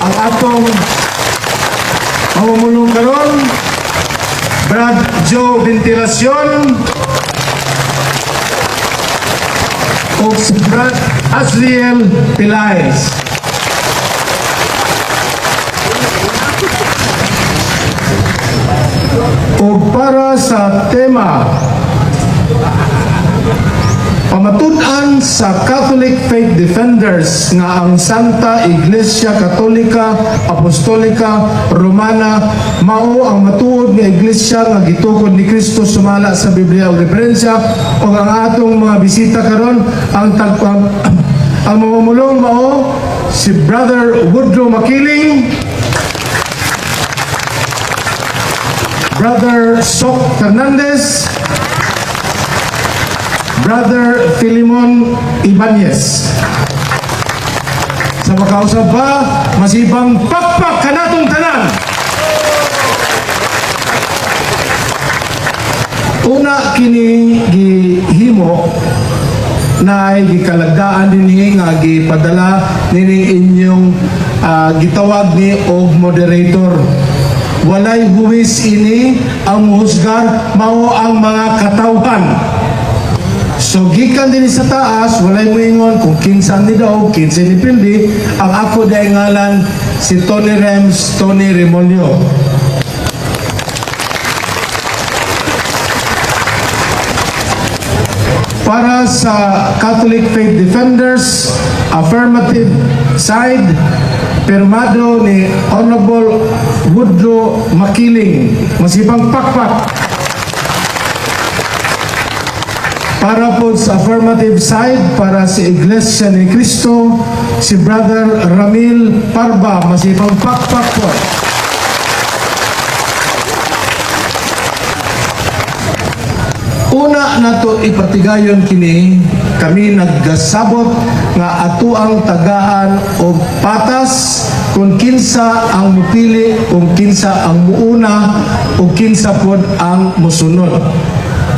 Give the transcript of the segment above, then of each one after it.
ang atong mamumulong karon, Brad Joe Ventilacion o si Brad Asriel Pilaes. O para sa tema pamatud-an sa Catholic Faith Defenders nga ang Santa Iglesia Katolika Apostolika Romana mao ang matuod nga iglesia nga gitukod ni Kristo sumala sa Biblia ug referensya ug ang atong mga bisita karon ang ang mamumulong mao si Brother Woodrow Makiling, Brother Sok Fernandez, Brother Filimon Ibanez. Sa makausap pa, masibang pakpak kanatong tanan. Una kini gihimo na ay gikalagdaan dinhi nga gipadala nining inyong gitawag ni og moderator. Walay huwis ini ang muhusgar, mao ang mga katawhan. So gikan din sa taas, walay moingon kung kinsan ni daw, kinsan ni Pildi, ang ako day ngalan si Tony Rems, Tony Remolio. Para sa Catholic Faith Defenders, affirmative side, pirmado ni Honorable Woodrow Makiling, masibang pakpak. Para po sa affirmative side, para sa Iglesia ni Cristo, si Brother Ramil Parba, masibang pakpak po. Una nato ipatigayon kini, kami naggasabot nga ato ang tagaan o patas kung kinsa ang mupili, kung kinsa ang muuna, o kinsa pod ang musunod.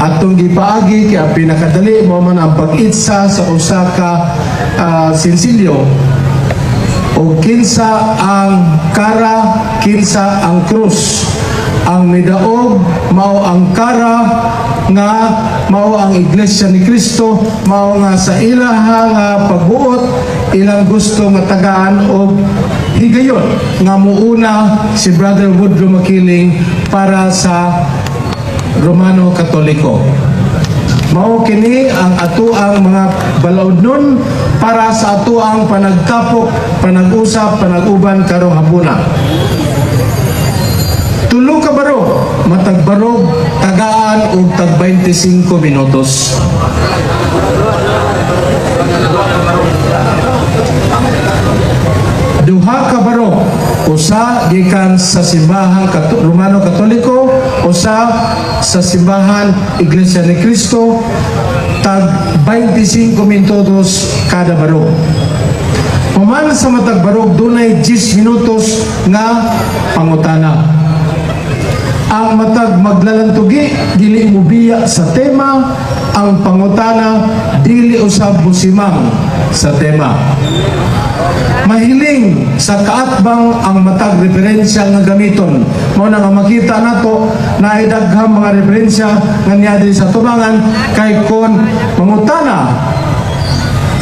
Atong gipaagi kaya pinakadali mo man ang pag-itsa sa usa ka sinsilyo o kinsa ang kara, kinsa ang krus. Ang midaog mao ang kara nga mao ang Iglesia ni Cristo, mao nga sa ilaha nga pagbuot ilang gusto nga tagaan o higayon nga muuna si Brother Woodrow Makiling para sa Romano Katoliko. Mao kini ang ato ang mga balaodnon para sa ato ang panagkapok, panag-usap, panag-uban karong hapuna. Tulo ka baro, matagbarog, tagaan o tag 25 minutos. Duha ka baro, usa gikan sa simbahan Romano Katoliko, usa sa simbahan Iglesia ni Cristo, tag 25 minutos kada baro. Human sa matagbarog, dunay 10 minutos nga pangutana. Ang matag maglalantugi, dili mubiya sa tema, ang pangutana, dili usab busimang sa tema. Mahiling sa kaatbang ang matag referensya nga gamiton. Mao na nga makita nato na ay daghang mga referensya nga niya sa tubangan kay kon pangutana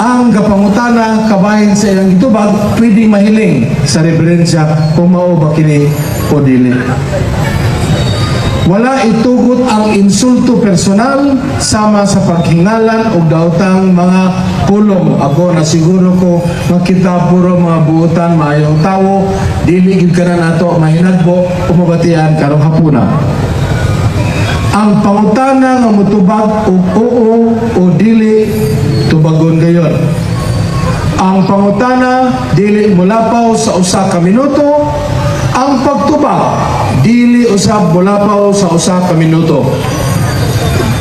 ang kapangutana kabahin sa ilang gitubag pwedeng mahiling sa referensya kung mao ba kini o dili. Wala itugot ang insulto personal sama sa paghingalan o daotang mga pulong. Ako na siguro ko makita puro mga buutan, maayong tao, dili gid ka na nato mahinagbo o mabatian karong hapuna. Ang pangutana nga mutubag og oo o dili tubagon gayon. Ang pangutana dili mulapaw sa usa ka minuto. Ang pagtubag dili usab mulapaw sa usa ka minuto.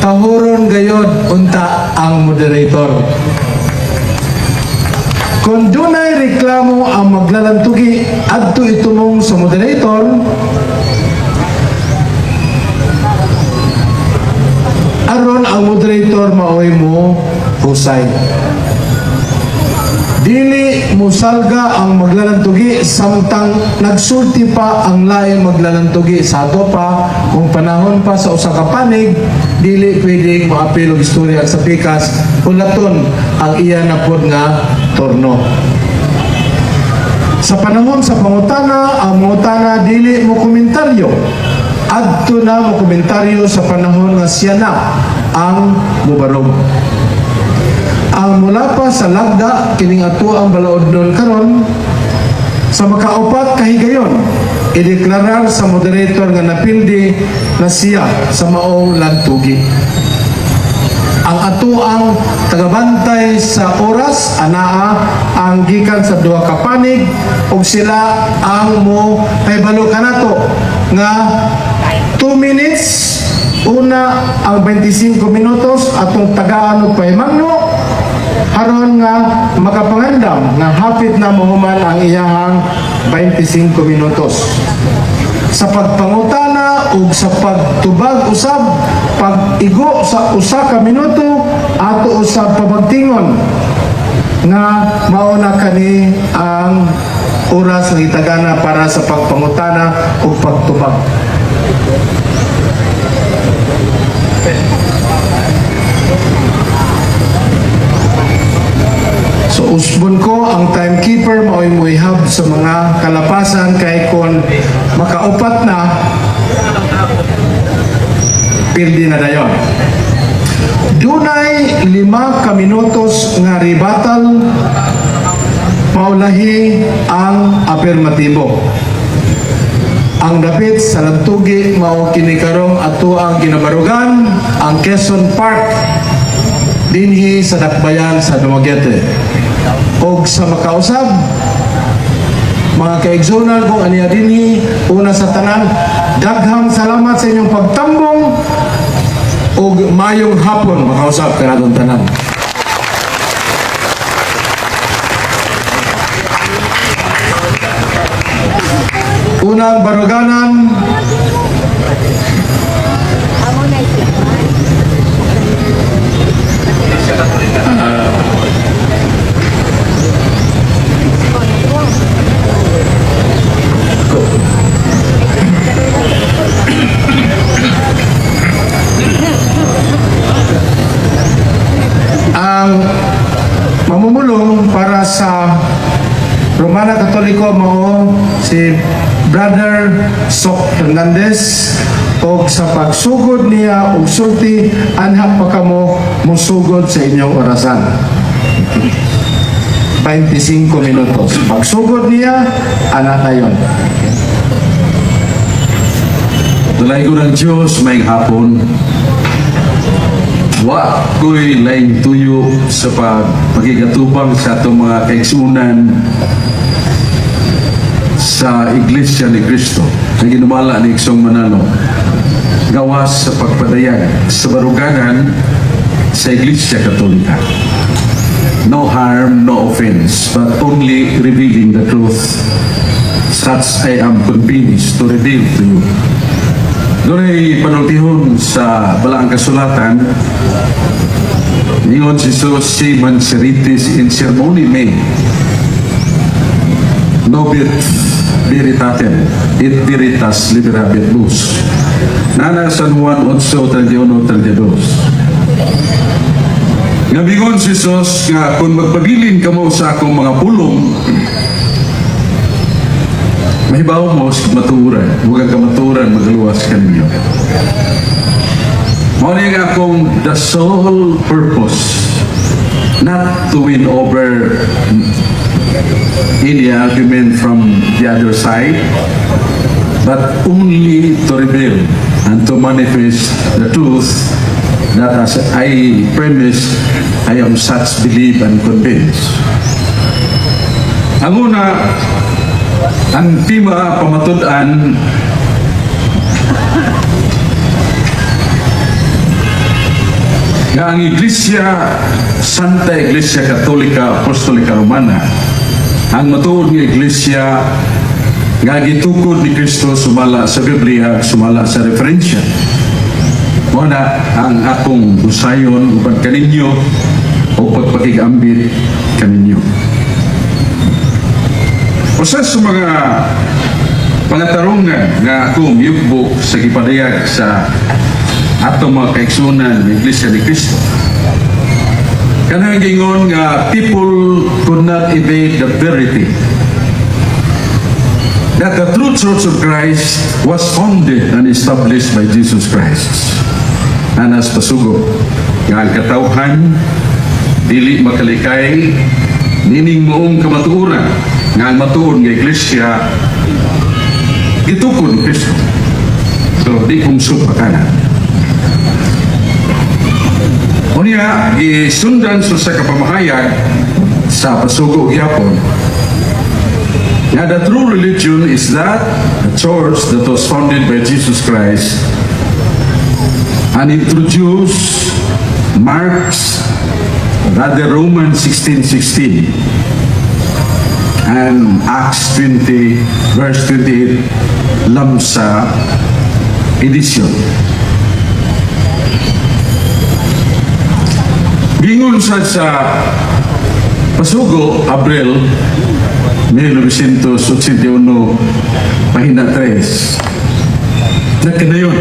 Tahuron gayod unta ang moderator. Kung dunay reklamo ang maglalantugi adto itumong sa moderator, aron ang moderator maoy mo husay. Dili musalga ang maglalantugi samtang nagsulti pa ang lain maglalantugi. Sa ato pa, kung panahon pa sa usa ka panig, dili pwedeng maapil og istorya sa pikas, ulaton ang iya na pod nga torno. Sa panahon sa pangutana, ang mangutana dili mo komentaryo. Adto na mo komentaryo sa panahon nga siya na ang mubarog. Ang mula pa sa lagda, kining ato ang balaod nun karon, sa makaupat kahigayon, ideklarar sa moderator nga napildi na siya sa maong lantugi. Ang ato ang tagabantay sa oras, anaa ang gikan sa duha ka panig, ug sila ang mo paibalo kanato nga 2 minutes, una ang 25 minutos atong tagaan og pahimangno, aron nga makapangandam nga hapit na mahuman ang iyahang 25 minutos. Sa pagpangutana ug sa pagtubag usab, pag-igo sa usa ka minuto ato usab pabagtingon nga mauna kani ang oras nga itagana para sa pagpangutana ug pagtubag. So usbon ko ang timekeeper mao'y muihab sa mga kalapasan kay kon makaupat na pildi na dayon. Dunay 5 ka minutos nga rebuttal, maulahi ang afirmatibo. Ang dapit sa lantugi mao kini karong ato ang ginabarugan ang Quezon Park dinhi sa Dakbayan sa Dumaguete. Og sa makausab mga ka-exonal kung aniya dinhi, una sa tanan, daghang salamat sa inyong pagtambong og mayong hapon makausab kanatong tanan. Unang baruganan, ang mamumulong para sa Romana Katoliko mao si Brother Sok Hernandez, o sa pagsugod niya og sulti anha pa kamo musugod sa inyong orasan. 25 minutos. Pagsugod niya, anak na yun. Tulay ko ng Diyos, may hapon. Wa ko'y laing tuyo sa pagkigatubang sa itong mga kaigsunan sa Iglesia ni Cristo na ginumala ni Iksong Manalo. Gawas sa pagpadayag sa baruganan sa Iglesia Katolika. No harm, no offense, but only revealing the truth. Such I am convinced to reveal to you. Doon panultihon sa Balaang Kasulatan, ingon si Jesus, Simon Seritis in sermoni me, nobit veritatem, et veritas liberabit luz. Nana San Juan 8:31-32. Nabingon si Jesus nga kung magpabilin ka mo sa akong mga pulong, mahibaw mo sa maturan, huwag ka maturan, magaluwas ka ninyo. Mauling akong the sole purpose, not to win over any argument from the other side, but only to reveal and to manifest the truth that as I premise, I am such believe and convinced. Ang una, ang tema pamatud-an nga ang Iglesia, Santa Iglesia Katolika Apostolika Romana, ang matuod nga Iglesia nga gitukod ni Kristo sumala sa Biblia, sumala sa referensya. Muna ang akong usayon upang kaninyo o pagpakigambit kaninyo. Usa sa mga pangatarungan nga akong yugbo sa gipadayag sa atong mga kaigsunan ng Iglesia ni Cristo. Kanang gingon nga people could not evade the verity that the true Church of Christ was founded and established by Jesus Christ. Anas pasugo nga ang katawhan dili makalikay nining moong kamatuoran nga ang matuon nga iglesia gitukod ni Kristo. So di kong supakana. Unya gisundan sa kapamahayag sa pasugo gyapon na the true religion is that the church that was founded by Jesus Christ and introduced Mark's, rather Romans 16:16 and Acts 20 verse 28 lamsa edition. Gingon sa pasugo Abril 1981 pahina 3 nagkanayon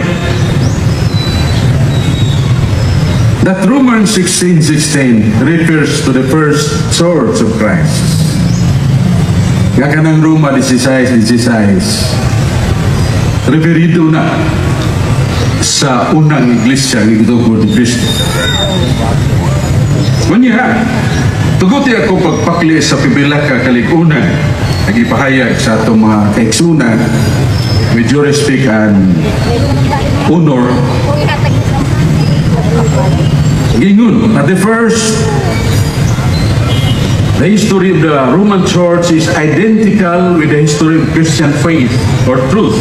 that Romans 16:16 refers to the first Church of Christ. Nga kanang Roma 16:16 referido na sa unang iglesia ng Iglesia ni Cristo. Kunya, tuguti ako pagpakli sa pipila ka kalikunan nagipahayag sa atong mga kaigsunan with due respect and honor. Gingun, at the history of the Roman Church is identical with the history of Christian faith or truth.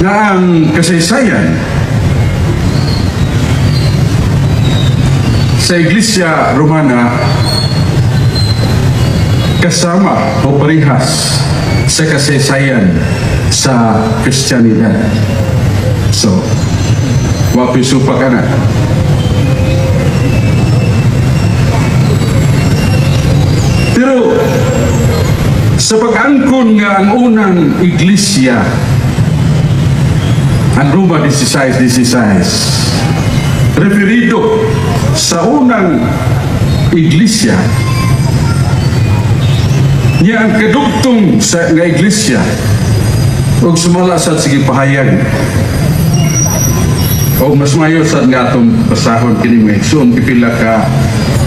Na ang kasaysayan sa Iglesia Romana kasama o parehas sa kasaysayan sa Kristyanidad. So, wapisupa ka na. Pero sa pag-angkon nga ang unang iglesia ang Roma 16:16 referido sa unang iglesia niya ang kadugtong sa nga iglesia o sumala sa sige pahayag o mas mayo sa nga atong pasahon kini mga igsoon pipila ka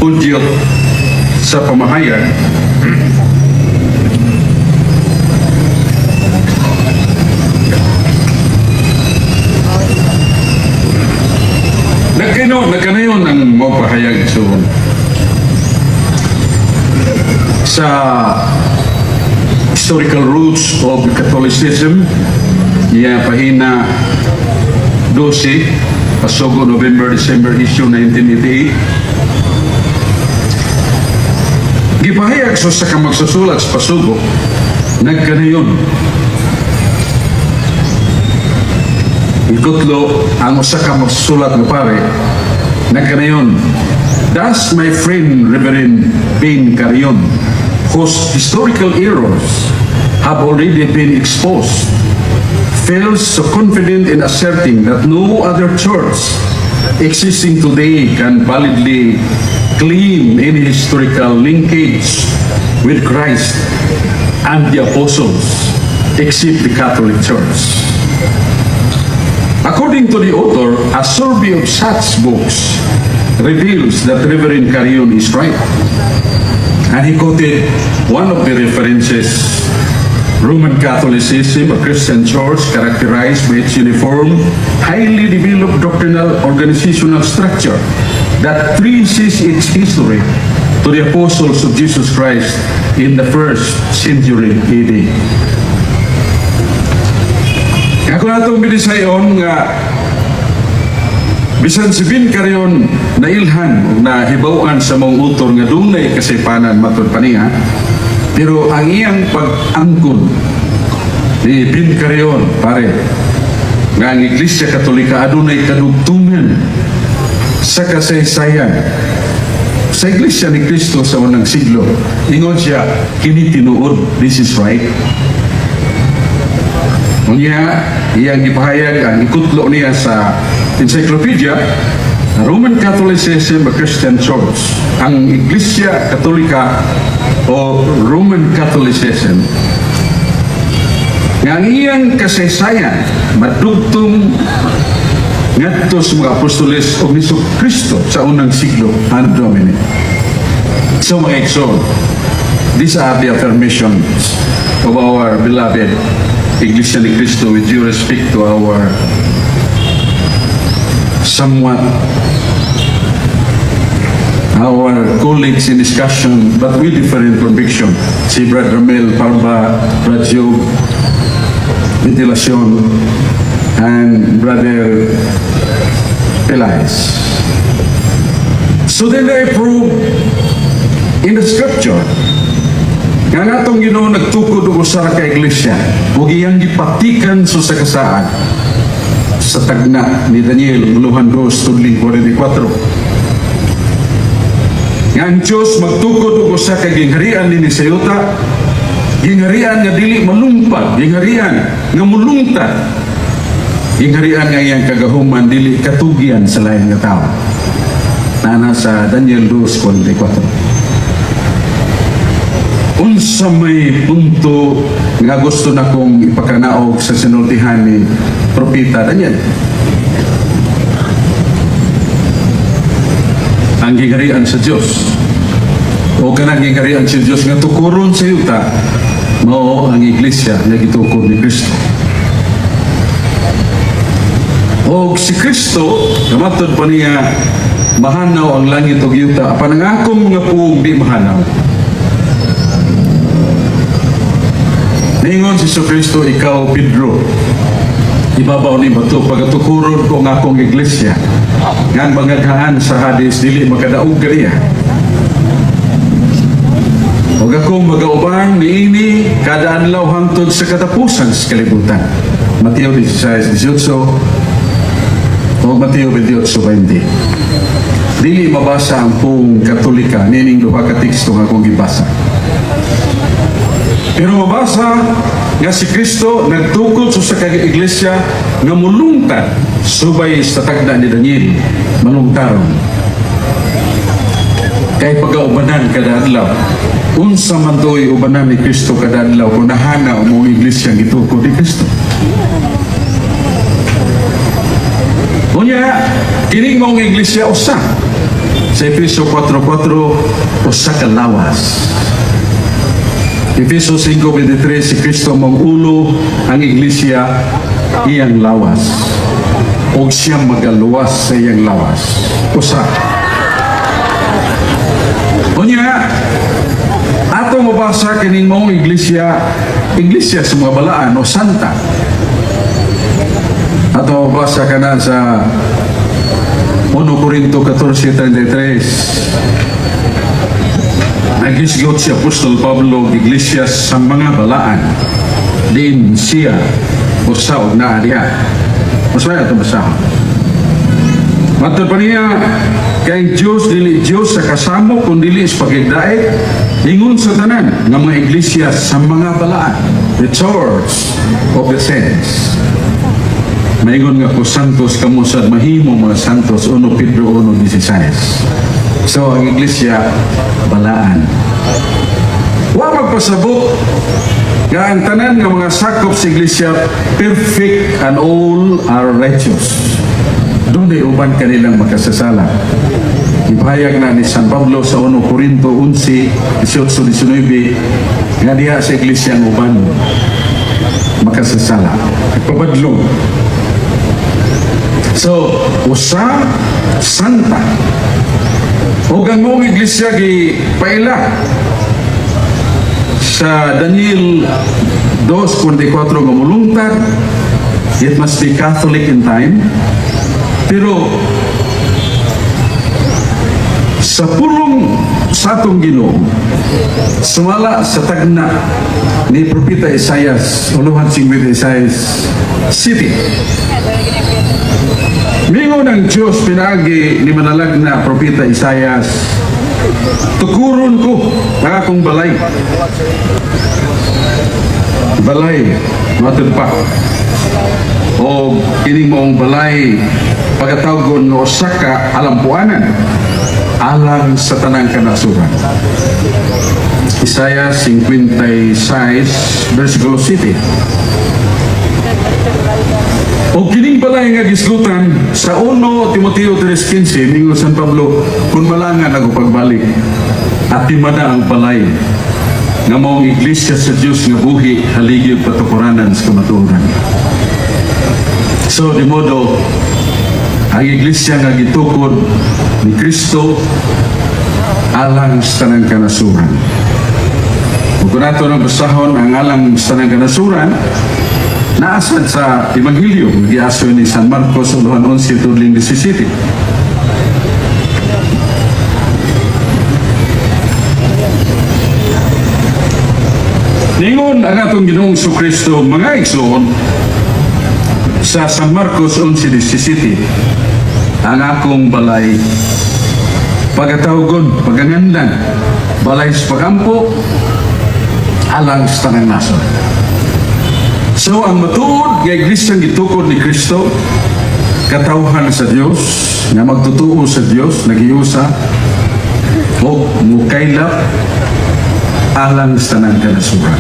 udyot sa pamahayag. Nagkanayon ang mga pahayag sa historical roots of Catholicism niya pahina 12 Pasugo November-December issue 1988 gipahayag sa kamagsusulat sa Pasugo nagkanayon ikutlo ang usa ka magsusulat nga pare nagkanayon. Thus, my friend Reverend Ben Carion, whose historical errors have already been exposed, feels so confident in asserting that no other church existing today can validly claim any historical linkage with Christ and the apostles except the Catholic Church. According to the author, a survey of such books reveals that Reverend Carion is right. And he quoted one of the references, Roman Catholicism, a Christian church characterized by its uniform, highly developed doctrinal organizational structure that traces its history to the apostles of Jesus Christ in the 1st century AD. Ako na itong binisayon nga bisan si Ben Carion na ilhan na hibawaan sa mong utor nga dunay kasipanan matod pa niya pero ang iyang pag-angkon ni Ben Carion pare nga ang Iglesia Katolika adunay kadugtungan sa kasaysayan sa Iglesia ni Cristo sa unang siglo, ingon siya, kini tinuod, this is right. Unya, iyang ipahayag ang ikutlo niya sa encyclopedia, Roman Catholicism, a Christian Church. Ang Iglesia Katolika o Roman Catholicism, nga ang iyang kasaysayan madugtong ngadto sa mga apostoles o Hesus Kristo sa unang siglo, Anno Domini. So mga igsoon, these are the affirmations of our beloved Iglesia ni Cristo with due respect to our somewhat our colleagues in discussion but with different conviction. Si Brother Mel Parba, Brother Job Ventilacion, and Brother Elias. So then they prove in the scripture nga natong Ginoo nagtukod og usa ka iglesia ug iyang gipatikan sa kasaan sa tagna ni Daniel 2:44. Nga ang Diyos magtukod og usa ka gingharian ni sayuta, gingharian nga dili malumpag, gingharian nga mulungtad, gingharian nga iyang kagahuman dili katugyan sa lain nga tao. Nana sa Daniel 2:44. Unsa may punto nga gusto na kong ipakanaog sa sinultihan ni Propeta Daniel. Ang gingharian sa Diyos o kanang gingharian sa Diyos nga tukuron sa yuta mao ang iglesia nga gitukod ni Kristo. O si Kristo kamatod pa niya mahanaw ang langit ug yuta apan ang akong mga puong di mahanaw. Ningon si Kristo, ikaw Pedro, ibabaw ni bato pagatukuron ko nga akong iglesia ngan magaghaan sa Hades dili makadaog kaniya. Huwag akong mag-aubang niini kada adlaw hangtod sa katapusan sa kalibutan. Mateo 16:18 o Mateo 28:20. Dili mabasa ang buong Katolika nining duha ka teksto nga akong gibasa. Pero mabasa nga si Kristo nagtukod sa kag iglesia nga mulungtad subay sa tagna ni Daniel manungtaron. Kay pagaubanan kada adlaw, unsa man to'y ubanan ni Kristo kada adlaw kung nahana ang mga iglesia gitukod ni Kristo. Unya, kining mong iglesia usa sa Efeso 4:4 usa ka lawas. Efeso 5:23, si Kristo mong ulo, ang iglesia iyang lawas. O siyang magaluwas sa iyang lawas. Usa. Unya, ato mabasa kining mong iglesia sa mga balaan o santa. Ato mabasa ka na sa 1 Corinto 14:33. Nagisgot si Apostol Pablo ng iglesia sa mga balaan. Din siya usa og naa diha. Masaya ito basa. Matod pa niya, kay Diyos dili Diyos sa kasamo kung dili sa pagigdaig, ingon sa tanan ng mga iglesia sa mga balaan. The church of the saints. Maingon nga po santos kamo sad mahimo mga santos 1 Pedro 1:16. So ang iglesia balaan. Wa magpasabot nga ang tanan nga mga sakop sa iglesia perfect and all are righteous. Doon ay uban kanilang makasasala. Ipahayag na ni San Pablo sa 1 Corinto 11:18-19 nga diha sa iglesia ang uban makasasala. Ipabadlong. So, usa santa. O ang mong iglesia gipaila sa Daniel 2:44 nga mulungtad, it must be Catholic in time. Pero sa pulong sa atong Ginoo, sumala sa tagna ni Propeta Isaias, uluhan singwit Isaias City. Mingon ng Diyos pinagi ni manalag na Propeta Isaias tukuron ko ang akong balay. Balay, matod pa. O kining moong balay, pagkatawgon ng Osaka, alampuanan, alang sa tanang kanasuran. Isaiah 56, versikulo 7. O kining balay nga gisgutan sa 1 Timoteo 3:15 ningon San Pablo, kung malangan ako pagbalik at timada ang balay nga maong iglesia sa Diyos nga buhi haligi ug patukuranan sa kamatuoran. So di modo ang iglesia nga gitukod ni Kristo alang sa tanang kanasuran. Ug kung nato nang basahon ang alang sa tanang kanasuran, naasad sa Ebanghelyo, giaso ni San Marcos 11 tudling 17. Ningon ang atong Ginoong Kristo mga igsoon sa San Marcos 11:17, ang akong balay pagkatawgon, pagangandan, balay sa pagampo, alang sa tanang nason. So, ang matuod nga iglesia gitukod ni Kristo, katawhan sa Dios, nga magtutuo sa Dios, nagiusa, o mukaylap, alang sa tanang kanasuran.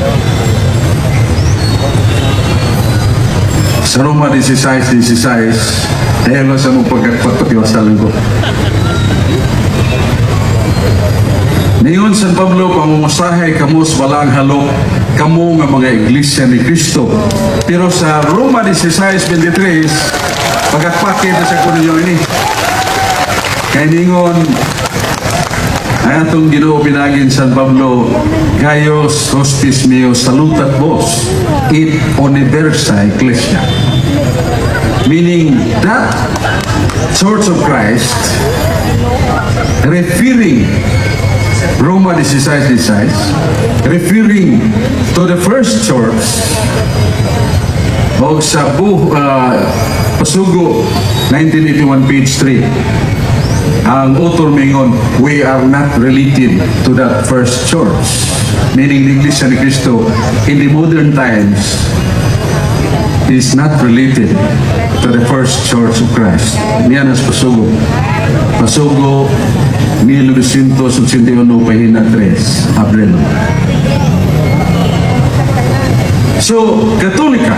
Sa Roma 16:16, ayaw lang sa mong pagkakpatiwasalan ko. Ningon San Pablo, pamumusahay kamo sa walang halok, kamo nga mga iglesia ni Kristo. Pero sa Roma 16:23, pagkakpakit na sa kuninyo ini. Kaya ningon, ay atong Ginoo pinagin San Pablo, Gaius hostis meo salutat vos, et universa ecclesia. Meaning that Church of Christ, referring Roma 16:16, referring to the first church o sa Pasugo 1981 page 3, ang author mingon, we are not related to that first church, meaning the Iglesia ni Cristo in the modern times is not related to the first church of Christ. Niyan ang Pasugo. Pasugo 1981 pahina 3, Abril. So, Katolika.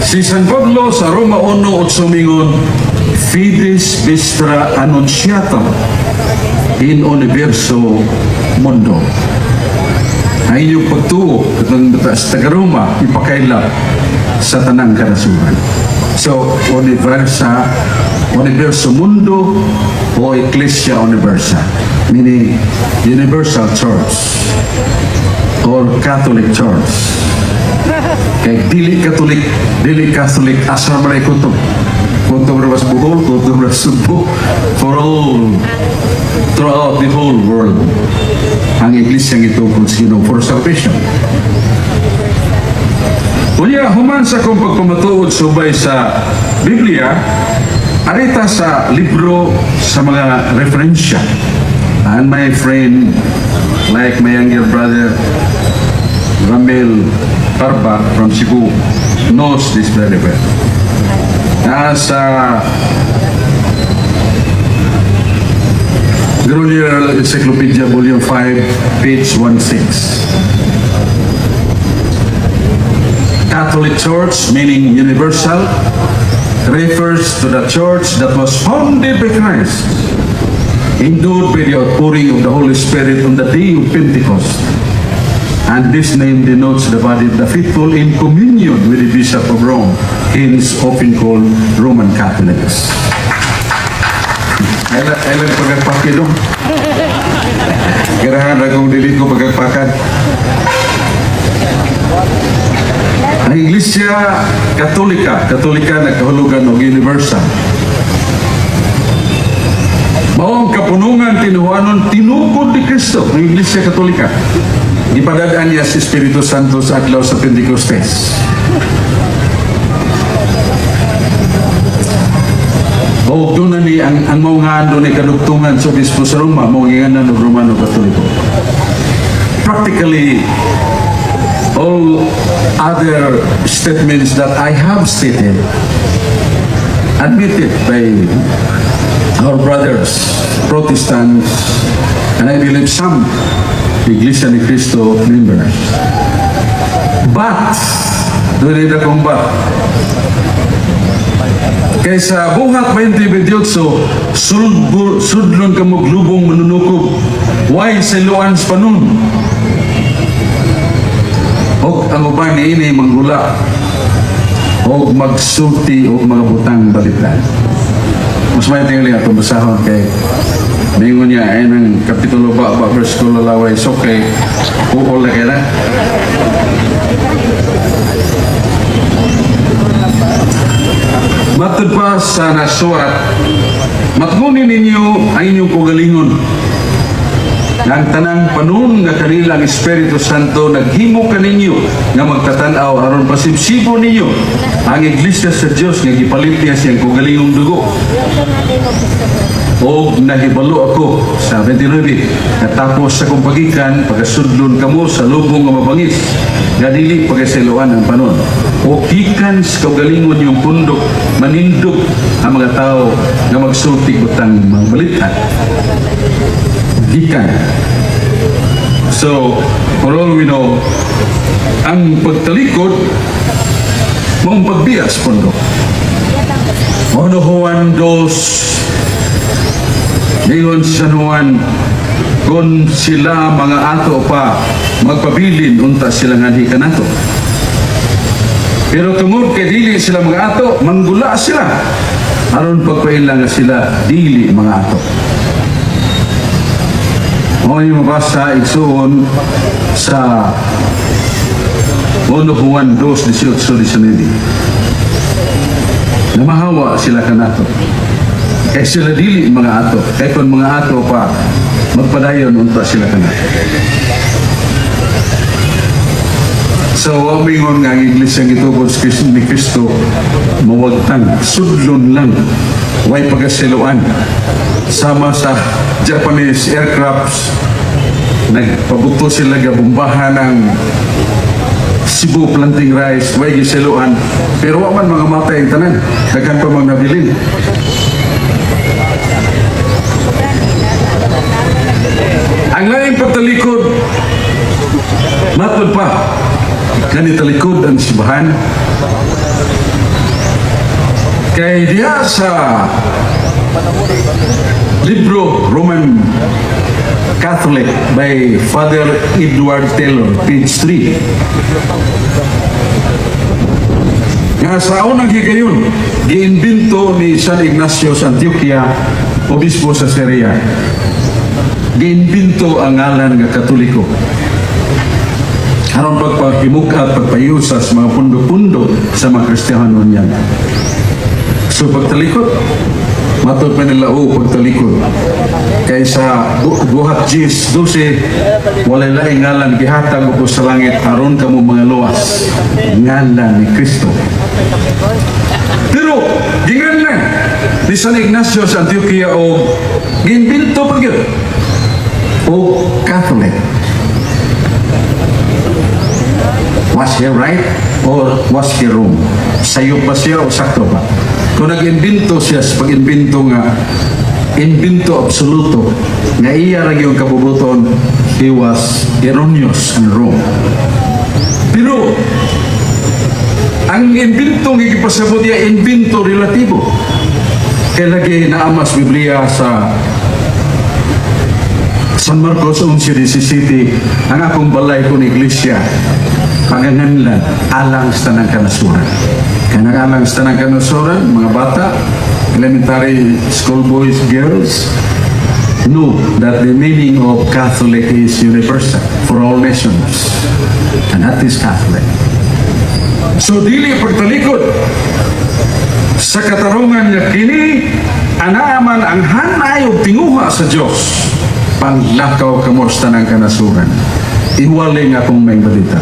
Si San Pablo sa Roma 1:8 mingon, Fides Vestra Annunciata in Universo Mundo. Ang inyong pagtuo sa taga-Roma, ipakailap sa tanang kanasuran. So, Universo Mundo o Ecclesia Universa, meaning Universal Church or Catholic Church. Kaya dili Catholic, asa man ay kutob. Kutob na mas Bohol, kutob na Subo, for all, throughout the whole world. Ang Iglesia ng ito kung sino for salvation. Kunya, human sa kong pagpamatuod subay sa Biblia, arita sa libro sa mga referensya. And my friend, like my younger brother, Ramel Parba from Cebu, knows this very well. Nasa Grolier Encyclopedia Volume 5, page 16. Catholic Church, meaning universal, refers to the church that was founded by Christ, endowed by the outpouring of the Holy Spirit on the day of Pentecost. And this name denotes the body of the faithful in communion with the Bishop of Rome, hence often called Roman Catholics. I like pagkakpakid doon. Garahan na kung dilit ko pagkakpakad. Ang Iglesia Katolika nagkahulugan o universal. Maong kapunungan tinuhanon tinukod ni Kristo ng Iglesia Katolika. Ipadadaan niya si Espiritu Santo sa adlaw sa Pentecostes. O O doon na ni ang mga doon ni kadugtungan sa obispo sa Roma, mga nga ng Romano Katoliko. Practically, all other statements that I have stated, admitted by our brothers, Protestants, and I believe some Iglesia ni Cristo members. But, doon na kong but, kaysa buhat 2028, sudlon ka mo glubong manunukob, why sa luan sa panon? O ang uban ni ini manggula, o magsulti o mga butang balitan. Mas may tingin nga itong basahon kay mingon niya ay ng kapitulo ba verse ko lalaway so kay uol na kaya matod pa sa nasuat, matgunin ninyo ang inyong kugalingon. Ang tanang panun nga kanila ang Espiritu Santo naghimo kaninyo nga magtatanaw aron pasibsibo ninyo ang iglesia sa Dios nga gipalit niya siyang kugalingong dugo. O nahibalo ako sa 29 katapos sa kong pagikan pagkasudlon kamo sa lubong nga mabangis nga dili pagkasiluan ang panon o gikan sa kaugalingon yung pundok manindog ang mga tao nga magsulti utang mga balitan gikan. So for all we know, ang pagtalikod mong pagbias pundok. Ono Juan 2 Ningon sa Juan, kung sila mga ato pa magpabilin, unta sila nga di ka nato. Pero tungod kay dili sila mga ato, manggula sila. Aron pagpailang nga sila, dili mga ato. O yung mabasa, igsuon sa 1 Juan 2:18-19. Namahawa sila ka nato. Kaya sila dili mga ato. Kaya kung mga ato pa, magpadayon unta sila ka na. So, amingon nga ang iglesia ng itubod ni Cristo, mawagtang, sudlon lang, way pagkasiluan. Sama sa Japanese aircrafts, nagpabuto sila gabumbahan ng Cebu planting rice, way gisiluan, pero waman mga matay ang tanan, daghan pa mga nabilin. Ang laing pagtalikod, matod pa, kanitalikod ang sibahan. Kay diya sa libro Roman Catholic by Father Edward Taylor, page 3. Nga sa unang higayon, giimbento ni San Ignacio sa Antioquia, obispo sa Syria. Giimbento ang ngalan nga Katoliko. Harang pagpahimuk at pagpayusa sa mga pundo-pundo sa mga Kristiyano niyan. So pagtalikod, matod pa nila pagtalikod. Kaysa buhat Jis 12, walay laing ngalan gihatag ko sa langit aron kamo mga luwas. Ngalan ni Kristo. Pero, gingan na ni San Ignacio sa Antioquia o ginbinto pa yun o Catholic. Was he right or was he wrong? Sayo ba siya o sakto ba? Kung nag-imbinto siya sa pag-imbinto nga imbinto absoluto nga iya lang yung kabubuton, he was erroneous and wrong. Pero ang imbinto nga ipasabot niya imbinto relatibo. Kaya lagi naamas Biblia sa San Marcos 11:17, ang akong balay kong iglesia panganganlan alang sa tanang kanasuran. Kanang alang sa tanang kanasuran, mga bata, elementary school boys, girls, know that the meaning of Catholic is universal for all nations. And that is Catholic. So, dili pagtalikod sa katarungan nga kini, anaaman ang hanay o tinguha sa Diyos, panglakaw kamo sa tanang kanasuran. Iwalay nga kung may balita.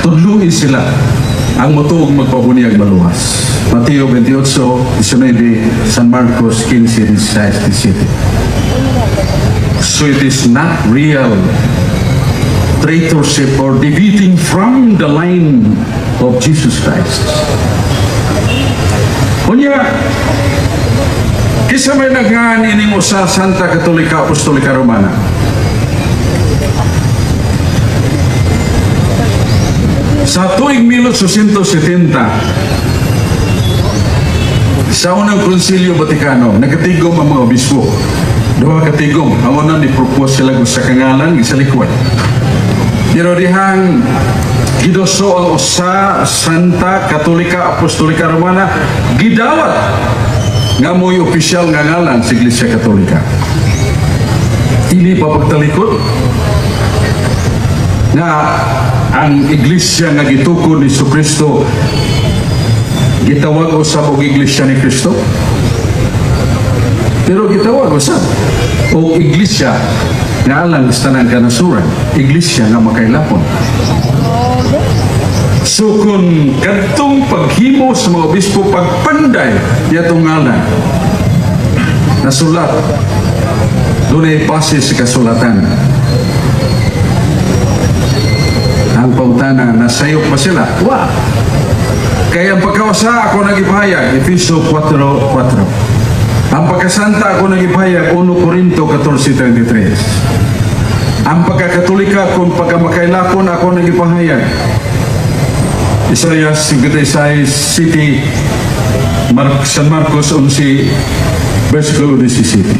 Tudluin sila ang mutuog magpabunyag maluwas. Mateo 28:19, San Marcos 15:16-17. So it is not real traitorship or deviating from the line of Jesus Christ. Kunya, kisa may naghaan ining sa Santa Katolika Apostolika Romana. Sa tuig 1870, sa unang Konsilyo Vaticano, nagatigom ang mga obispo. Duha katigom, ang una ni-propose sila sa kangalan, sa likwat. Pero dihang gidoso ang usa Santa Katolika Apostolika Romana, gidawat nga mo'y opisyal nga ngalan sa Iglesia Katolika. Hindi pa pagtalikod nga ang iglesia nga gitukod ni Jesucristo gitawag usab og iglesia ni Kristo, pero gitawag usab og iglesia nga alang sa tanang kanasuran, iglesia nga makailapon. So kung kadtong paghimo sa mga obispo pagpanday yatong ngalan nasulat dunay base sa kasulatan, ang pautana, nasayop pa sila. Wa! Kaya ang pagkawasa ako nagipahayag, Efeso 4:4. Ang pagkasanta ako nagipahayag, 1 Corinto 14:33. Ang pagkakatolika kung pagkamakailapon ako nagipahayag, Isaiah 56 City, San Marcos 11, versikulo 17.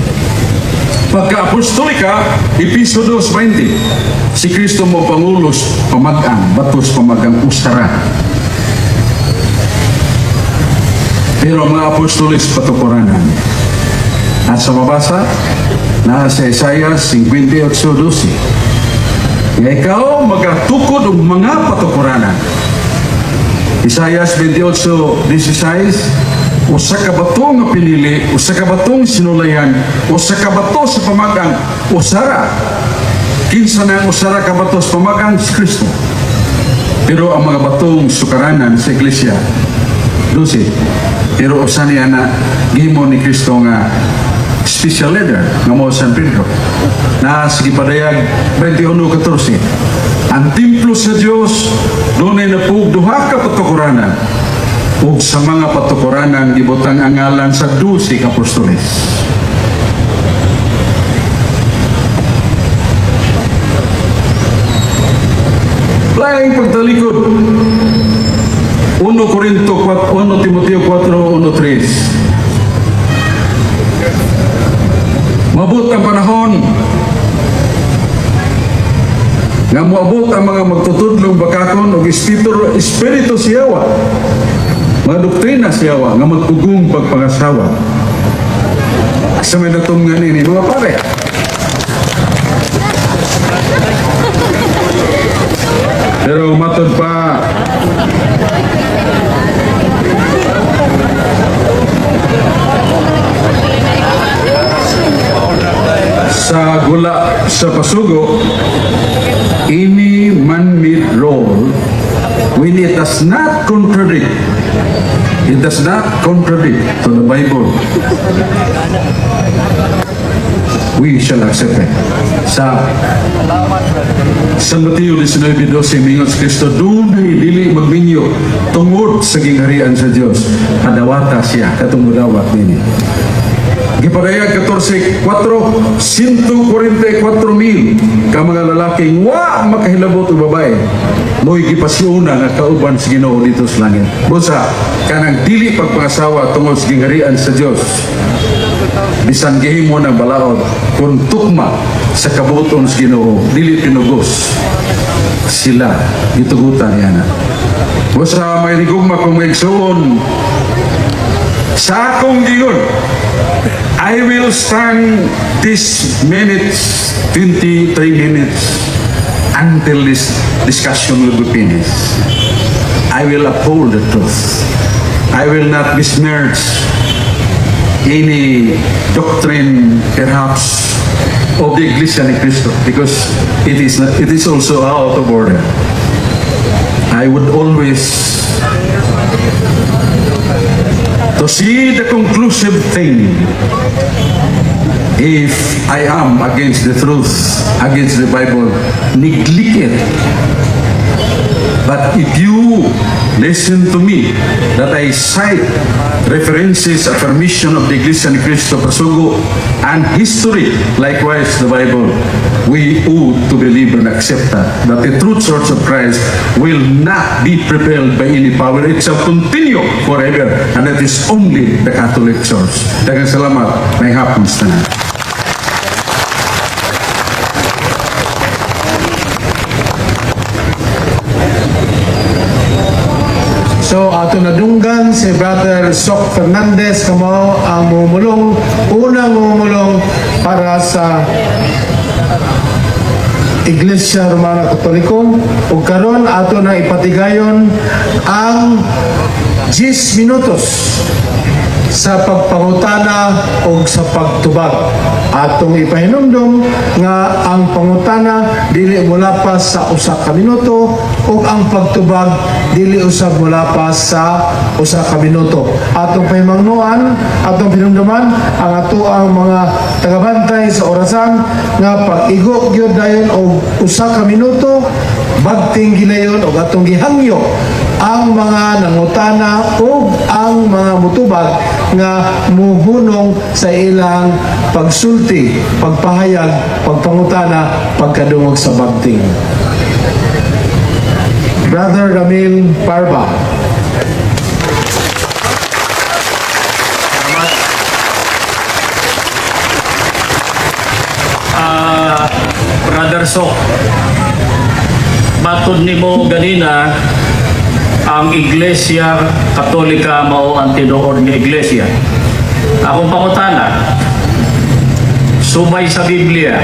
Pagka-apostolika, Efeso 2:20, si Kristo mo pangulos, pamagang, batos pamagang usara. Pero ang mga apostolis patukuranan. At sa mabasa, nasa Isaiah 58:12, kaya ikaw magatukod ng mga patukuranan. Isaiah 28:16, usa ka bato nga pinili, usa ka batong sinulayan, usa ka bato sa pamagang, usara. Kinsa na ang usara ka bato sa pamagang si Kristo. Pero ang mga batong sukaranan sa iglesia, 12. Pero usa niya na gihimo ni Kristo nga special leader nga mo San Pedro. Na sige padayag 21:14. Ang templo sa Dios dunay napugduha ka patukuranan. Ug sa mga patukuranan gibutang ang ngalan sa 12 ka apostoles. Laing pagtalikod. 1 Corinto 4, 1 Timoteo 4:1-3. Mabot ang panahon nga moabot ang mga magtutudlong bakakon og espiritu siyawa, mga doktrina siyawa nga magpugong pagpangasawa. Sa may natungan ini mga pare, pero matod pa sa gula sa pasugo, any man-made role when it does not contradict to the Bible, we shall accept it. Sa San Mateo 19:12, mingon si Kristo, dunay dili magminyo tungod sa gingharian sa Dios, adawata siya katong dawat nini. Gipadayag 14:4, 144,000 ka mga lalaking wa makahilabot o babae mo'y gipasyuna nga kauban sa Ginoo dito sa langit. Busa kanang dili pagpangasawa tungod sa gingharian sa Dios, bisan gihimo ng balaod kung tukma sa kabuton sa Ginoo, dili pinugos, sila gitugutan yana. Busa may ligugma kong maigsuon sa akong gingon, I will stand this minutes, 23 minutes, until this discussion will be finished. I will uphold the truth. I will not besmirch any doctrine, perhaps, of the Iglesia ni Cristo, because it is also out of order. I would always see the conclusive thing. If I am against the truth, against the Bible, neglect it. But if you listen to me, that I cite references, affirmation of the Iglesia ni Cristo Pasugo, and history, likewise the Bible, we ought to believe and accept that the true Church of Christ will not be propelled by any power. It shall continue forever, and that is only the Catholic Church. Daghang salamat, may hapon sa tanan. So ato nadunggan si Brother Sok Fernandez kamo ang mumulong, unang mumulong para sa Iglesia Romana Katoliko, ug karon ato na ipatigayon ang 10 minutos sa pagpangutana o sa pagtubag. Atong ipahinumdum nga ang pangutana dili mula pa sa usa ka minuto ug ang pagtubag dili usab mula pa sa usa ka minuto. Atong pahimangnuan, atong pinumduman ang ato ang mga tagabantay sa orasan nga pag-igo gyud dayon og usa ka minuto bagting gilayon og atong gihangyo ang mga nangutana o ang mga mutubag nga muhunong sa ilang pagsulti, pagpahayag, pagpangutana, pagkadungog sa bagting. Brother Ramil Parba. Brother Sok, matod nimo ganina ang Iglesia Katolika mao ang tinuod nga iglesia. Akong pangutana, subay sa Biblia,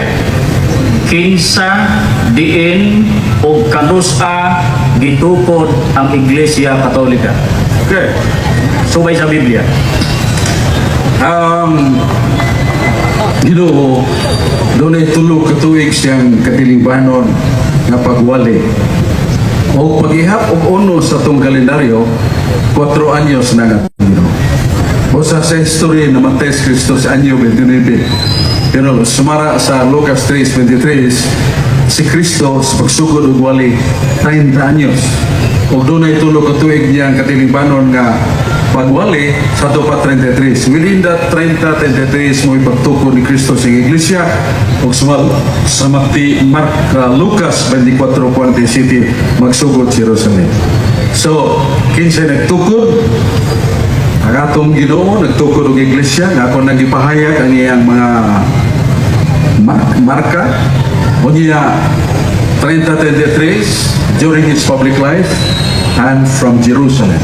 kinsa diin o kanusa gitukod ang Iglesia Katolika. Okay. Subay sa Biblia. Ginoo, doon ay tulog katuig siyang katilibanon nga pagwali. O paghihap og uno sa itong kalendaryo, 4 anyos na nga Ginoo. O sa history na Mates Cristo sa anyo 29. Pero sumara sa Lucas 3:23, si Cristo sa pagsugod og wali 30 anyos. O doon ay tulog katuig niyang katilibanon nga pagwali sa 33. Within that 33 mo ipagtukod ni Cristo sa Iglesia o sa Lucas 24:47 magsugod si Jerusalem. So, kinsa nagtukod? Ang atong Ginoo nagtukod og Iglesia nga ako nagipahayag ang iyang mga marka o niya 30-33 during his public life and from Jerusalem.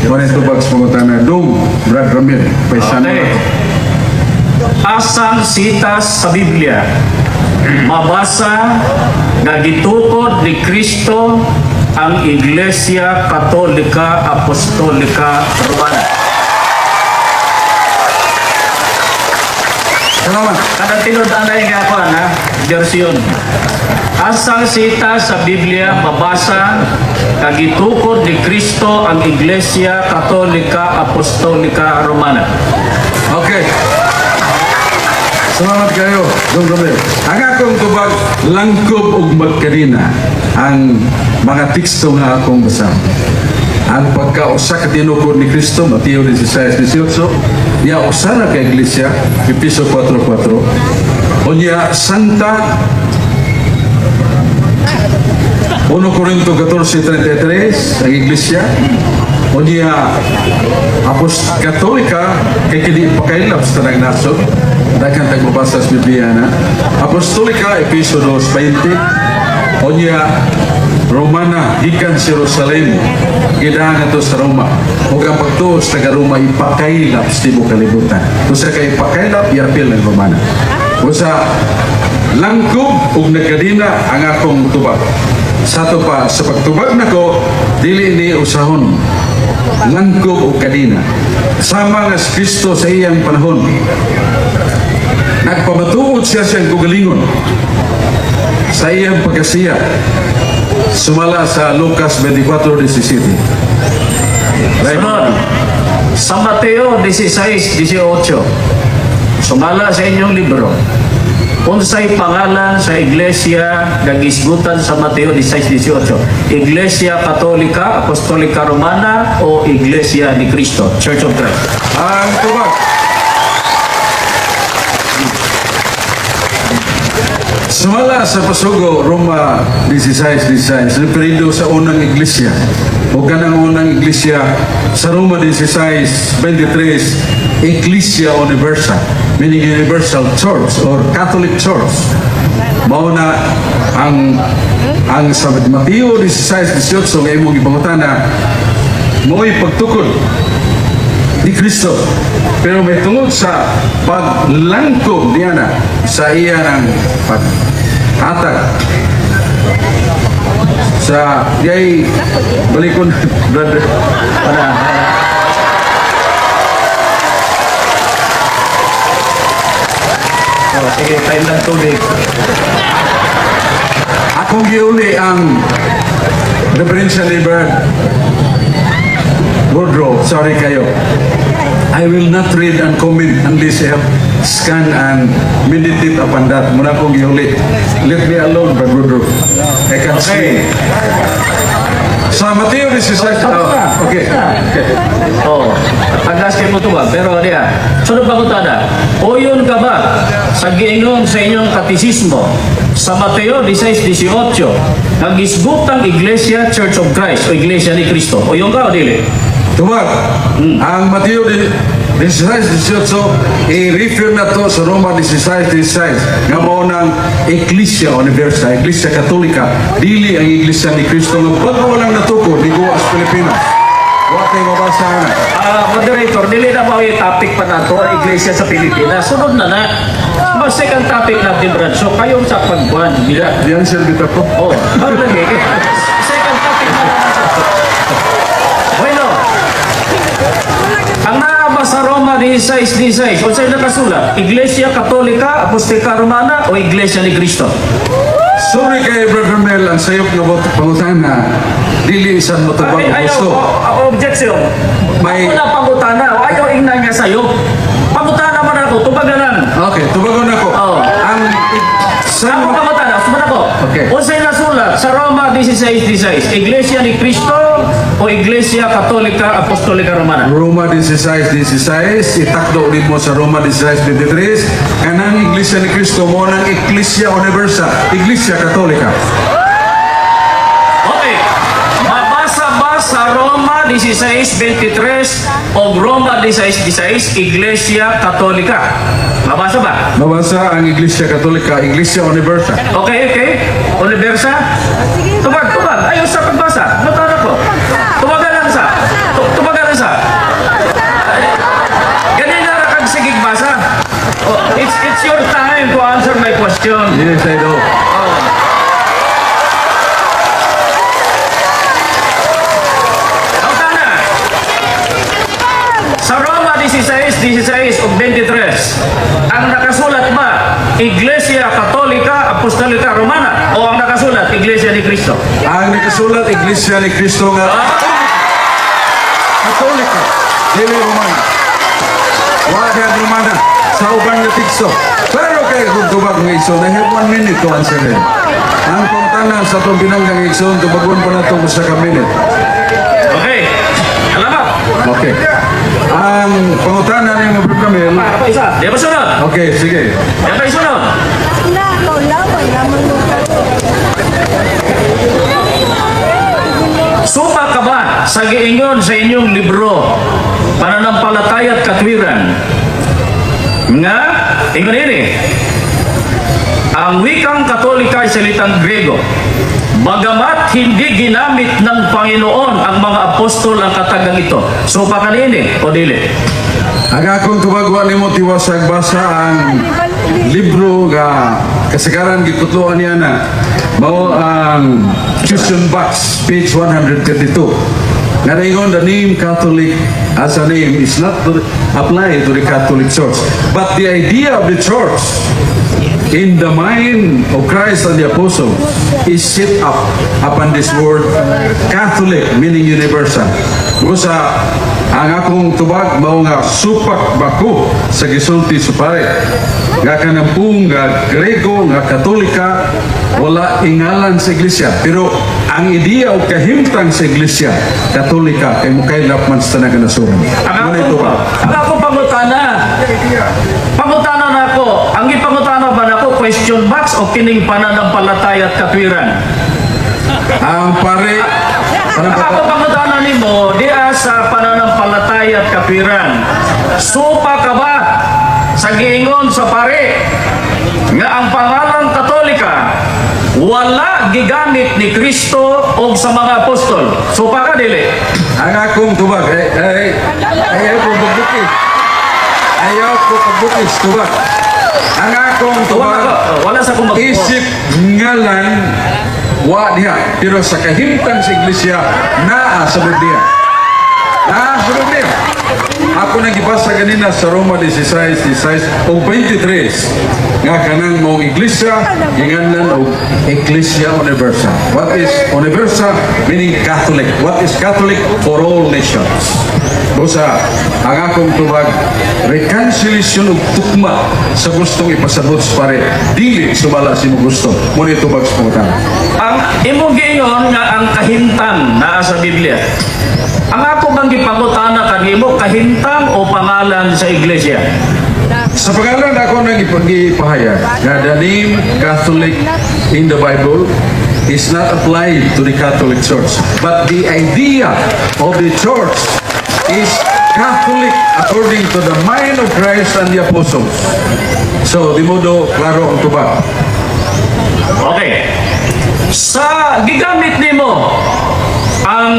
Kung ito bags pangutana, dong, Brad Ramil, paisano Okay. na. Asang sitas sa Biblia mabasa nga gitukod ni Kristo ang Iglesia Katolika Apostolika Romana. Salamat. Kada tinod-anay nga ako na bersyon. Asang sita sa Biblia mabasa kagitukod ni Kristo ang Iglesia Katolika Apostolika Romana. Okay. Salamat kayo, Dong Ramil. Ang akong tubag, langkob ug magkadina ang mga teksto nga akong basa. Ang pagkausa ka tinukod ni Kristo, Mateo 16:18, ya usara ka Iglesia, Episo 4:4, o niya Santa 1 Corinto 14:33 ang Iglesia, o niya Katolika kay kini pakailap sa tanang nasod, daghang tagbabasa sa Biblia na Apostolika Episo 2:20, o niya Romana gikan sa Jerusalem gidahan ato sa Roma ug ang pagtuo sa taga Roma ipakailap sa tibuok kalibutan. Kung sa kay ipakailap iapil ng Romana. Kung sa langkob ug nagkadina ang akong tubag. Sa to pa sa pagtubag nako dili ni usahon langkob ug kadina. Sama nga si Kristo sa iyang panahon. Nagpamatuod siya siyang kugalingon sa iyang pagkasiya. Sumala sa Lucas 24:17. Right? Sunod, Sa Mateo 16:18, sumala sa inyong libro, unsay pangalan sa iglesia gagisgutan sa Mateo 16:18? Iglesia Katolika, Apostolika Romana o Iglesia ni Cristo, Church of Christ? Ang tubag. Sumala sa Pasugo, Roma 16:16, referido sa unang iglesia. O kanang unang iglesia sa Roma 16:23, Ecclesia Universal, meaning Universal Church or Catholic Church. Mao na ang sa Mateo 16:18 nga imong ipangutana, mo'y pagtukod ni Kristo. Pero may tungod sa paglangkob niya na sa iya ng paghatag sa yay balikon brother para Sige, tayo lang tubig. akong giuli ang referential liber Woodrow, sorry kayo. I will not read and comment unless I have scan and meditate upon that. Muna kong giuli. Let me alone, Brother Woodrow. I can see. Sa Mateo 16, okay. Oh, tagas kayo mo ito ba? Pero diya, sunod ba ko tada? O yun ka ba sa giingon sa inyong katisismo sa Mateo 16:18 nagisgutang Iglesia Church of Christ o Iglesia ni Cristo? O yun ka o dili? Tubag, ang Mateo 16:18, i-refer na to sa Roma 16:16 nga mao ng Ecclesia Universal, Ecclesia Katolika, dili ang Iglesia ni Cristo nga pag walang natuko ni Guas Pilipinas. Wa tayo mabasa na. Moderator, dili na ba yung topic pa na to, ang Iglesia sa Pilipinas? Sunod na na. Mas second topic natin, Brad. So, kayong sa pagbuhan. Diyan sir bita ko. Oh, ano lagi? Second topic na naman. Bueno, ang naaba sa Roma 16:16, o sa'yo nakasulat, Iglesia Katolika, Apostolika Romana o Iglesia ni Cristo? Sorry kay Brother Mel, ang sayop nga pangutan na dili isang matubang gusto. Objection. May- Ako na pangutana, ayaw ingnan nga sa'yo. Pangutana man ako, tubaganan. Okay, tubagon ako. Oo. Ang Ako pangutana, sumunod ako. Okay. O sa'yo nasulat, sa Roma 16:16, Iglesia ni Cristo o Iglesia Katolika, Apostolika Romana? Roma 16:16, itakdo din mo sa Roma 16:23, kanang Iglesia ni Cristo mo ng Ecclesia Universal, Iglesia Katolika. Okay. Mabasa ba sa Roma 16:23 o Roma 16:16, Iglesia Katolika? Mabasa ba? Mabasa ang Iglesia Katolika, Iglesia Universal. Okay, okay. Universa? Tubag. Ayaw sa pagbasa. Notara ko. Tubagan lang sa. Tubagan lang sa. Ganyan na rakag sigig basa. Oh, it's your time to answer my question. Yes, I know. Notara. Sa Roma 16:16 o 23, ang nakasulat ba Iglesia Katolika, Apostolika Romana o ang nakasulat Iglesia ni Cristo? Ang nakasulat Iglesia ni Cristo nga Katolika, dili Romana. Wala Romana sa ubang nga tikso. Pero kay kung tubag ng igsoon, I have 1 minute to answer him. Ang pangtanan sa itong binanggang igsoon, tubagon pa na ito sa ka-minute. Okay. Alamat. Okay. Ang pangutanan ng mga Camille, Apa isa? Di ba sunod? okay, sige. Di ba sunod? Supa ka ba sa giingon sa inyong libro Pananampalataya at Katwiran nga ingon ini ang wikang Katolika ay salitang Grego, bagamat hindi ginamit ng Panginoon ang mga apostol ang katagang ito. Supa ka nini o dili? Ang akong tubagwa ni mo tiwasag basa ang libro nga kasagaran gikutloan niya na mao ang question box page 132 nga naingon the name Catholic as a name is not applied to the Catholic Church but the idea of the church in the mind of Christ and the apostles is set up upon this word Catholic meaning universal. Busa, ang akong tubag mao nga supak bako sa gisulti sa pare. Nga kanang nga Grego, nga Katolika, wala ingalan sa iglesia. Pero ang ideya o kahimtang sa iglesia, Katolika, kay mukailap man sa tanang kanasuran. Ang Muna ito ba? ako pangutana. Pangutana na ako. Ang ipangutana ba na ako, question box o kining pananampalataya at katwiran? Ang pare, Ang ako pangutana nimo, diya sa pananampalataya at katwiran. Supa ka ba sa giingon sa pare nga ang pangalang Katolika wala gigamit ni Kristo o sa mga apostol? Supa ka dili? ang akong tubag, ayaw ko pagbukis. Ayaw ko pagbukis, tubag. Ang akong tubag, Wala sa kumag isip ngalan, wa diha. Pero sa kahimtang sa iglesia, naa sa Biblia. Naa sa Biblia. Ako nang ipasa ganina sa Roma 16 o 23 nga kanang mong iglesia ginganlan og Ecclesia Universal. What is universal? Meaning Catholic. What is Catholic? For all nations. Busa, ang akong tubag, reconciliation og tukma sa gustong ipasabot sa pare. Dili sumala si mo gusto. Muna tubag sa pangutana. ang imong giingon nga ang kahimtang naa sa Biblia. Ang ako bang gipangutana kanimo kahimtang o pangalan sa iglesia? Sa pangalan ako nang ipagipahayag na the name Catholic in the Bible is not applied to the Catholic Church. But the idea of the Church is Catholic according to the mind of Christ and the Apostles. So, di modo klaro ang tubag. Okay. Sa gigamit nimo ang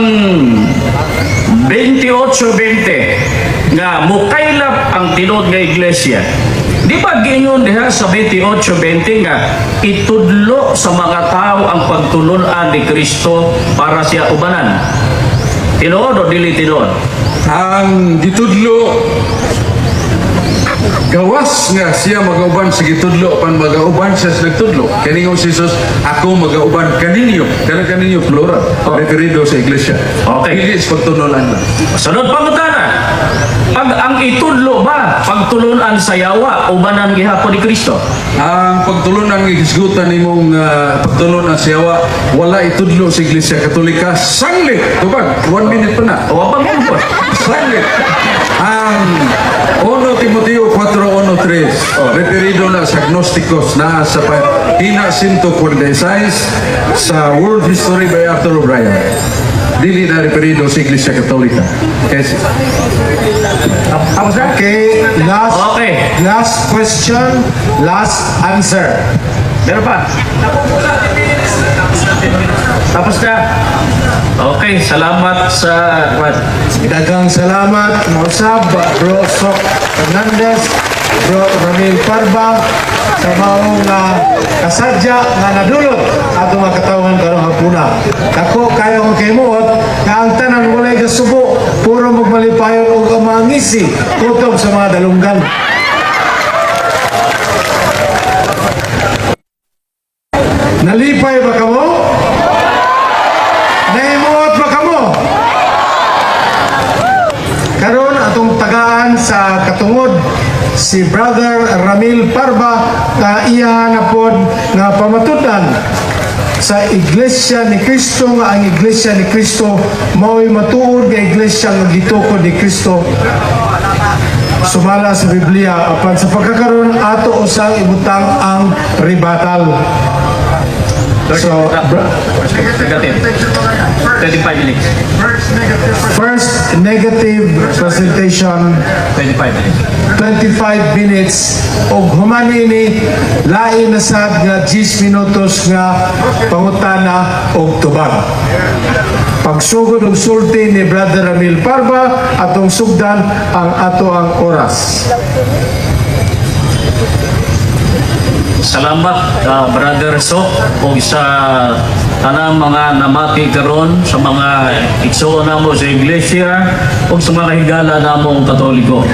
28:20 nga mukaylap ang tinod nga iglesia. Di ba gingon diha sa 28:20 nga itudlo sa mga tao ang pagtulunan ni Kristo para siya ubanan? Tinuod o dili tinuod? Ang gitudlo, gawas nga siya magauban sa gitudlo pan magauban siya sa nagtudlo. Kaningong si Jesus, ako magauban kaninyo. Kaninyo plural. Referido sa iglesia. Okay. Dili sa pagtununan lang. Sunod pangutana. Pag ang itudlo ba pagtulunan sa yawa ubanan gihapon ni Kristo? Ang pagtulunan ng isgutan nimong pagtulunan sa yawa, wala itudlo sa Iglesia Katolika. Sanglit! Tubag, 1 minute pa na. O pa mo po. Sanglit! Ang 1 Timoteo 4:1-3, referido na sa Gnosticos na sa Hina 146 sa World History by Arthur O'Brien. Dili na referido sa Iglesia Katolika. Kasi, Okay, Okay. last question, last answer. Meron pa? Tapos na? Okay, salamat sa... Daghang salamat, Mausab, Bro Sok Hernandez, Bro Ramil Parba, sa maong kasadya nga nadulot ato nga katawan karong hapuna. Ako kayo ang kimuot nga ang tanan walay kasubo, puro magmalipayon og ang mga ngisi kutob sa mga dalunggan. Nalipay ba kamo? Nahimuot ba kamo? Karon atong tagaan sa katungod si Brother Ramil Parba nga iya na pod nga pamatudan sa Iglesia ni Cristo nga ang Iglesia ni Cristo mao'y matuod nga Iglesia nga gitukod ni Cristo sumala sa Biblia apan sa pagkakaroon ato usang ibutang ang rebuttal. So, Negative. 25 minutes. first negative presentation 25 minutes. 25 minutes og humani ni lain na sad nga 10 minutos nga pangutana og tubag. Pagsugod og sulti ni Brother Ramil Parba atong sugdan ang ato ang oras. Salamat Brother Sok o sa tanang mga namati karon sa mga igsoon namo sa iglesia o sa mga higala namong Katoliko.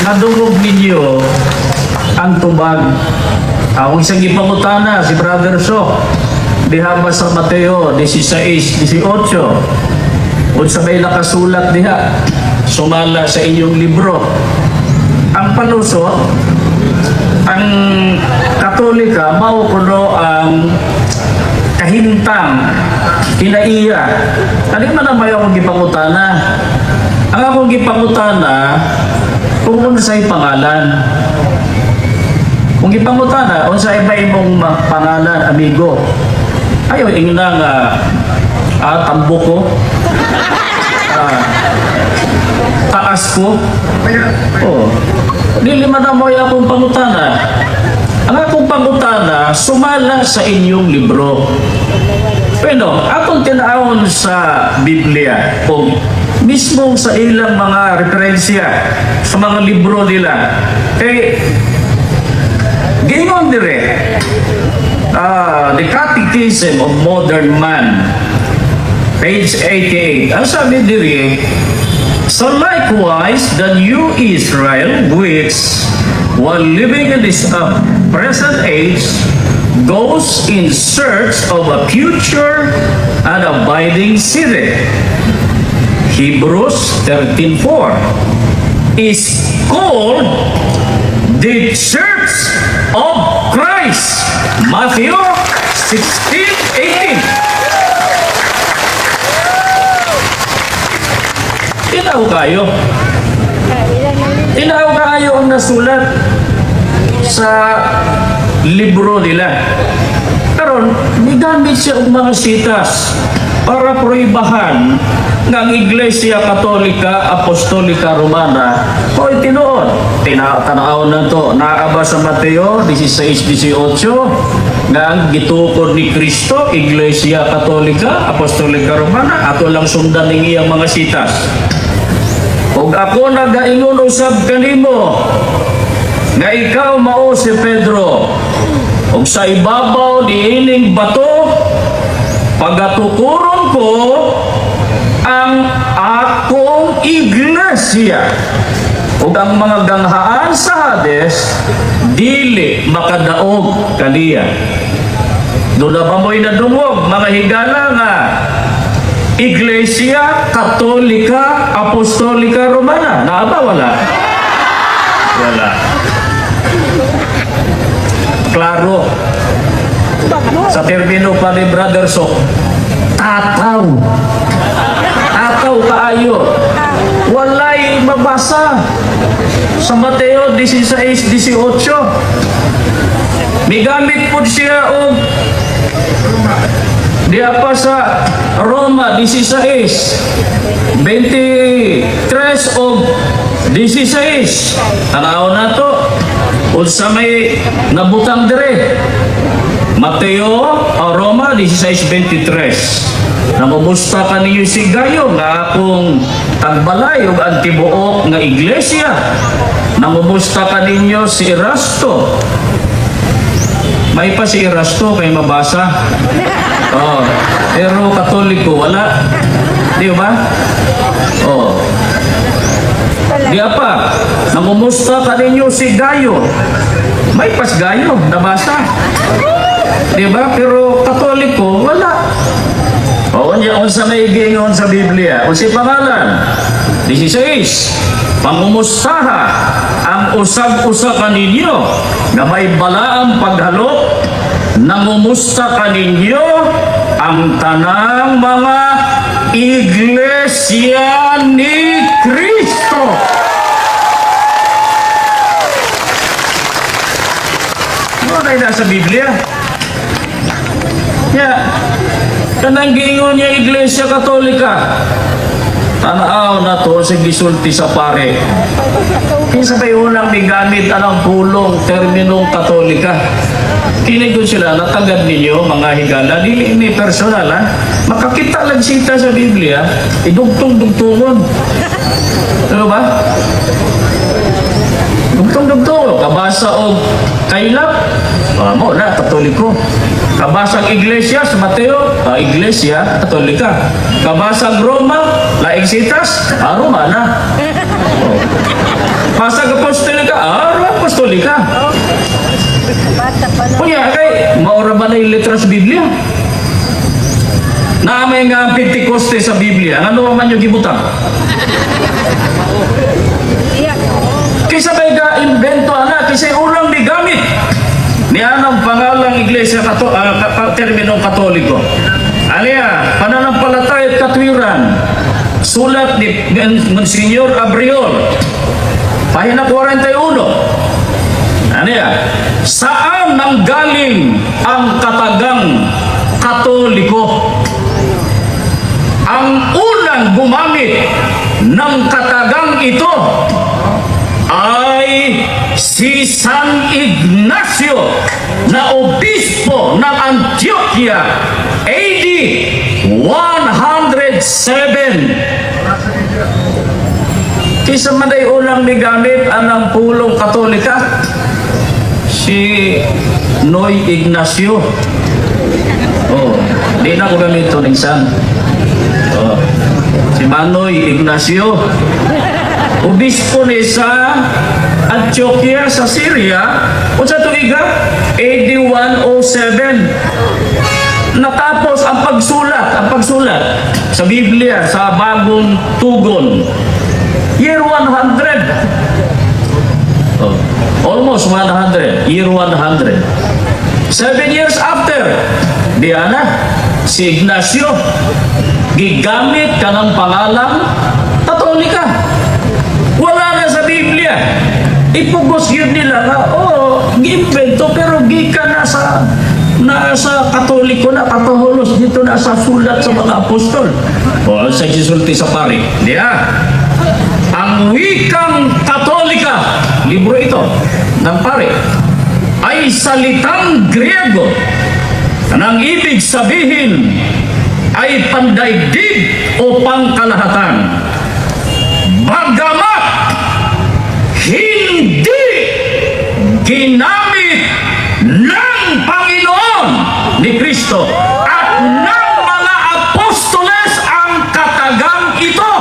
Nadungog ninyo ang tubag. Ang isang ipangutana si Brother Sok diha ba sa Mateo 16:18. Unsa may nakasulat diha? Sumala sa inyong libro. Ang palusot, ang Katolika mao kuno ang kahintang kinaiya. Ano man ang may akong gipangutana? Ang akong gipangutana kung unsay pangalan. Kung gipangutana, unsay ba imong pangalan, amigo? Ayo ingna nga tambo ko. Taas ko. Oh. Dili man na mo akong pangutana. Ang akong pangutana sumala sa inyong libro. Pero atong tinaawon sa Biblia o mismo sa ilang mga referensya sa mga libro nila. Gingon dire, The Catechism of Modern Man, page 88. Ang sabi dire, so likewise, the new Israel, which, while living in this present age, goes in search of a future and abiding city. Hebrews 13:4 is called the Church of Christ. Matthew 16:18. Tinaw kayo. Tinaw kayo ang nasulat sa libro nila. Karon, nigamit siya og mga sitas para proibahan ng Iglesia Katolika Apostolika Romana o tinuod. Tanaw na to. Naaba sa Mateo 16:18 nga ang gitukod ni Kristo, Iglesia Katolika Apostolika Romana, ato lang sundan ning iyang mga sitas. Ug ako nagaingon usab kanimo nga ikaw mao si Pedro, ug sa ibabaw niining bato pagatukuron ko ang akong iglesia, ug ang mga ganghaan sa Hades dili makadaog kaniya. Doon na ba mo'y nadungog mga higala nga Iglesia Katolika Apostolika Romana? Naaba wala? Wala. Klaro. Sa termino pa ni Brother Sok, tataw. Tataw kaayo. Walay mabasa sa Mateo 16:18. Migamit po siya og diya pa sa Roma 16:23 o 16. Tanaw na to. Unsa may nabutang dire. Mateo o Roma 16:23. Namumusta ka ninyo si Gayo nga akong tagbalay o antibuok nga iglesia. Namumusta ka ninyo si Erasto. May pa si Erasto kay mabasa. Oh, pero Katoliko wala. Di ba? Oh. Di pa. Namumusta ka ninyo si Gayo. May pas Gayo nabasa. Di ba? Pero Katoliko wala. O unsa may gingon sa Biblia? Unsa pangalan? 16. Pangumustaha ang usag-usa kaninyo na may balaang paghalok. Nangumusta kaninyo ang tanang mga iglesia ni Kristo. Ano na nasa Biblia? Kanang giingon niya Iglesia Katolika. Tanaw na to sa gisulti sa pare. Kinsa ba unang migamit anang pulong terminong Katolika? Kinigon sila, natagad ninyo mga higala, dili ni personal ha. Makakita lang sita sa Biblia, idugtong-dugtungon. Ano ba? Dugtong-dugtungon, kabasa og kailap, mo na, Katoliko. Kabasang Iglesia sa Mateo, Iglesia Katolika. Kabasang Roma, laing sitas, Roma na. Pasang Apostolika, Roma Apostolika. Kunya kay maura ba na yung letras Biblia? Na may nga Pentecoste sa Biblia, ano man yung gibutang? Kisa may ga-invento na, kisa unang digamit niya ng pangalang Iglesia terminong Katoliko. Alya, pananampalataya at katwiran, sulat ni Monsignor Abriol, pahina 41. Alya, saan nanggaling ang katagang Katoliko? Ang unang gumamit ng katagang ito ay si San Ignacio na obispo ng Antioquia AD 107. Kisa man ay unang nigamit ang pulong Katolika, si Noy Ignacio. Oh, di na ko gamito ng San. Oh, si Manoy Ignacio, obispo ni sa Antioquia sa Syria, o sa tuiga, AD 107. Natapos ang pagsulat sa Biblia sa Bagong Tugon, year 100. Oh, almost 100, year 100. 7 years after, Diana, si Ignacio, gigamit ka ng pangalang Katolika. Wala na sa Biblia. Ipugos yun nila na, gi-invento, pero gika na sa Katoliko na, kataholos dito na sa sulat sa mga apostol. O, sa gisulti sa pari. Diya, ang wikang Katolika, libro ito, ng pari, ay salitang Griego. Ang ibig sabihin ay pandaigdig o pangkalahatan. Bagamat hindi ginamit ng Panginoon ni Kristo at ng mga apostoles ang katagang ito.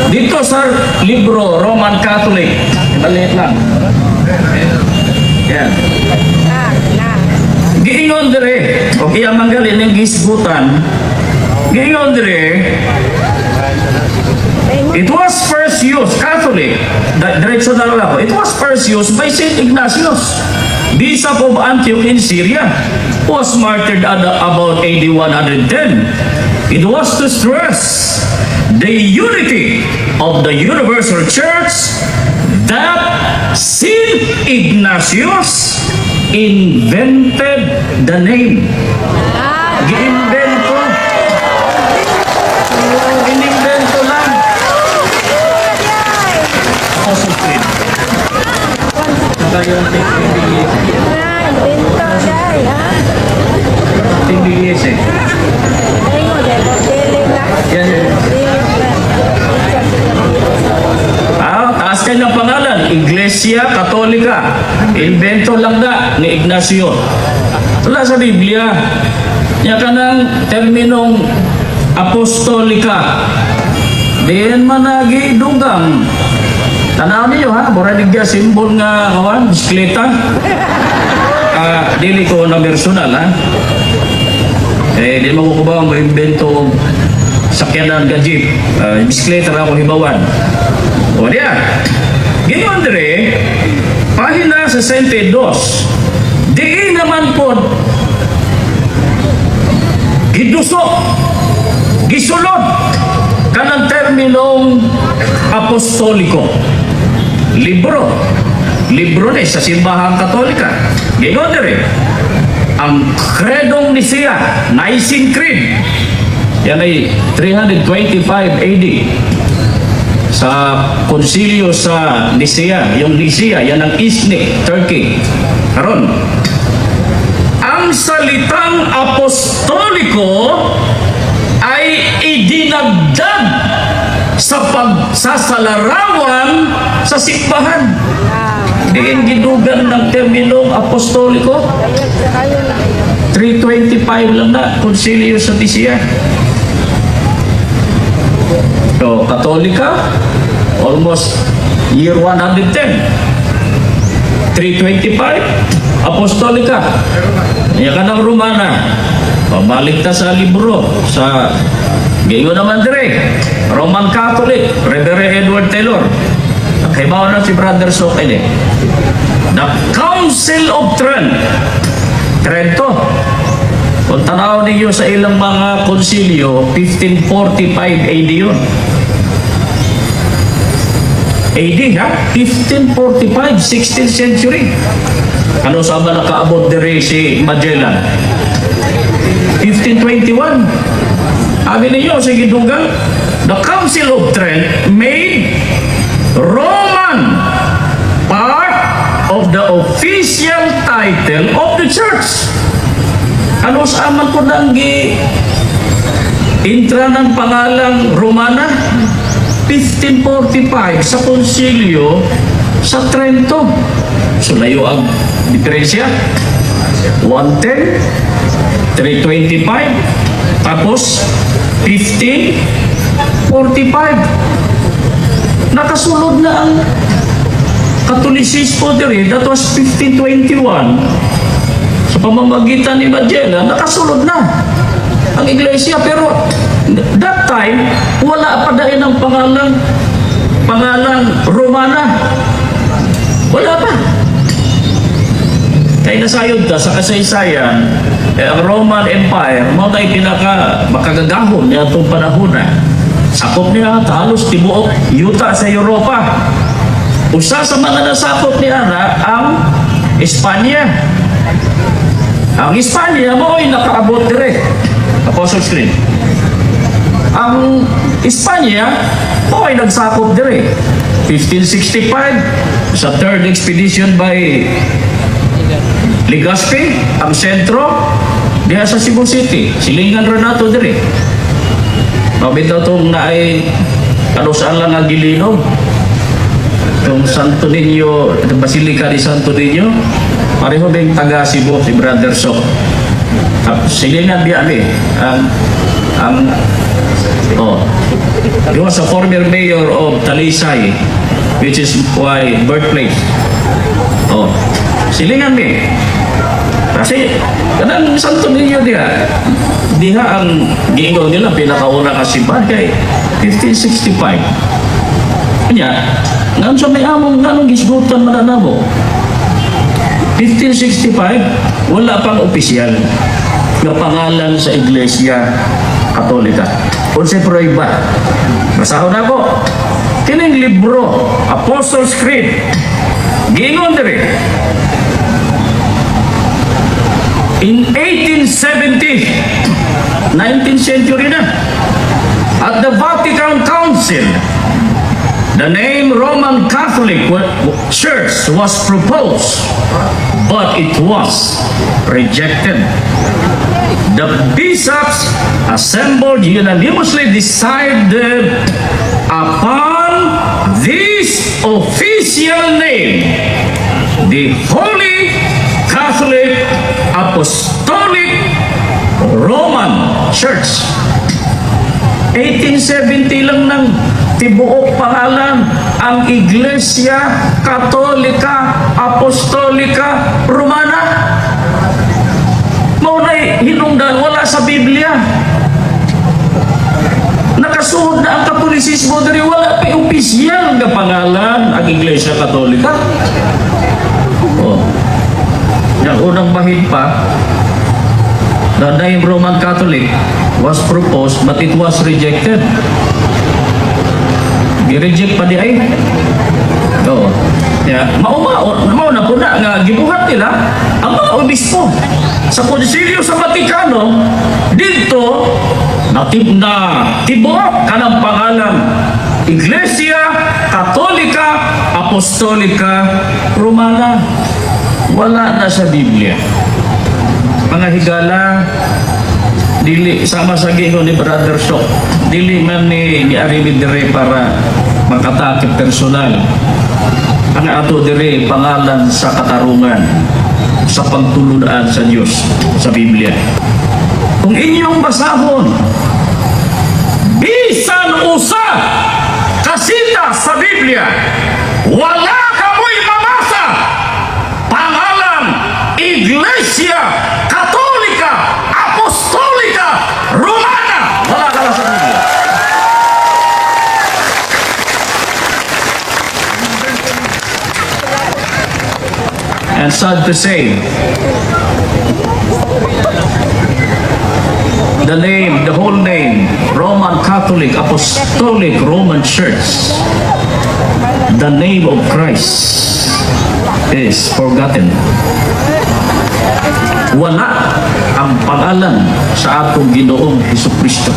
Dito sa libro Roman Catholic, maliit lang. Yan. Giingon dire, o kaya manggalin ng gisgutan, giingon dire, it was first used, Catholic, diretso na lang ako, it was first used by St. Ignatius, Bishop of Antioch in Syria, who was martyred at about AD 110. It was to stress the unity of the universal church that St. Ignatius invented the name. Gi-invento. In-invento lang. Apostle Creed. Saka yung TBS eh. Taas kayo ng pangalan, Iglesia Katolika. Invento lang na ni Ignacio. Wala sa Biblia. Yan ka ng terminong apostolika. Diyan managi dugang. Tanaw niyo ha, Boradigya simbol nga kawan, bisikleta. Dili ko na personal ha. Di mo ko ba mag-invento sakyanan ka jeep, bisikleta na ako hibawan. O diyan, ganyan dire, pahina sa 62, di naman po gidusok, gisulod kanang terminong apostoliko. Libro ni sa simbahang Katolika. Ganyan dire, ang Credong Nicea, Nicene Creed, yan ay 325 AD. Sa konsilyo sa Nicea, yung Nicea, yan ang Iznik, Turkey. Karon, ang salitang apostoliko ay idinagdag sa pagsasalarawan sa simbahan. Diyan gidugan ng terminong apostoliko. 325 lang na, Konsilyo sa Nicea. So, Katolika, almost year 110. 325, Apostolika. Yan ka ng Romana. Pabalik ta sa libro, sa gayon naman dire, Roman Catholic, Reverend Edward Taylor. Kay bawa na si Brother Sokele. The Council of Trento. Kung tanaw ninyo sa ilang mga konsilyo, 1545 AD yun. AD ha? 1545, 16th century. Ano sa ba nakaabot dire si Magellan? 1521. Sabi ninyo, sige dugang, the Council of Trent made Roman part of the official title of the church. Ano sa aman ko nang intra ng pangalang Romana? 1545 sa konsilyo sa Trento. So layo ang diferensya. 110, 325, tapos 1545. Nakasulod na ang Katolisismo diri. That was 1521. Sa pamamagitan ni Magellan, nakasulod na ang iglesia. Pero that time, wala pa dahil ng pangalang Romana. Wala pa. Kaya nasayod ka sa kasaysayan, ang Roman Empire, mo tayo makagagahon niya itong panahon na. Sakop niya halos tibuok yuta sa Europa. Usa sa mga nasakop niya na ang Espanya. Ang Espanya mo ay nakaabot dire. Apostles Creed. Ang Espanya mo ay nagsakop dire. 1565 sa third expedition by Legazpi, ang sentro diha sa Cebu City. Silingan Renato dire. Mabitaw itong na ay saan lang ang gilino. Itong Santo Niño, Basilica di Santo Niño, pareho din taga Cebu, si Brother Sok. Silingan diya he was a former mayor of Talisay, which is why birthplace. Silingan mi. Kasi kanang Santo Niño diha ang giingaw nila pinakauna ka simbahan kay 1565. Kanya, ngayon sa may among ganong gisgutan mananamo. 1565, wala pang opisyal na pangalan sa Iglesia Katolika. Unsa proiba? Basahon ako. Kining libro, Apostles Creed. Giingon diri. In 1870, 19th century na, at the Vatican Council, the name Roman Catholic Church was proposed, but it was rejected. The bishops assembled unanimously decided upon this official name, the Holy Catholic Apostolic Roman Church. 1870 lang ng tibuok pangalan ang Iglesia Katolika Apostolika Romana. Maunay hinungdan, wala sa Biblia. Nakasuhod na ang Katolisismo diri, wala pa opisyal na pangalan ang Iglesia Katolika. Yung unang bahid pa, the name Roman Catholic was proposed but it was rejected. I-reject pa di ay. Mao na po na nga gibuhat nila ang mga obispo sa konsilyo sa Vatikano dito na tibuok kanang pangalan Iglesia Katolika Apostolika Romana. Wala na sa Biblia. Mga higala, dili sama sa gingon ni Brother Sok, dili man ni arimi dire para makatakip personal. Ang ato dire pangalan sa katarungan, sa pagtuludan sa Dios sa Biblia. Kung inyong basahon, bisan usa kasita sa Biblia, wala kamoy mamasa pangalan Iglesia Katolika Apostolika Romana. Wala ka lang sa Biblia. And sad to say, the whole name, Roman Catholic Apostolic Roman Church, the name of Christ is forgotten. Wala ang pangalan sa atong Ginoong Hesukristo.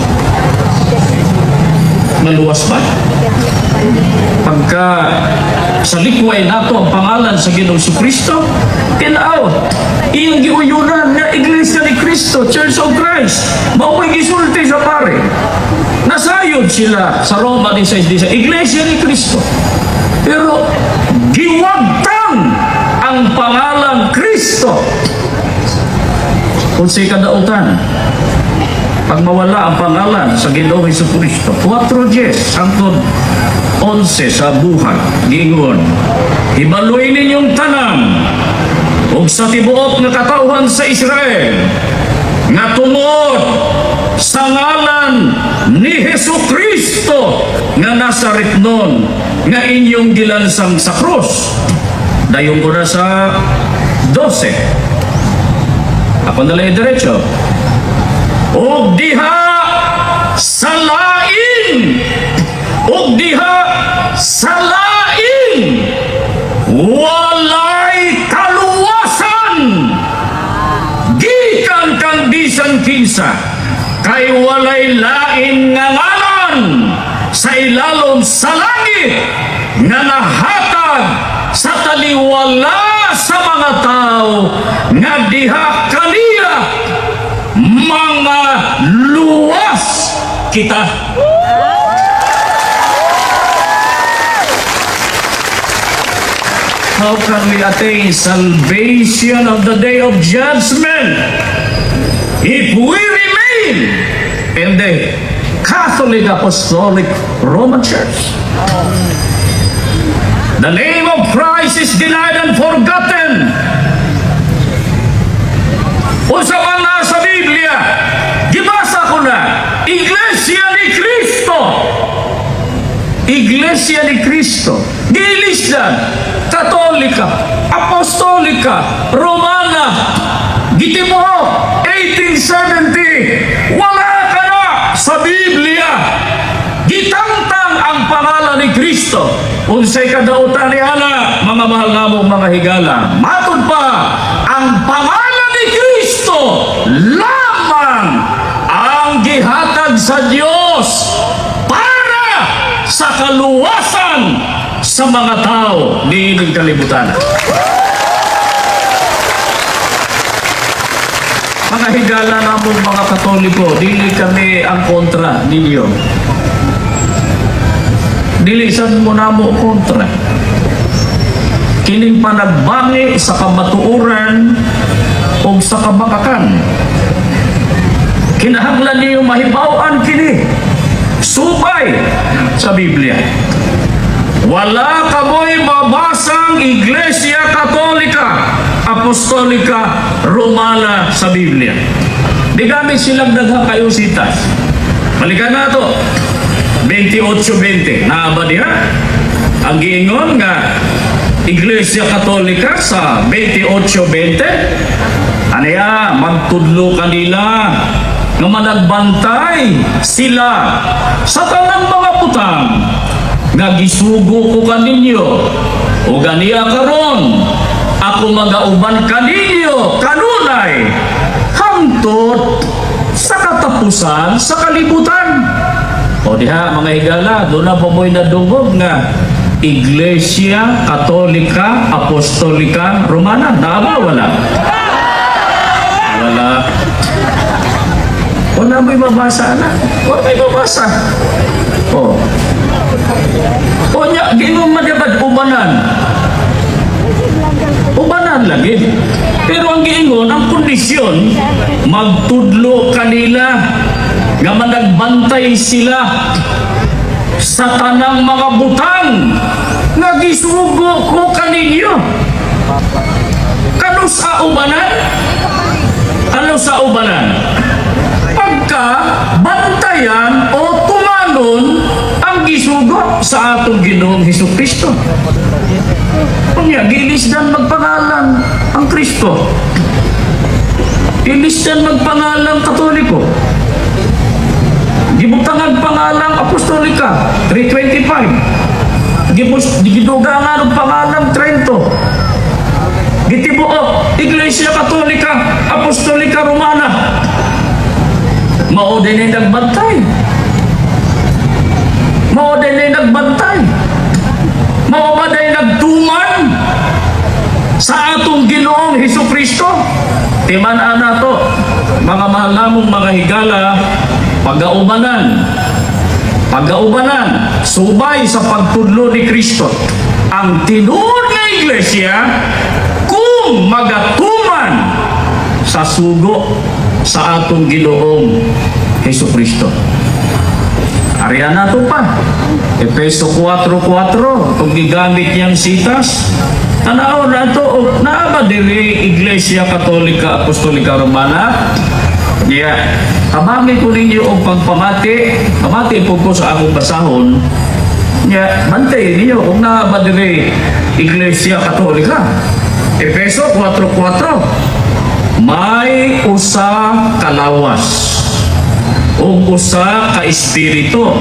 Maluwas ba? Pagka sa likway nato ang pangalan sa Ginoong Hesukristo, tinaw, iyong giuyunan nga Iglesia ni Cristo, Church of Christ, mauwi gisulti sa pare. Nasayod sila sa Roma 16, Iglesia ni Cristo. Pero giwagtang ang pangalan Cristo. Kung sa kadautan, pag mawala ang pangalan sa Ginoong Hesukristo, 4:10 hangtod 11 sa buhay, giingon, hibaluin ninyong tanan ug sa tibuok nga katawhan sa Israel nga tungod sa ngalan ni Hesukristo nga Nazaretnon nga inyong gilansang sa krus. Dayon ko na sa 12. Ako nalay diretso. Og diha sa lain, og diha sa lain, walay kaluwasan gikan kang bisan kinsa, kay walay lain nga ngalan sa ilalom sa langit nga nahatag sa taliwala sa mga tao nga diha kaniya mga luwas kita. How can we attain salvation of the day of judgment if we remain in the Catholic Apostolic Roman Church? The name of Christ is denied and forgotten. Usa pa nga sa Biblia, gibasa ko na, Iglesia ni Cristo. Iglesia ni Cristo. Gilisdan, Katolika, Apostolika, Romana, Gitimo, 1870. Wala ka na sa Biblia. Gitangtang ang pangalan ni Cristo. Unsay kadautan ni ana, mga mahal namong mga higala. Matod pa, ang pangalan ni Cristo lamang ang gihatag sa Dios para sa kaluwasan sa mga tao ni ining kalibutan. Mga higala namong mga Katoliko, dili kami ang kontra ninyo. Dili sad mo namo kontra. Kining panagbangi sa kamatuoran o sa kabakakan. Kinahanglan niyo mahibaw-an kini. Subay sa Biblia. Wala kamoy mabasang Iglesia Katolika Apostolika Romana sa Biblia. Di gamit silang daghang kayo sitas. Balikan na ito. 28:20. Naaba diha? Ang giingon nga Iglesia Katolika sa 28:20. Anaya, magtudlo kanila nga managbantay sila sa tanang mga putang nga gisugo ko kaninyo o ganiya karon ako magauban kaninyo kanunay hangtod sa katapusan sa kalibutan. O diha mga higala, doon na po mo'y nadungog nga Iglesia Katolika Apostolika Romana. Naaba wala? Wala. Wala may mabasa na. Wala may mabasa. Oh. O niya, ginom madabad ubanan. Ubanan lagi. Pero ang giingon, ang kondisyon, magtudlo kanila nga managbantay sila sa tanang mga butang nga gisugo ko kaninyo. Kano sa ubanan? Ano sa ubanan? Pagka bantayan o tumanon ang gisugo sa atong Ginoong Hesukristo. Kanya, gilisdan magpangalan ang Kristo. Gilisdan magpangalan Katoliko. Gibutangag pangalang Apostolika, 325. Gidugangan ang pangalang Trento. Gitibuok, Iglesia Katolika, Apostolika Romana. Mao din ay nagbantay. Mao din ay nagbantay. Mao ba din nagtuman sa atong Ginoong Hesukristo? Timan-an na to, mga mahal namong mga higala, pagaubanan, subay sa pagtudlo ni Kristo. Ang tinuod nga iglesia, kung magatuman sa sugo sa atong Ginoong Hesukristo. Ariyan na ito pa. Efeso 4:4, kung gigamit niyang sitas, tanaw na ito, naaba diri Iglesia Katolika Apostolika Romana. Kamami ko ninyo ang pagpamati, pamati po ko sa akong basahon. Bantay ninyo kung naaba diri Iglesia Katolika. Efeso 4:4, may usa kalawas o usa ka espiritu.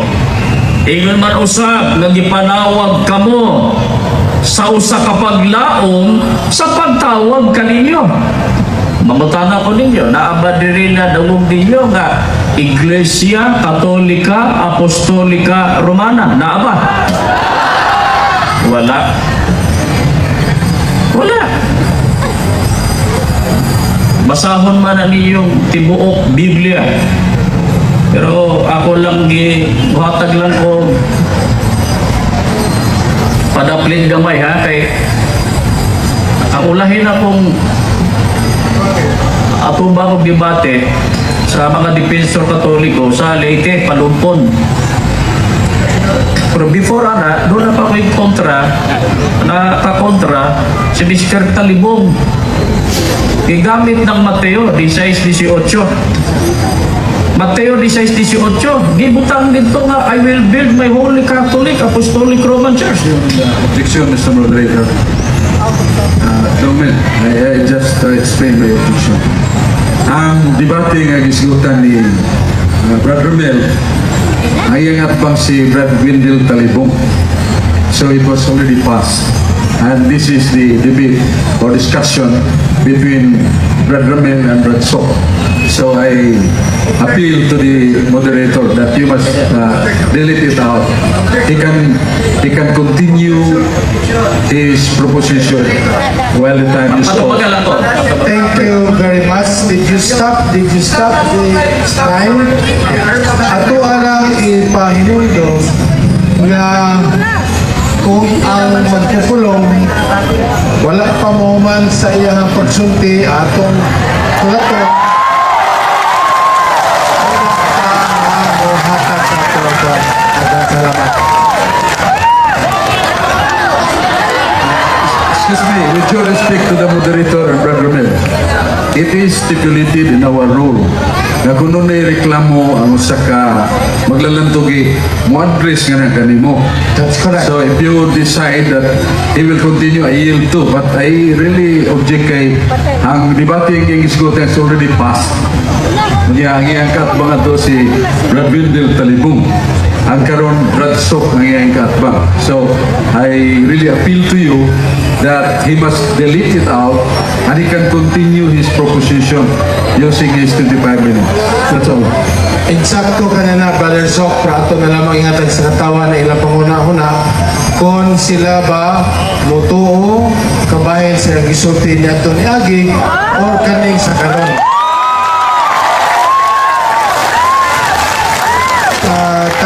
Ingon man usab nga gipanawag kamo sa usa ka paglaom sa pagtawag kaninyo. Mamutana ko ninyo, naabad diri na dawog ninyo nga Iglesia Katolika Apostolika Romana. Naaba? Wala. Wala. Basahon man na ninyong tibuok Biblia. Pero ako lang buhatag lang ko padaplin gamay ha, kay ang ulahin akong ato ba kong debate sa mga defensor Katoliko sa Leyte, Palumpon. Pero before doon na pa ko yung nakakontra si Mr. Talibong. Gigamit ng Mateo 16:18. Mateo 16:18, gibutang dito nga, I will build my holy Catholic Apostolic Roman Church. Objection, Mr. Moderator. Domen, I just explain my objection. Ang debate nga gisgutan ni Brother Mel ay ang atbang si Brad Wendell Talibong. So it was already passed. And this is the debate or discussion between Brad Mel and Brad Sok. So I appeal to the moderator that you must delete it out. He can continue his proposition while the time is over. Thank you very much. Did you stop the time? Ato arang ipahinundo nga kung ang magpupulong wala pa mo man sa iyang pagsulti atong tulato salamat. Excuse me, with due respect to the moderator, Brother Mel, it is stipulated in our rule na kung nun ay reklamo ang usa ka maglalantugi, mo address nga na kanimo. That's correct. So if you decide that he will continue, I yield too. But I really object kay ang debate yung isgotan is already passed. Ang iangkat ba nga to si Brad Wendell Talibong. Ang karon Brad Sok ang iangkat ba. So I really appeal to you that he must delete it out and he can continue his proposition using his 25 minutes. That's all. Eksakto ka na Brother Sok, pero ato na lamang ingatan sa katawan na ilang panguna-una kung sila ba mutuo kabahin sa gisulti niya ito ni Agi or kaning sa karon.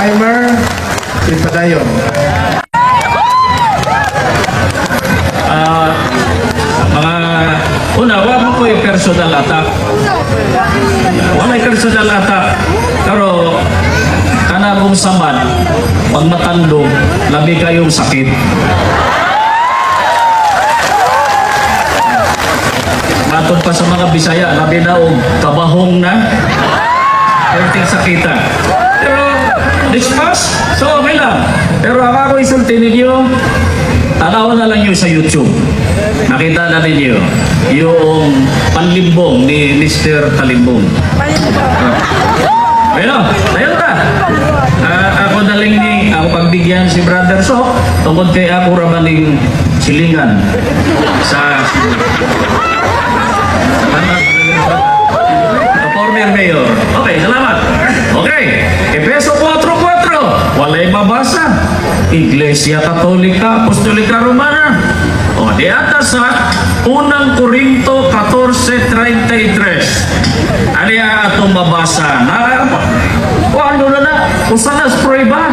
timer, ipadayon. Mga una, wala mo ko yung personal attack. Wala yung personal attack. Pero, kanagong saman, pag matandog, labi kayong sakit. Matod pa sa mga Bisaya, labi na og kabahong na. Perting sakitan. Pero, dispas, so okay lang. Pero ang ako isulti ninyo, tanawan na lang nyo sa YouTube. Nakita na ninyo yung panlimbong ni Mr. Talimbong. Ayun, ayun ta. Ako daling ni, ako pagbigyan si Brother So, tungkol kay ako ramaning silingan sa former mayor. Okay, salamat. Okay, Efeso 4:4. Walay mabasa. Iglesia Katolika, Apostolika Romana. O, di atas sa unang Korinto 14:33. Ano yung atong mabasa? O ano na? Usanas prueba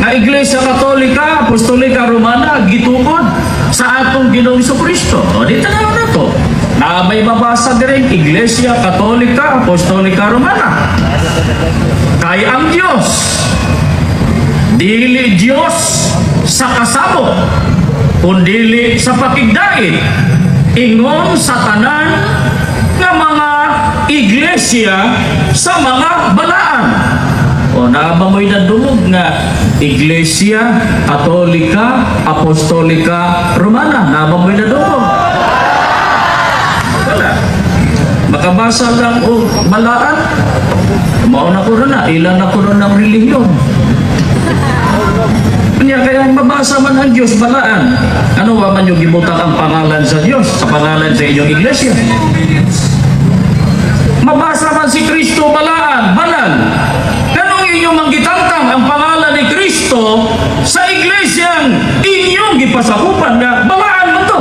na Iglesia Katolika, Apostolika Romana, gitukod sa atong Ginoong Jesucristo. O, di tanaw na to. Na may mabasa din Iglesia Katolika, Apostolika Romana. Kay ang Diyos, dili Diyos sa kasamo, kundili sa pakigdait, ingon sa tanan nga mga iglesia sa mga balaan. O naabamoy na dulog nga Iglesia Katolika, Apostolika Romana. Naabamoy na dulog. Wala. Makabasa lang o balaan. Mauna ko na, ilan ako rin ng relihiyon. Kaya mabasa man ang Diyos balaan. Ano ba man yung gibutak ang pangalan sa Diyos, sa pangalan sa inyong iglesia? Mabasa man si Kristo balaan, banal. Ganong inyong manggitangtang ang pangalan ni Kristo sa iglesyang inyong gipasakupan na balaan mo to.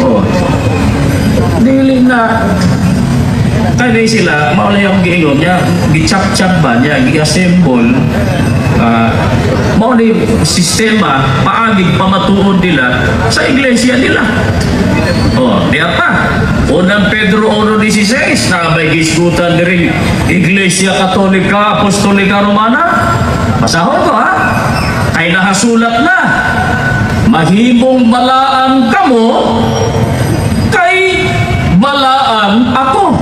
Oh. Dili na kaya sila, maula yung giingon niya, gichap-chap ba niya, gi-assemble, maula yung sistema, paagig pamatuod nila sa iglesia nila. O, di pa. Unang Pedro 1:16, nakabay gisgutan na rin Iglesia Katolika, Apostolika Romana. Masahon ko ha? Ay nahasulat na, mahimong balaan kamo, kay balaan ako.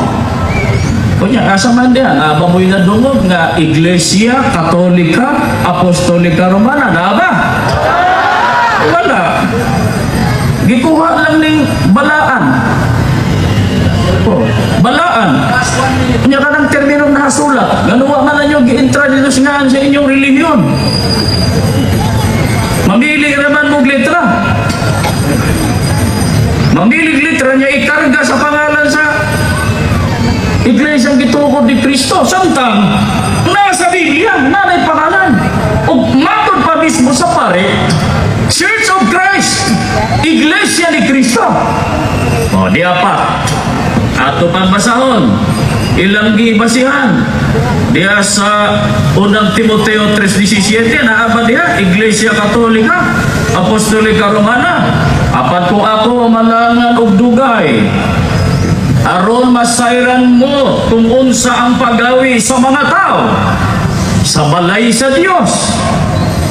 Kunya, asa man diyan, baboy na dungog nga Iglesia Katolika, Apostolika Romana. Na ba? Wala. Gikuha lang ning balaan. Oh, balaan. Kunya ka ng terminong nasulat. Ganuwa man lang yung gi-introduce sa inyong relihiyon. Mamili naman mong letra. Mamili letra niya ikarga sa pangalan sa Iglesia gitukod ni Kristo. Samtang nasa Biblia, nanay pangalan. O matod pa mismo sa pare, Church of Christ, Iglesia ni Kristo. O, di apa. Ato pang basahon, ilang gibasihan. Diya sa unang Timoteo 3:17, naaba diya, Iglesia Katolika, Apostolika Romana. Apat ko ako malangan og dugay, aron masayran mo kung unsa ang pagawi sa mga tao sa balay sa Dios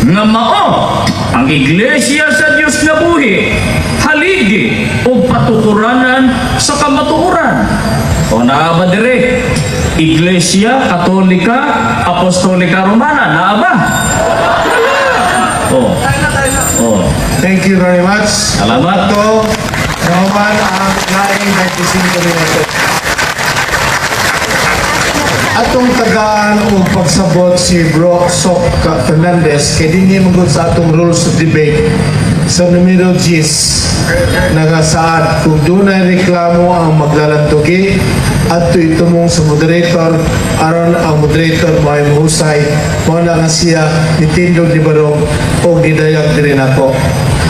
nga mao ang iglesia sa Dios nga buhi, haligi o patukuranan sa kamatuoran. O naaba dire Iglesia Katolika, Apostolika Romana. Naaba. Oh. Thank you very much. Salamat. Ito, Roman ang laing 25 minuto. Atong tagaan o pagsabot si Bro Sok Fernandez kay dinhi magud sa atong rules of debate sa numero 10 nagasaad kung doon ay reklamo ang maglalantugi at itumong sa moderator aron ang moderator may mahusay mo na nga siya nitindog ni Barong o nidayag din ako.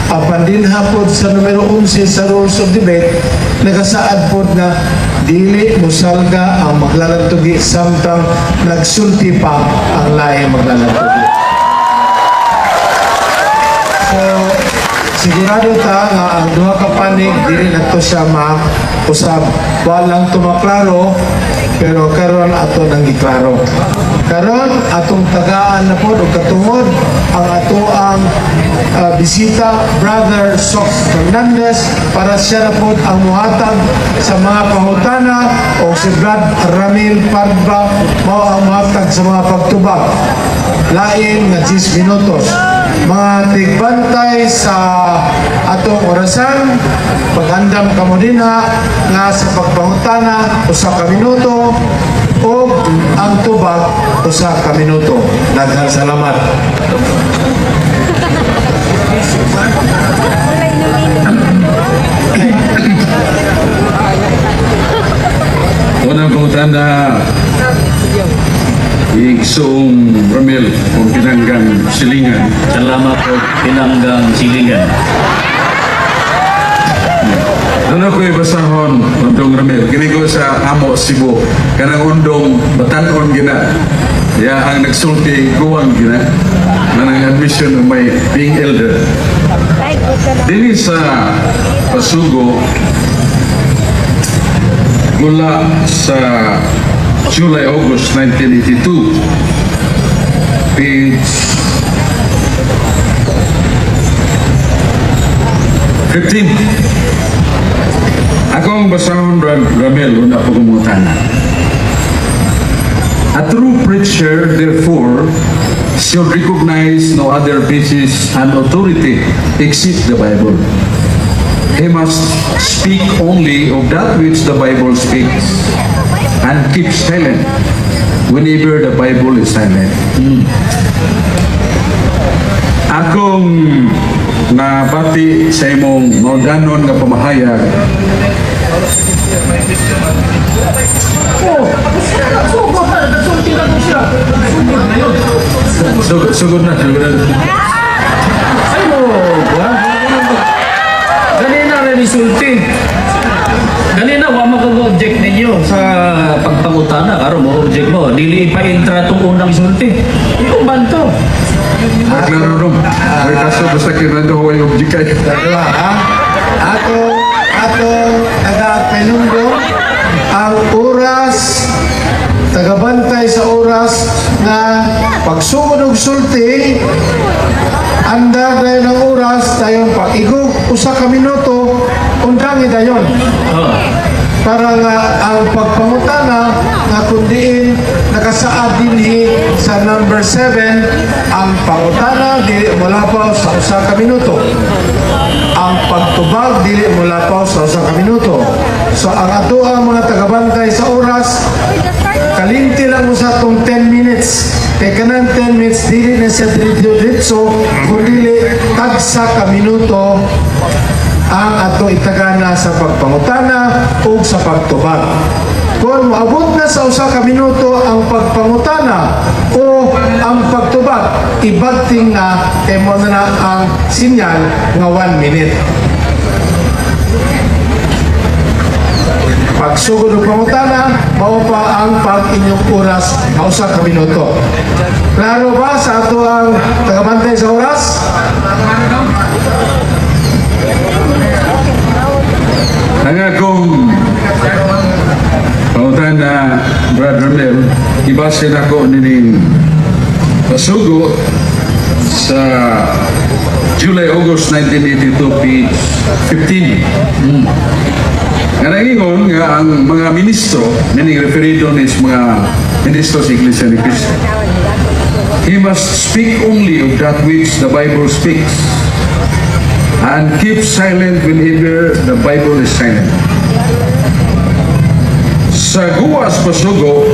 Apan din hapon sa numero 11 sa Rules of Debate, nagasaad po na dili musalga ang maglalantugi samtang nagsulti pa ang lahi maglalantugi. So, sigurado ta nga ang duha ka panig dili nato siya mausab. Walang tumaklaro pero karon ato nang giklaro. Karon atong tagaan na pod og katungod ang ato ang bisita Brother Sok Fernandez para siya na pod ang muhatag sa mga pangutana o si Brad Ramil Parba mao ang muhatag sa mga pagtubag. Lain nga 10 minutos. Mga tigbantay sa atong orasan, paghandam kamo dinha nga sa pagpangutana usa ka minuto o ang tubag usa ka minuto. Daghang salamat. Unang pangutana, Igsong Ramil o Pinanggang Silingan. Salamat po, Pinanggang Silingan. Ano ko ibasahon, Undong Ramil? Kini ko sa Amo, Cebu. Kanang undong batanon gina. Ya, ang nagsulti, guwang gina. Nanang admission ng may being elder. Dili sa Pasugo, mula sa July-August 1982, page 15. Akong basahon Ramel, una po kumutana. A true preacher, therefore, should recognize no other basis and authority except the Bible. He must speak only of that which the Bible speaks and keep silent whenever the Bible is silent. Akong nabati sa imong maudanon nga pamahayag. Sugod na. Ay mo, ganina rin isulti. Ganina, wa mag-object ninyo sa pagpangutana. Karo mo, object mo. Dili pa-intra itong unang isulti. Yung banto. Klaro rum. May kaso basta kinando huwag yung object. Dalawa, ha? Atong taga-penundo ang oras, tagabantay sa oras na pagsugod og sulti, andar dahil ng oras, tayong pag-igog, usa ka minuto, undangi dayon. Para nga ang pagpangutana nga kundiin nakasaad dinhi sa number 7, ang pangutana dili mulapaw sa usa ka minuto. Ang pagtubag dili mulapaw sa usa ka minuto. So ang ato ang mga tagabantay sa oras, kalinti lang sa itong 10 minutes. Kaya kanang 10 minutes, dili na siya diretso, kundi tagsa ka minuto ang ato itagana sa pagpangutana o sa pagtubag. Kung maabot na sa usa ka minuto ang pagpangutana o ang pagtubag, ibagting na emo na ang sinyal nga 1 minute. Pagsugod ng pangutana, mao pa ang pag-inyong oras na usa ka minuto. Klaro ba sa ato ang tagabantay sa oras? Ang akong pangutan na Brother Mel, ibasin ako nining Pasugo sa July-August 1982, page 15. Nga nangingon nga ang mga ministro, meaning referido is mga ministro sa Iglesia ni Cristo, he must speak only of that which the Bible speaks and keep silent whenever the Bible is silent. Sa Guwas Pasugo,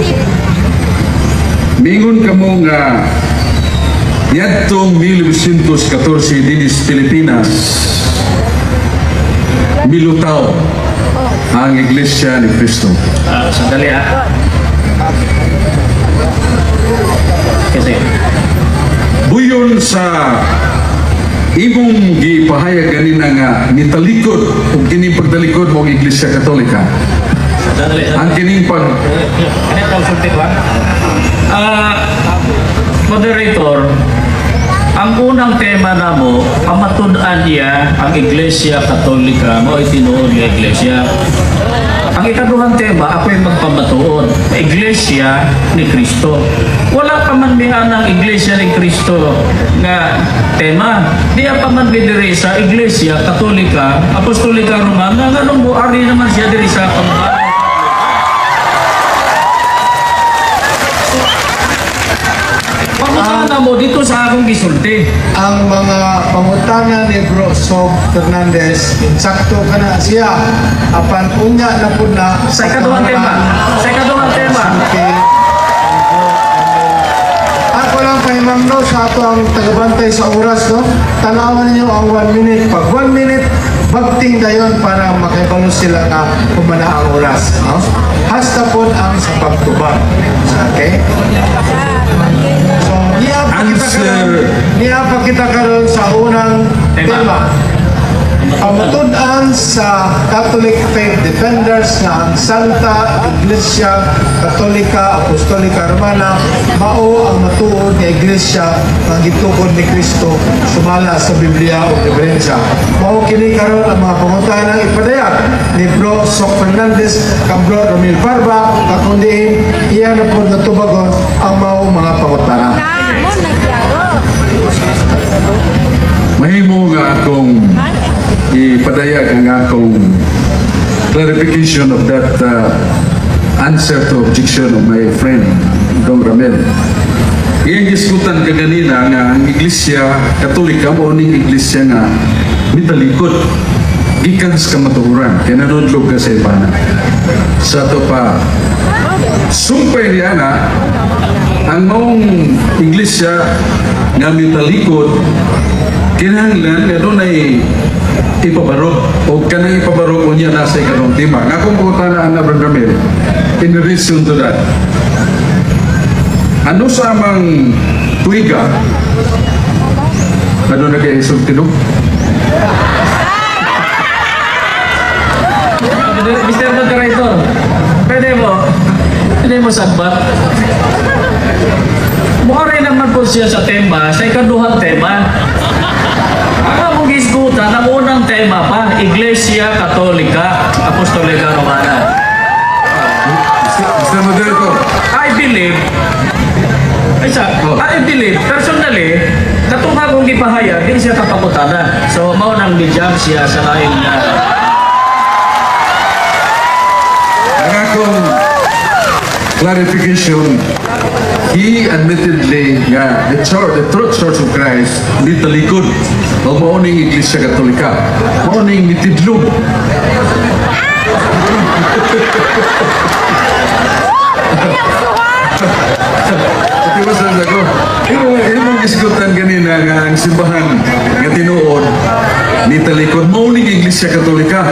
mingon kamo nga yadtong 1914 dinis Pilipinas, milutaw ang Iglesia ni Cristo. Sandali ha. Kasi, Buyon sa imong gipahayag ganina nga nitalikod ug kini pagtalikod mo Iglesia Katolika. Sandali. Ang kining pag Ano consulted ba? Moderator, ang unang tema na mo, pamatud-an niya ang Iglesia Katolika, mo itinuod nga Iglesia. Ang ikaduhang tema, ako'y magpamatuod, Iglesia ni Kristo. Wala pa man bihan ng Iglesia ni Kristo nga tema. Diya pa man bidiri sa Iglesia Katolika, Apostolika Romana, nga nung buari naman siya diri sa pambahan. Pangutana mo dito sa akong gisulti. Ang mga pangutana ni Bro Sob Fernandez, insakto ka na siya. Apan unya na po na Sa ikaduhang tema. Sa ikaduhang tema. Okay. Ako lang pahimangno sa ato ang tagabantay sa oras, no? Tanawan niyo ang 1 minute. Pag 1 minute, bagting dayon para makibalo sila na kumana ang oras. No? Hasta po ang sa pagtubag. Okay? So, niya pa kita karon sa unang tema. Pamatud-an sa Catholic Faith Defenders na ang Santa Iglesia Katolika Apostolika Romana mao ang matuod nga iglesia nga gitukod ni Kristo sumala sa Biblia o Ebanghelyo. Mao kini karon ang mga pangutana ipadayag ni Bro Sok Fernandez kang Bro Ramil Barba kakundi iya na po natubagon ang mao mga pangutana. mahimo nga akong ipadayag ang akong clarification of that answer to objection of my friend Dong Ramel. Iyang diskutan kaganina nga ang Iglesia Katolika mo ning iglesia nga mitalikod gikan sa kamatuhuran kaya nanudlog ka sa ibana sa ito pa sumpay niya na ang maong iglesia nga mitalikod kinahanglan nga doon ay ipabarok o kanang ipabarok o niya nasa ikanong tema nga kung putana na Brother Ramel in relation to that ano sa amang tuiga ano nag-iisog tinong Mr. Moderator, pwede mo sagbat? Mukha naman po siya sa tema, sa ikaduhang tema. Ang gisgutan, ang unang tema pa, Iglesia Katolika Apostolika Romana. Mr. Moderator I believe, personally, katong akong gipahaya, di siya kapakutana. So, mao nang di-jump siya sa lain na ang akong clarification, he admittedly nga the Truth Church of Christ nitalikod o mauning Iglesia Katolika mauning nitidlog ito ba sa ko imong gisgutan ganina nga ang simbahan nga tinuod nitalikod mauning Iglesia Katolika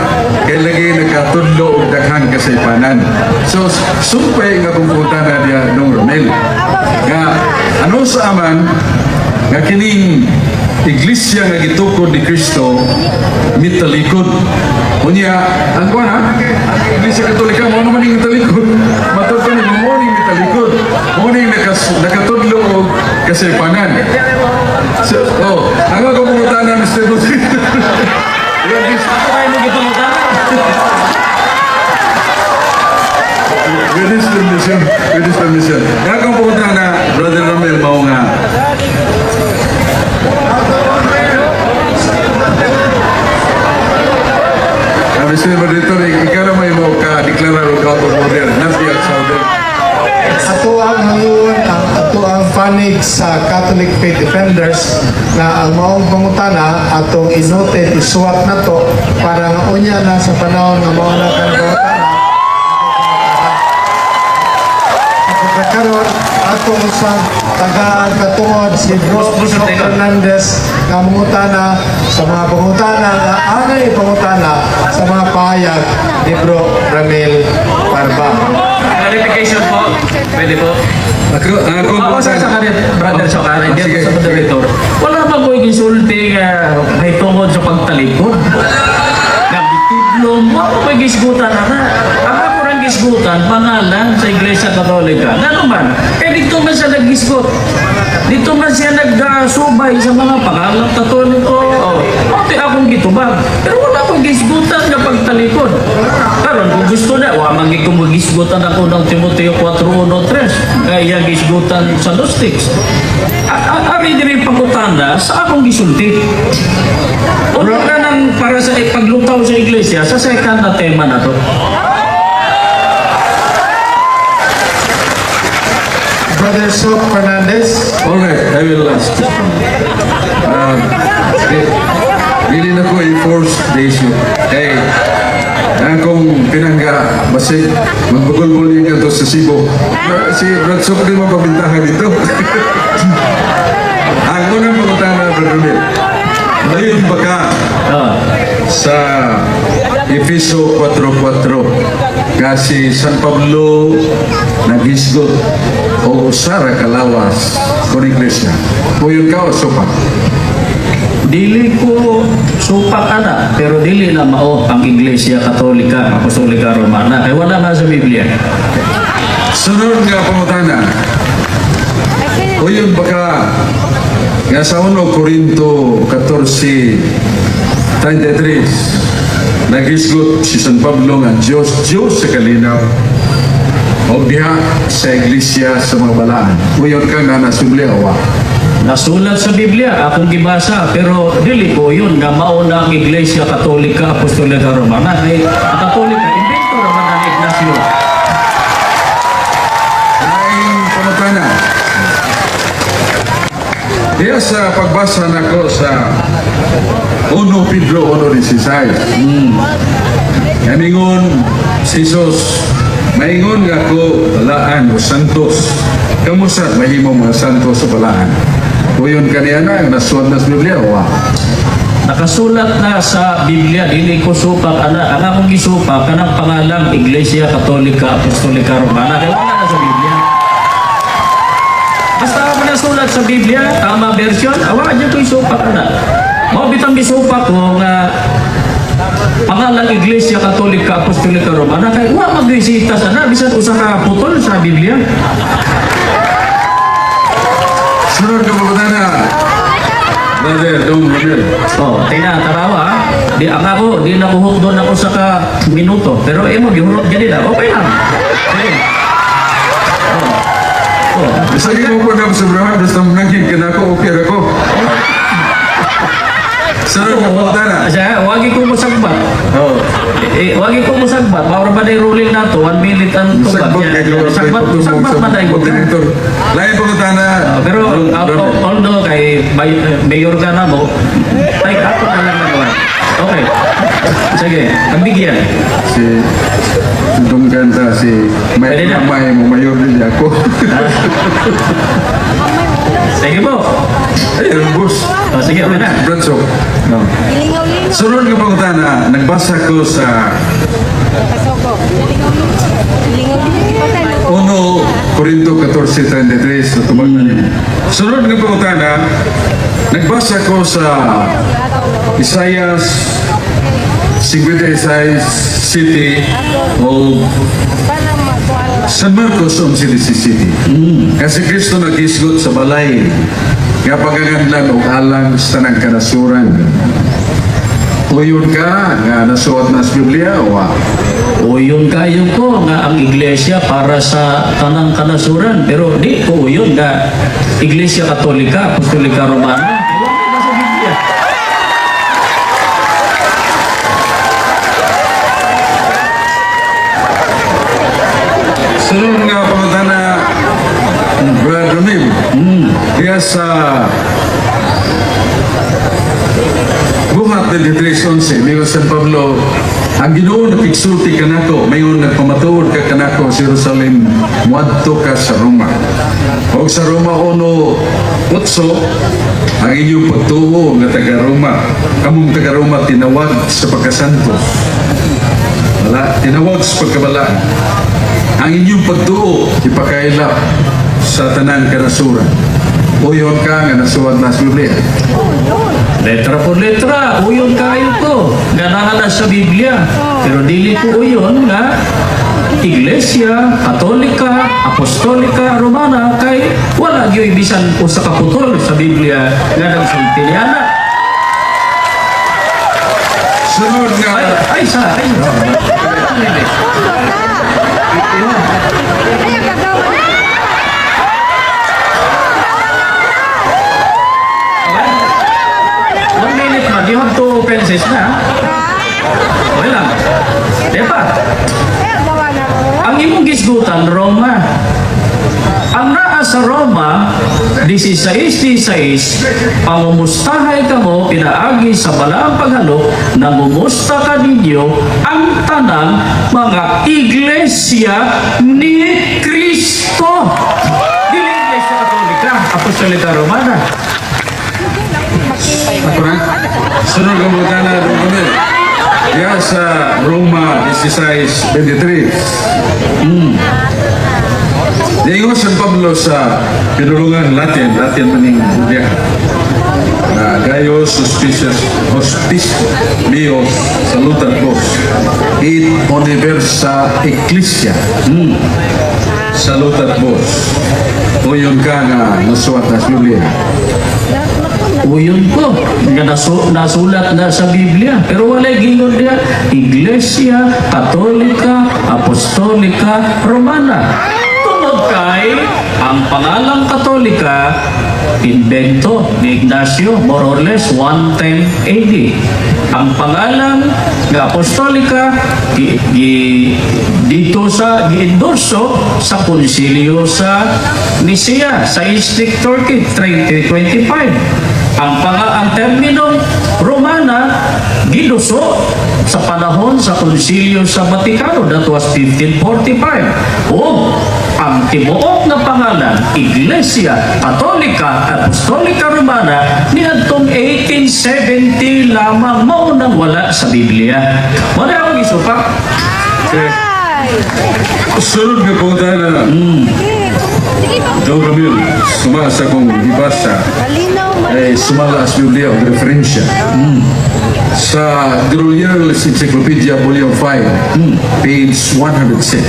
kay lagi nagkatudlo og daghang kasaypanan. So sumpay nga pungkutan na diya nung Romel nga ano sa aman nga kining Iglesia nga gitukod ni Kristo nitalikod unya ang kuan ha Iglesia Katolika mao naman ning nitalikod matud ka ni mao ning nitalikod mao ning nakatudlo og kasaypanan. So ang ako pungkutan na Mr. Busi Ay, mo gitumutan. With his permission. Kaya kung pumunta na Brother Romel mao nga Mr. Moderator, ikaw na may mo ka-declare o out of order, not the outsider. Ato ang hangun, ato ang panig sa Catholic Faith Defenders na ang maong pangutana atong inote isuwat na to para nga unya na sa panahon nga mao na kang pangutana. Karon atong sa tagaan katungod si Bro Fernandez nga mangutana sa mga pangutana nga angay pangutana sa mga pahayag ni Bro Ramil Barba. Clarification po. Pwede po. Ako Ako sa kanil, brother Socar, hindi Sige. ako sa moderator. Wala bang ako'y gisulti nga may tungod sa pagtalikod. Nabitidlo mo, ako may gisgutan na. Ang ako rin gisgutan, pangalan sa Iglesia Katolika. Ano man? Eh dito man siya nag-gisgot. Dito man siya nag-subay sa mga pangalan Katoliko. Ate akong gitubag. Pero wala akong gisgutan nga pagtalikod. Karon kung gusto na, wala kung magisgutan ako ng Timoteo 4:1-3. Kaya gisgutan sa Gnostics. Ari diri pagkutanda sa akong gisulti. Una ka nang para sa paglutaw sa iglesia sa second na tema na to. Brother Soap Fernandez. Alright, I will ask. Hindi na ko i-force the issue. Eh, akong pinangga, basi magbugol-buli ka to sa Cebu. Si Brad Sok din mapabintahan dito. Ang unang pangutana, Brad Romel, ngayon ba ka sa Efeso 4:4 kasi San Pablo naghisgot o usara kalawas kung iglesia. Kuyon ka o sopa? Dili ko supak ana, pero dili na mao ang Iglesia Katolika, Apostolika Romana. Kaya wala nga sa Biblia. Sunod nga pangutana, kuyon ba ka nga sa 1 Corinto 14:33 naghisgot si San Pablo nga Diyos sa kalinaw o diha sa iglesia sa mga balaan. Kuyon ka nga nasa Biblia o wa? Nasulat sa Biblia, akong gibasa, pero dili ko yun nga mauna ang Iglesia Katolika, Apostolika Romana. Kaya ang Katolika, invento naman ang Ignacio. Laing pangutana. Diya sa pagbasa nako sa 1 Pedro 1:16. Kamingon si Jesus, maingon nga ko balaan o santos. Kamusta mahimo mga santos sa balaan? Kuyon kaniya na nasulat na sa Biblia o wa? Nakasulat na sa Biblia, dili ko supak ana. Ang akong gisupak, kanang pangalang Iglesia Katolika, Apostolika Romana. Kaya wala na sa Biblia. Basta ako nasulat sa Biblia, tama version, awa dyan ko isupak ana. Mo bitang gisupak ko nga pangalang Iglesia Katolika, Apostolika Romana. Kaya wala magresita sana, bisan usa ka putol sa Biblia. Sunod ka pagkutana. Brother, Dong Romel. Oh, tarawa. Di ako, di nakuhok doon ako sa ka minuto. Pero mo gihurot ganila. Okay lang. Okay. Sige mo po na sa brahan, basta manangkin ka na ako, okay ako. Sunod ka pagkutana. Wagi ko mo sagbat. Wagi ko mo sagbat. Mawar ba na yung ruling na to? 1 minute ang tubat. Sagbat ba na yung Lain pagkutana. Pero although kay mayor ka na mo, ay ako na lang naman. Okay. Sige, ang bigyan. Si Dong Ganda, si Pwede na. May mo mayor din ako. Sige po. Ayun, boss. Sige, okay na. Bradsok. Sunod nga pangutana, nagbasa ko sa 1 Corinto 14:33 na tubag na niya. Sunod nga pangutana, nagbasa ko sa Isaiah 56 City o San Marcos on City. Kasi Kristo nag-isgot sa balay nga pagkaganlan o alang sa nagkanasuran. Uyon ka nga nasuot na sa Biblia o wa? O yun kayo ko nga ang iglesia para sa tanang kanasuran. Pero di ko yun nga Iglesia Katolika, Apostolika Romana. Wala na sa Biblia. Sunod nga pangutana, Brad Ramil, kaya sa buhat ng 3:11, mayon San Pablo, ang Ginoo napigsulti ka nako, mayon nagpamatuod ka kanako sa Jerusalem, muadto ka sa Roma. O sa Roma 1:8, ang inyong pagtuo nga taga-Roma, kamong taga-Roma tinawag sa pagkasanto. Wala, tinawag sa pagkabalaan. Ang inyong pagtuo, ipakailap sa tanang kanasuran. Uyon ka nga nasuwad na sa Biblia. Letra por letra, uyon kayo ko. Ganahan na sa Biblia. Pero dili po uyon na Iglesia, Katolika, Apostolika, Romana, kay wala gyud bisan usa ka putol sa Biblia nga nagsulti niya na. Sunod nga, Ay, sa, ay. One minute man, you have two pencils na. Okay lang. Diba? Ang imong gisgutan, Roma. Ang naa sa Roma, 16:16, pangumustahay ka mo, pinaagi sa balaang paghalo, nangumusta ka ninyo ang tanang mga iglesia ni Kristo. Dili iglesia Katolika, Apostolika Romana. ako na. Sunod nga mga na Romano. Diya sa Roma 16:23. Diingon San Pablo sa pinulungan Latin maning Biblia. Gaius hospice Leos salutat vos et universa ecclesia. Salutat vos. Uyon ka nga nasuat na sa Biblia. Uyon ko, nga nasulat na sa Biblia. Pero walay gingon niya, Iglesia Katolika Apostolika Romana. Tungod kay ang pangalang Katolika, invento ni Ignacio, more or less 110 AD. Ang pangalan nga Apostolika dito sa giendorso sa konsilyo sa Nicea sa Eastern Turkey 2025. Ang terminong Romana giluso sa panahon sa konsilyo sa Vatikano, that was 1545. O ang tibuok na pangalan Iglesia Katolika Apostolika Romana niadtong 1870 lamang, mao nang wala sa Biblia. Wala akong isupak. Sunod nga po tayo na Don Ramil, sumasa kong ibasa ay sumala sa Biblia o referensya. Sa Groliers Encyclopedia Volume 5, page 106.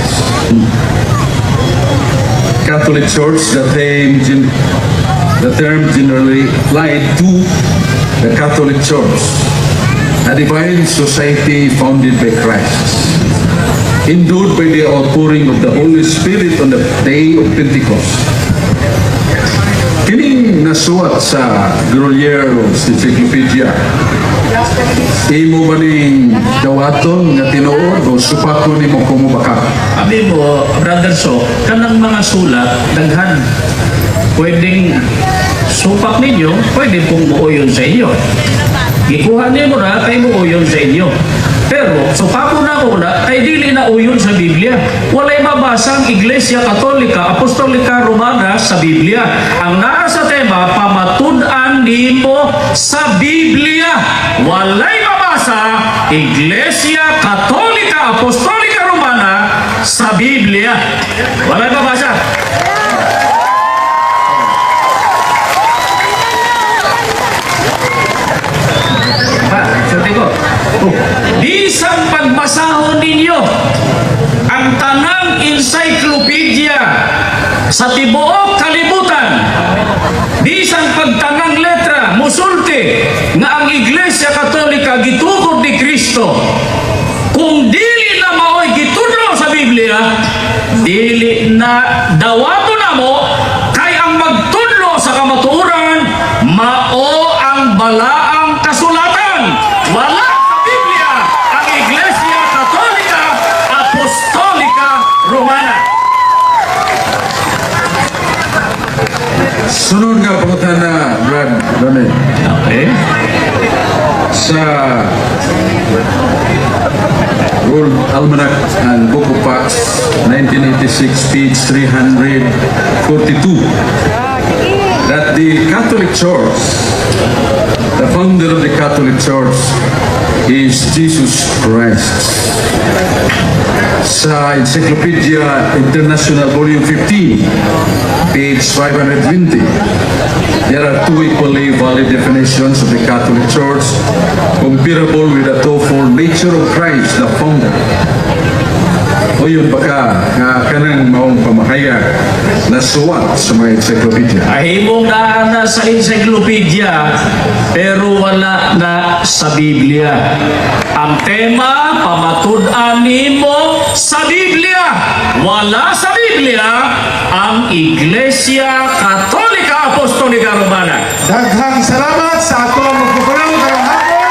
Catholic Church, the term generally applied to the Catholic Church, a divine society founded by Christ, endured by the outpouring of the Holy Spirit on the day of Pentecost. Kining nasuwat sa Groliers Encyclopedia, imo ba ning dawaton nga tinuod o supakon nimo kumubaka? Abi mo, Brother So, kanang mga sulat, daghan. Pwedeng supak ninyo, pwede pong muuyon sa inyo. Gikuha niyo na, kay muuyon sa inyo. Pero, supako na una, kay dili na uyon sa Biblia. Walay mabasang Iglesia Katolika, Apostolika Romana sa Biblia. Ang naa sa tema, pamatud-an nimo sa Biblia. Walay mabasa Iglesia Katolika, Apostolika Romana sa Biblia. Walay mabasa. Bisang pagbasahon ninyo ang tanang encyclopedia sa tibuok kalibutan, bisang pagtanang letra musulti nga ang Iglesia Katolika gitukod ni Kristo, kung dili na mao'y gitudlo sa Biblia, dili na dawato na mo, kay ang magtudlo sa kamatuoran mao ang balaang kasulatan. Wala sa Biblia ang Iglesia Katolika Apostolika Romana. Sunod nga pangutan na Brad Donel. Okay. Sa World Almanac and Book of Acts 1986 page 342 that the Catholic Church, the founder of the Catholic Church, is Jesus Christ. Sa Encyclopedia International Volume 15, page 520, there are two equally valid definitions of the Catholic Church comparable with the twofold nature of Christ, the founder. O yun baka nga kanang maong pamahayag na suwat sa mga encyclopedia. Ahimong na sa encyclopedia pero wala na sa Biblia. Ang tema, pamatud-an nimo sa Biblia. Wala sa Biblia ang Iglesia Katolika Apostolika Romana. Daghang salamat sa ato ang magpupunang karong hapon.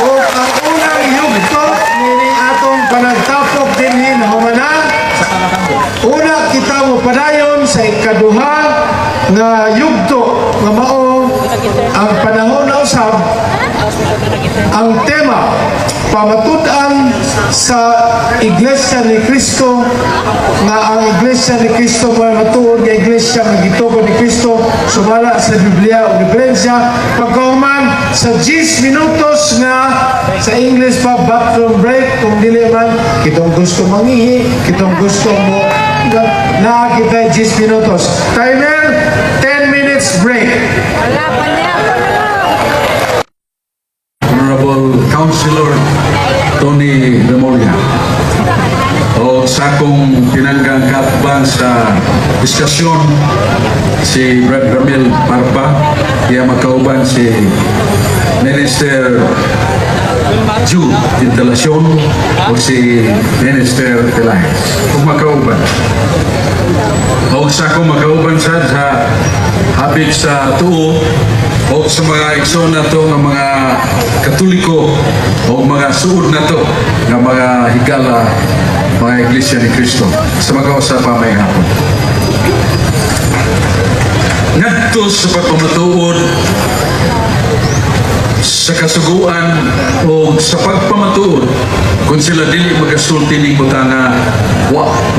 O ang unang yugto nini atong panagtapok dinhi na humanan. Una kita mo padayon sa ikaduha nga yugto nga mao ang panahon na usab. Ang tema, pamatud-an sa Iglesia ni Cristo, nga ang Iglesia ni Cristo mga matuod nga Iglesia nga gitugon ni Cristo sumala sa Biblia o diferensya pagkauman sa 10 minutos nga sa English pa bathroom break kung dili man kitong gusto mangihi, kitong gusto mo na kita 10 minutos. Timer, 10 minutes break. Honorable Councilor Tony Remolia, o sa akong pinanggang katbang sa diskusyon si Brad Ramil Parpa, kaya makauban si Minister Jude Instalasyon o si Minister Elias. Kung makauban. O sa akong makauban sa habit sa tuo o sa mga igsoon na to ng mga Katoliko o mga suod na to ng mga higala, mga Iglesia ni Cristo sa magkausapan may hapon. Ngadto sa pagpamatuod sa kasuguan o sa pagpamatuod kung sila dili magasulti ning butana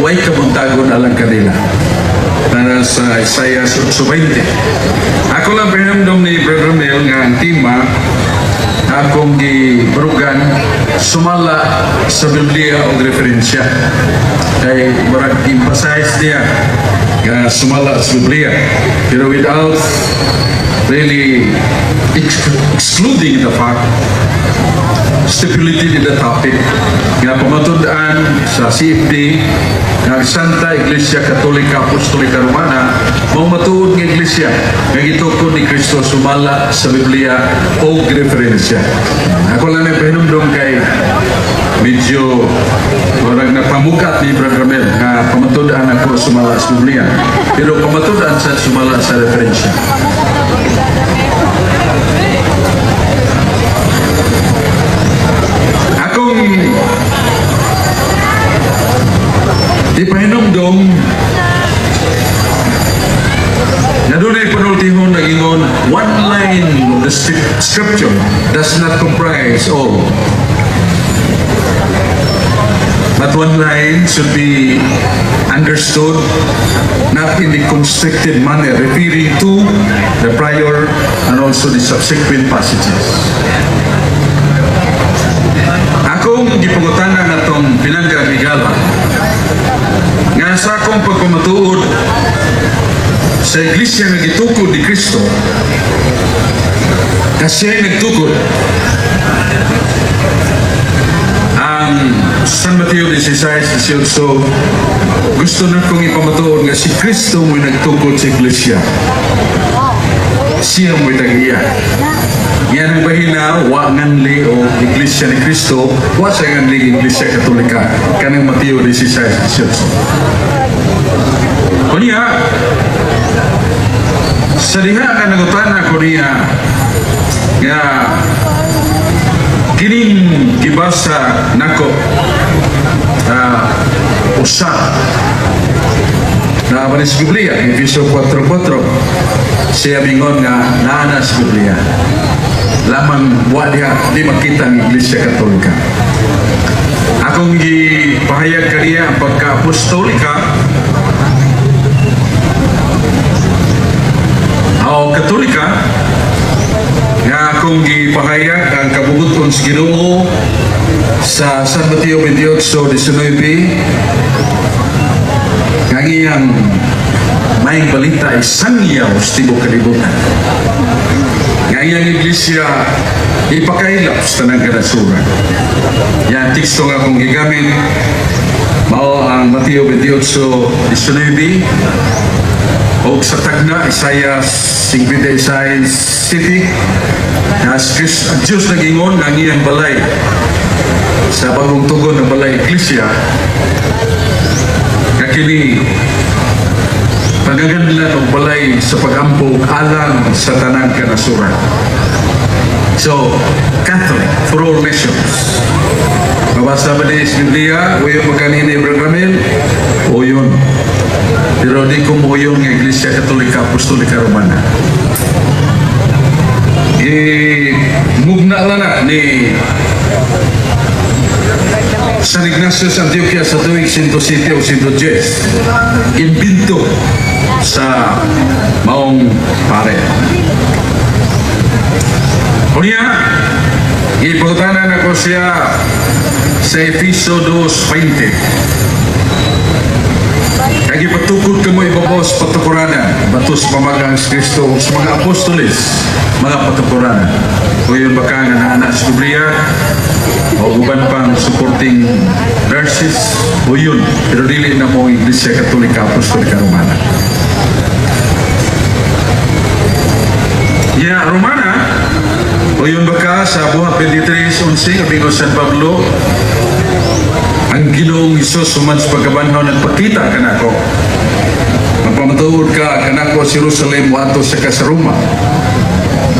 way kabuntagon alang kanila para sa Isaiah 8:20. Ako lang pinamdom ni Brother Mel nga ang tema akong gibarugan sumala sa Biblia o referensya kay marag emphasize niya nga sumala sa Biblia pero without really excluding the fact stipulated in the topic nga pamatud-an sa CFD ng Santa Iglesia Katolika Apostolika Romana mao matuod nga iglesia nga gitukod ni Kristo sumala sa Biblia o referensya. Ako lang na pahinumdom kay medyo warang napamukat ni Brother Mel nga pamatud-an ako sumala sa Biblia pero pamatud-an sa sumala sa referensya. Di pahinumdom na doon ay panultihon na ingon one line of the scripture does not comprise all, but one line should be understood not in the constricted manner referring to the prior and also the subsequent passages. Akong gipangutangan na itong pinanggagigala nga sa akong pagpamatuod sa iglesia nga gitukod ni Kristo kasi ay nagtukod ang San Mateo 16:18 gusto na kong ipamatuod nga si Kristo mo'y nagtukod sa iglesia siya mo'y tagiya. Yan ang bahina, wa nganli o Iglesia ni Cristo, wa sa nganli Iglesia Katolika, kanang Mateo 16:18. Kunya, sa diha ka nagutan ako niya, nga, kining gibasa nako, usa, na manis Biblia, Efeso 4:4, siya bingon nga naana sa Biblia. Lamang wala di makita ang Iglesia Katolika. Akong gipahayag kaniya ang pagka-apostolika o Katolika nga ako akong gipahayag ang kabubuton sa Ginoo sa San Mateo 28:19 ang iyang may balita ay sangyaw sa tibok kalibutan. Ang iyang iglesia ipakailap sa tanang kanasuran. Yan teksto nga akong gigamit mao ang Mateo 28:19 o sa tagna Isaiah 56 as ang Diyos nagingon ang iyang balay sa bagong tugon ng balay iglesia kakini pagaganlan o balay sa pag-ampog alang sa tanang kanasuran. So, Catholic for all nations. Mabasa ba ni Biblia, uyon mo kanina Brother Ramil? Uyon. Pero di ko mo uyon ng Iglesia Katolika Apostolika Romana. Mugna lang na ni San Ignacio sa Antioquia sa tuwing 107 o 110. Imbinto sa maong pare. Unya, iputanan ako siya sa Efeso 2:20. Kaya ipatukod ka mo ibabos patukuranan, batos pamagang sa Kristo sa mga apostolis, mga patukuranan. O yun baka nga na sa Biblia, o uban pang supporting verses, o yun, pero dili na mo Iglesia Katolika Apostolika Romana. Yeah, Romana, o yun baka sa buhat 23:11, abing o San Pablo, ang Ginoong Isus suman sa pagkabanhaw nagpakita ka na ako. Magpamatuod ka kanako sa Jerusalem wato sa Roma.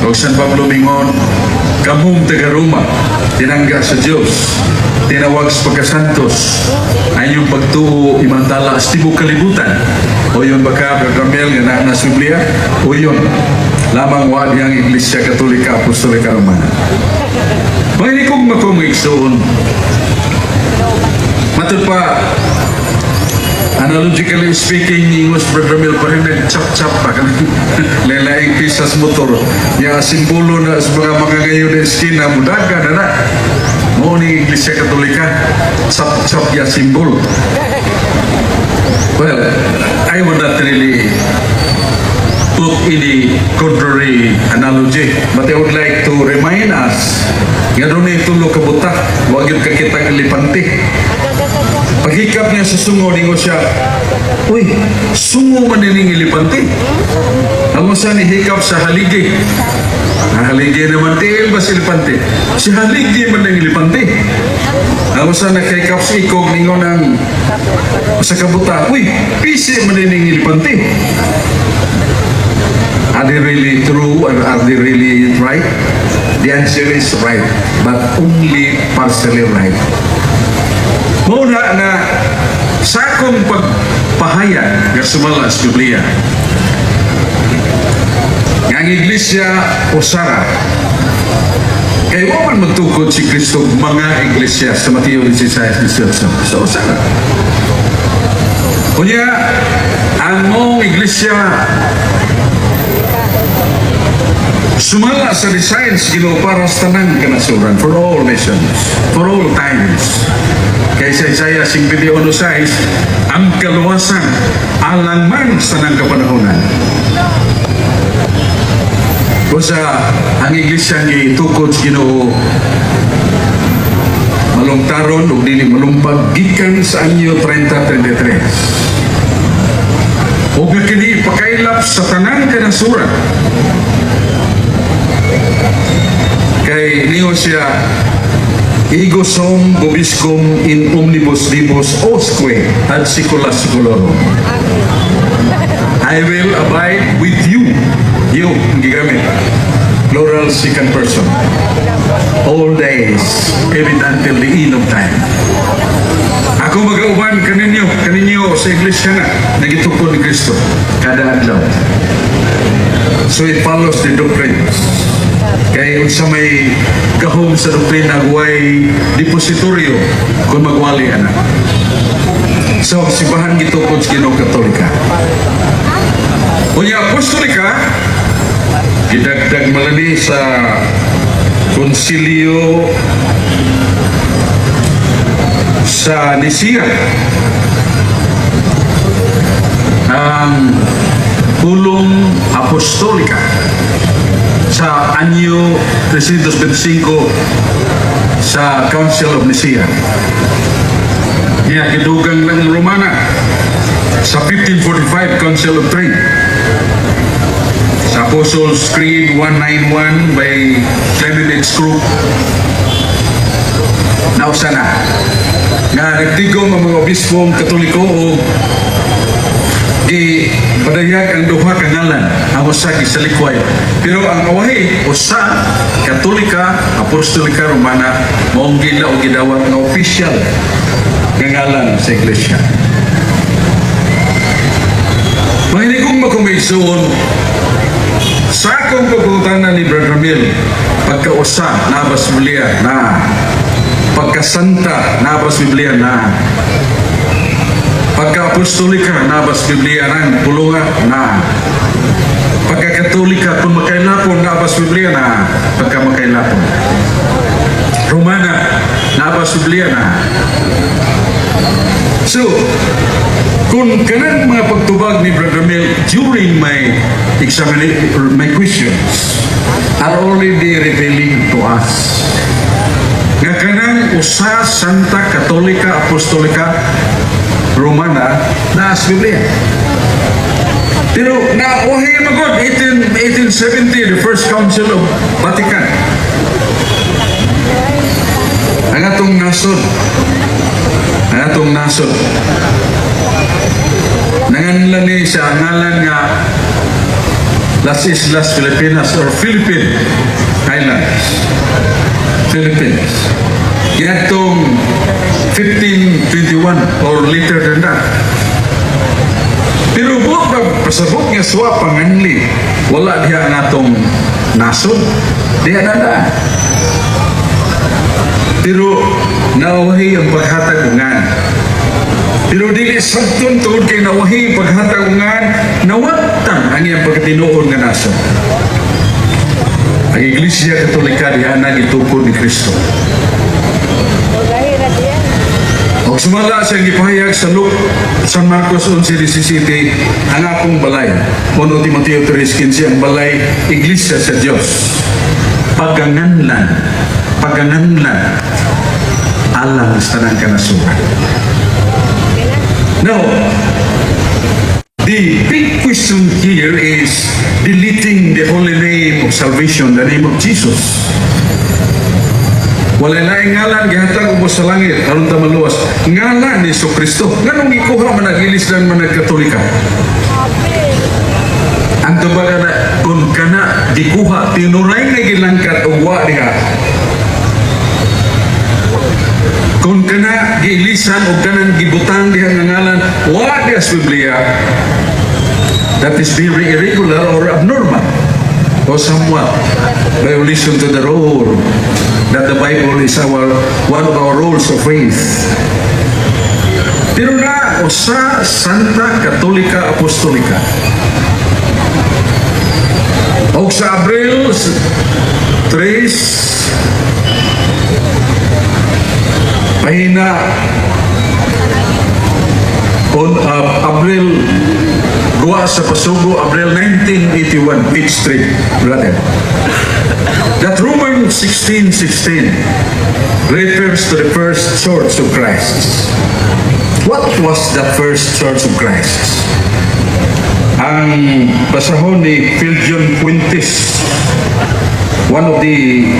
O San Pablo mingon, kamong taga Roma, tinangga sa Diyos, tinawag sa pagkasantos, ay yung pagtuo imantala sa tibok kalibutan. O yun baka Ramel nga na sa Biblia? O yun, lamang wad yang Iglesia Katolika Apostolika Romana. May kong makumiksoon. Matod pa, analogically speaking, English Brother Ramil pa rin nag-chap-chap pa ka. Lelaing pisas motor. Yung simbolo na sa mga ngayon na eskina, mudaga na na. Mo ni Iglesia Katolika, chap-chap ya simbol. Well, I would not really put any contrary analogy, but I would like to remind us, nga doon na itulo kabuta, huwag yung kakitang ilipante. Paghikap niya sa sungo, ningo siya, uy, sungo man nining ilipante. Ang usa ni hikap sa haligi. Ang haligi naman, tiil ba si ilipante? Si haligi man ng ilipante. Ang usa na hikap sa ikog, ningo ng sa kabuta, uy, pisi man nining ilipante. Are they really true or are they really right? The answer is right, but only partially right. Muna na sa akong pagpahayag nga sumala sa Biblia, nga ang Iglesia o Sara, kaya waman magtukod si Kristo mga Iglesia sa Mateo 16:18. So, Sara. Kunya, ang mong Iglesia sumala sa design sa Ginoo para sa tanang kanasuran, for all nations, for all times. Kaya sa Isaiah 51:6, ang kaluwasan alang man sa tanang kapanahonan. O sa ang Iglesia ni tukod sa Ginoo malungtaron o dili malumpag gikan sa anyo 30-33. O kini pakailap sa tanang kanasuran. Kay niyo siya igosum bobiscum in omnibus libus osque ad secula seculorum. I will abide with you. You, gigamit. Plural second person. All days, even until the end of time. Ako mag-auban kaninyo sa iglesia na nagitukod ni Kristo kada adlaw. So it follows the doctrines. Kaya sa may gahom sa doktrina huwag depositoryo kung magwali anak. So, sibahan gitukod sa Ginoo Katolika. Kunya Apostolika, gidagdag malani sa konsilyo sa Nicea, ang pulong apostolika sa anyo 325 sa Council of Nicea. Iya kidugang ng Romana sa 1545 Council of Trent, sa Apostles' Creed 191 by Clement H. Crook. Nausa na nga nagtigom ang mga obispong Katoliko o padayag ang duha ka ngalan ang usa sa likway, pero ang awahi usa Katolika Apostolika Romana maong gila o gidawat nga official nga ngalan sa iglesia. Mahilig kong makumisoon sa akong pagkutanan ni Brother Mil, pagkausa nabas Biblia na, pagkasanta nabas Biblia na, pagka-apostolika nabas Biblia ng pulunga na, pagka-katolika kung makailapon nabas Biblia na, pagka-makailapon Romana nabas Biblia na. So kung kanang mga pagtubag ni Brother Mel during my examination or my questions are already revealing to us nga kanang usa Santa Katolika Apostolika Romana na as Biblia. Pero nawahi magod 1870 the First Council of Vatican. Ang atong nasod nanganlan ni siya ngalan nga Las Islas Filipinas or Philippine Islands, Philippines. Yatong 1521 or later than that. Pero pasabot nga suwa panganli, wala diha ang atong nasod, diha na. Pero nawahi ang paghatagungan. Pero dili sabton tungod kay nawahi paghatagungan, nawatan ang iyang pagkatinuod nga nasod. Ang Iglesia Katolika diha na gitukod ni Kristo. O sumala siyang gipahayag sa San Marcos 11:17 ang akong balay. 1 Timoteo 3:15 ang balay Iglesia sa Dios. Paganganlan alang sa tanang kanasuran. Now, the big question here is deleting the holy name of salvation, the name of Jesus. Walay laing ngalan gihatag ubos sa langit aron ta maluwas. Ngalan ni Kristo. Nganong ikuha man nagilis lang man Katolika? Ang tubaga na kung kana gikuha tinuray nga gilangkat og wa diha. Kung kana giilisan o kanang gibutang diha nga ngalan wa diha sa Biblia, that is very irregular or abnormal or somewhat violation to the rule that the Bible is one of our rules of faith. Pero na usa Santa Katolika Apostolika o sa Abril 3 pahina on Abril Gua sa Pasugo, Abril 1981, page 3, brother. That Romans 16:16 refers to the first church of Christ. What was the first church of Christ? Ang basahon ni Philjon Fuentes, one of the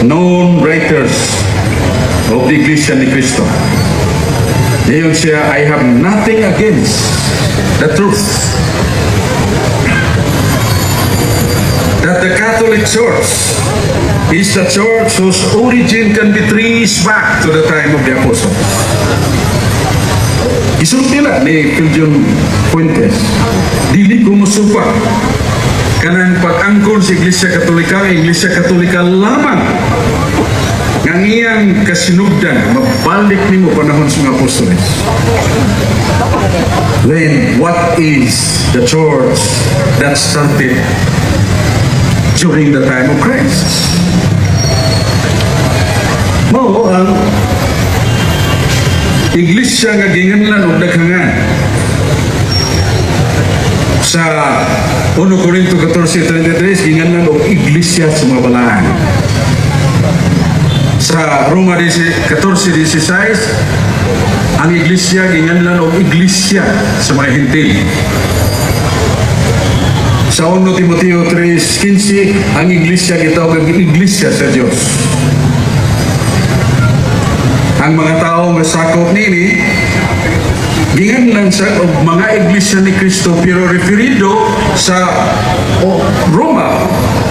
known writers of the Iglesia ni Cristo. Diyon siya, I have nothing against the truth that the Catholic Church is the church whose origin can be traced back to the time of the Apostles. Isulti na ni Philjon Fuentes, dili ko musupa kanang pag-angkon sa Iglesia Katolika lamang ng iyang kasinugdan mabalik nimo panahon sa mga apostoles. Then what is the church that started during the time of Christ? Mao ang iglesia nga ginganlan og daghangan sa 1 Corinto 14:33 ginganlan og iglesia sa mga balaan. Sa Roma 14:16 ang iglesia ginganlan og iglesia sa mga hentil. Sa 1 Timoteo 3:15 ang iglesia gitawag og iglesia sa Dios. Ang mga tao nga sakop nini ginganlan sa og mga iglesia ni Kristo pero referido sa Roma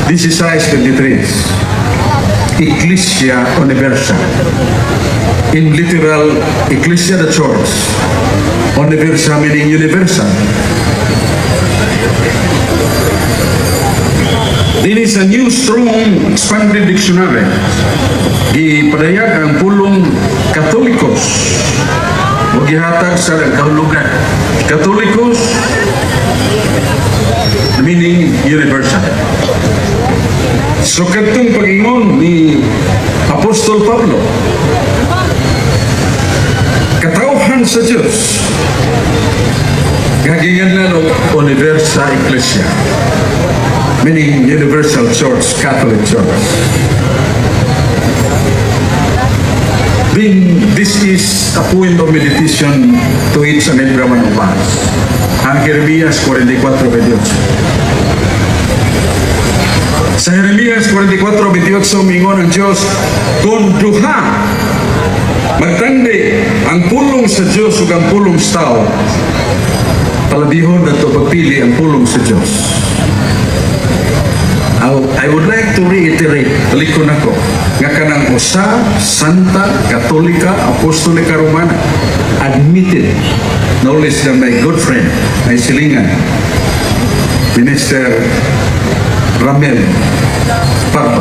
16:23. Iglesia Universal. In literal, Ecclesia the Church. Universal meaning universal. This is a new strong expanded dictionary. Gipadayag ang pulong Katolikos. O gihatag sa kahulugan. Katolikos meaning universal. So katong pag-ingon ni Apostol Pablo, katauhan sa Diyos, gagingan o Universal Ecclesia, meaning Universal Church, Catholic Church. Then, this is a point of meditation to each and every one of us. Ang Jeremias 44:28. Sa Jeremias 44:28 mingon ang Diyos, kung duha magtandi ang pulong sa Diyos ug ang pulong sa tao, palabihon na ito pagpili ang pulong sa Diyos. I would like to reiterate, talikon ako, nga kanang usa, Santa, Katolika, Apostolika, Romana, admitted, no less than my good friend, my silingan, Minister Ramel Parpa,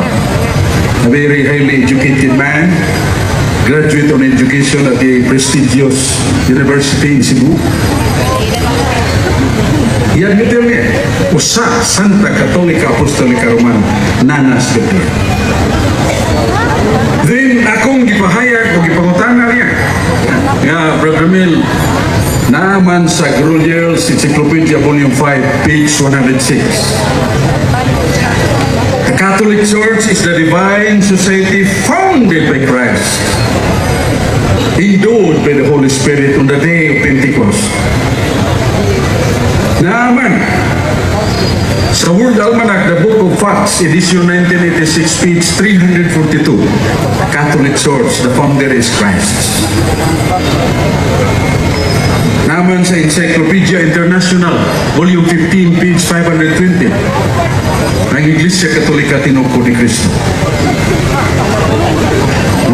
a very highly educated man, graduate on education at the prestigious University in Cebu. Yan nito niya, usa, Santa, Katolika, Apostolika, Romana, nanas gati. Then, akong gipahayag o gipangutana niya, nga, Brother Mil, naaman sa Groliers Encyclopedia Volume 5, page 106. The Catholic Church is the divine society founded by Christ, endowed by the Holy Spirit on the day of Pentecost. Naaman sa World Almanac, the Book of Facts, edition 1986, page 342, Catholic Church, the founder is Christ. Naman sa Encyclopedia International, volume 15, page 520, ang Iglesia Katolika tinuko ni Kristo.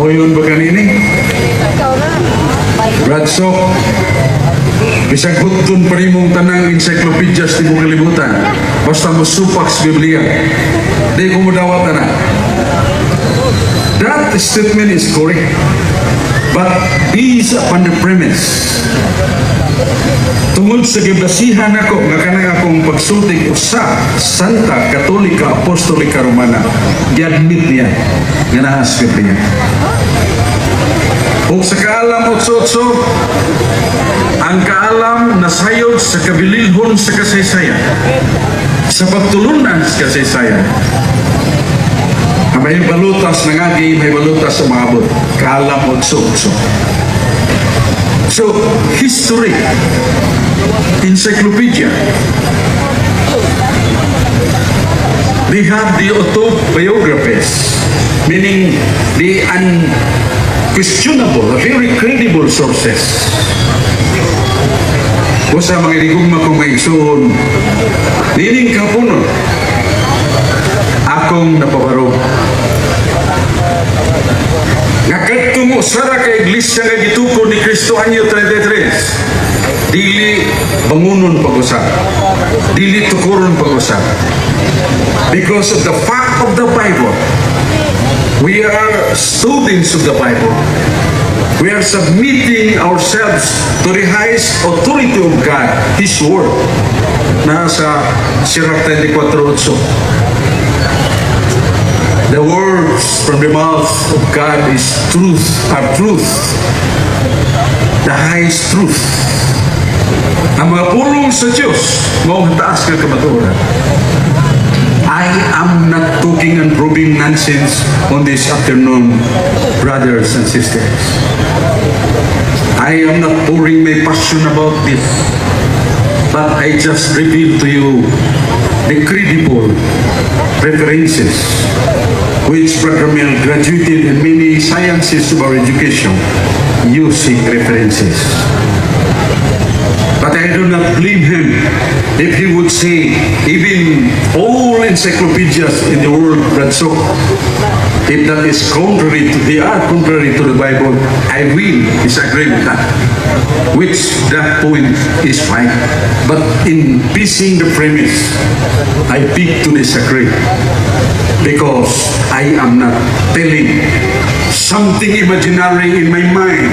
O yun ba kanini? Bradshaw, bisag hutton pa rin mong tanang encyclopedia sa tibong kalibutan, basta mo supak sa Biblia, di ko mo dawat na. That statement is correct, but based upon the premise. Tungod sa giblasihan ako nga kanang akong pagsultig usa, Santa, Katolika, Apostolika, Romana, gi-admit niya nga nahas Biblia. O sa kaalam 8:8, ang kaalam nasayod sa kabilihon sa kasaysayan, sa pagtulunan sa kasaysayan. May balutas na nga, may balutas sa mga abot. Kaalam 8:8. So, history, encyclopedia, they have the autobiographies, meaning the unquestionable, very credible sources. O sa mga ligugma kong may igsoon, nining kapuno, akong napabaro. Nga kadtungo sara ka iglesia nga gitukod ni Kristo anyo 33, dili bangunon pag-usap, dili tukuron pag-usap. Because of the fact of the Bible, we are students of the Bible. We are submitting ourselves to the highest authority of God, His Word. Nasa Sirach 34:8. The words from the mouth of God is truth, are truth. The highest truth. Ang mga pulong sa Diyos, mong taas ka kamaturan. I am not talking and proving nonsense on this afternoon, brothers and sisters. I am not pouring my passion about this, but I just reveal to you the credible references which Brother Mel graduated in many sciences of our education using references. But I do not blame him if he would say, even all encyclopedias in the world read so. If that is contrary to, they are contrary to the Bible, I will disagree with that. Which that point is fine. But in piecing the premise, I beg to disagree. Because I am not telling something imaginary in my mind.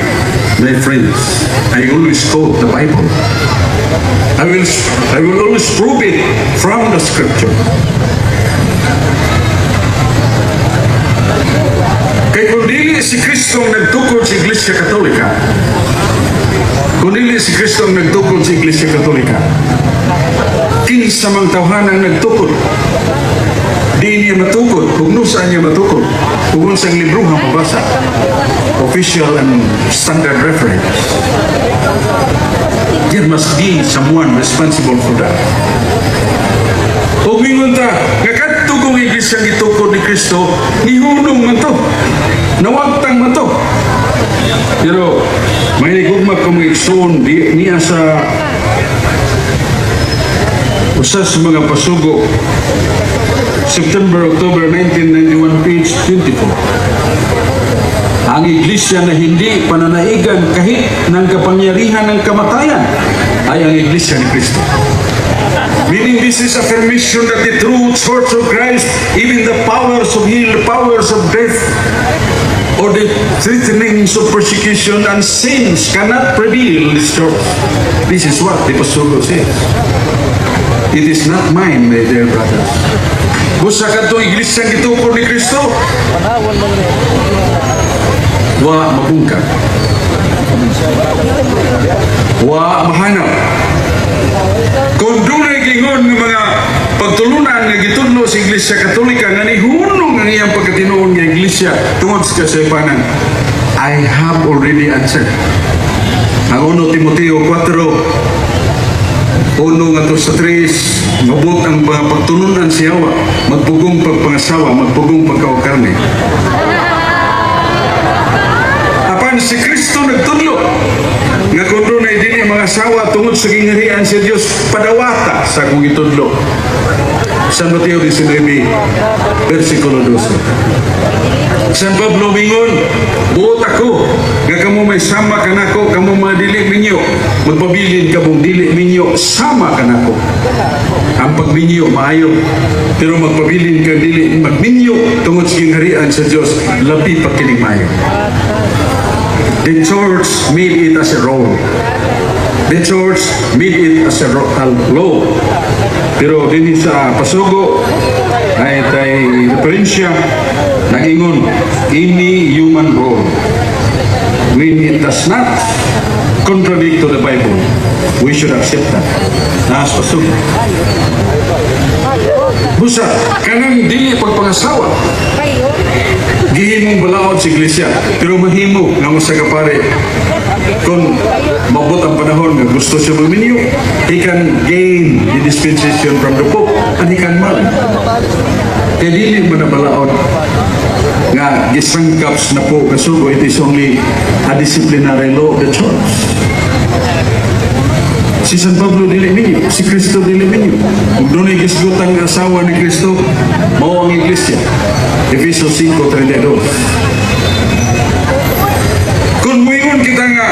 My friends, I always quote the Bible. I will always prove it from the scripture. Kaya kung dili si Kristo ang nagtukod sa Iglesia Katolika, kung dili si Kristo ang nagtukod sa Iglesia Katolika, kinsa mang tawhan ang nagtukod, di niya matukod, kung saan niya matukod, kung saan libro ang mabasa, official and standard reference. There must be someone responsible for that. O mingon ta, nga kadto kong iglesia gitukod ni Kristo, nihunong man to, nawagtang man to. Pero, may nigugmag kong igsoon, niya sa usas mga pasugo, September, October 1991, page 24. Ang iglesia na hindi pananaigan kahit ng kapangyarihan ng kamatayan ay ang iglesia ni Kristo. Meaning this is affirmation that the true church of Christ, even the powers of hell, the powers of death, or the threatenings of persecution and sins cannot prevail in this church. This is what the Pasugo says. It is not mine, my dear brothers. Busa ka ito iglesia gitukod ni Kristo, wa mabungkag, wa mahanap. Kung doon ay gingon ng mga pagtulunan na gitudlo sa Iglesia Katolika nga nihunong ang iyang pagkatinuon ng Iglesia tungod sa kasaypanan, I have already answered. Ang 1 Timoteo 4, uno nga to sa 3, mabot ang mga pagtulunan siya, magpugong pagpangasawa, magpugong pagkawakarne. Apan si Kristo nagtudlo nga kung doon ay din mga asawa tungod sa gingharian sa Diyos, padawata sa kong itudlo. San Mateo 19, versikulo 12. San Pablo mingon, buot ako, nga kamo may sama kanako, kamo mga dili minyo, magpabilin ka mong dili minyo, sama kanako. Ang pagminyo, maayo, pero magpabilin ka dili magminyo, tungod sa gingharian sa Diyos, labi pa kining maayo. The church made it as a role. The church made it as a law. Pero din sa Pasugo ay referensya nag-ingon any human role. When it does not contradict to the Bible, we should accept that. Naas Pasugo. Busa, kanang dili pagpangasawa. Gihimong balaod sa iglesia, pero mahimo nga sa kapare. Kung mabot ang panahon nga gusto siya magminyo, he can gain the dispensation from the Pope and he can marry. Kaya dili mo na balaod nga gisangkaps na po kasugo, it is only a disciplinary law of the church. Si San Pablo dili minyo, si Kristo dili minyo. Kung doon ay gisgutang asawa ni Kristo, mao ang iglesia. Efesos 5:32. Kung muingon kita nga,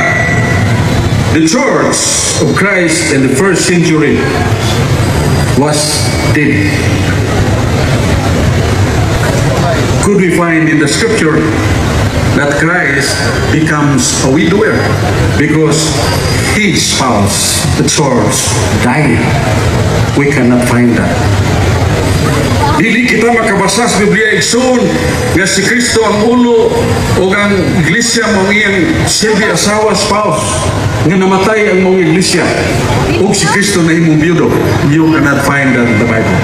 the church of Christ in the first century was dead. Could we find in the scripture that Christ becomes a widower because his spouse, the church, died? We cannot find that. Dili kita makabasa sa Biblia igsoon nga si Kristo ang ulo o ang iglesia mong iyang silbi asawa, spouse, nga namatay ang mong iglesia o si Kristo na imong biyudo. You cannot find that in the Bible.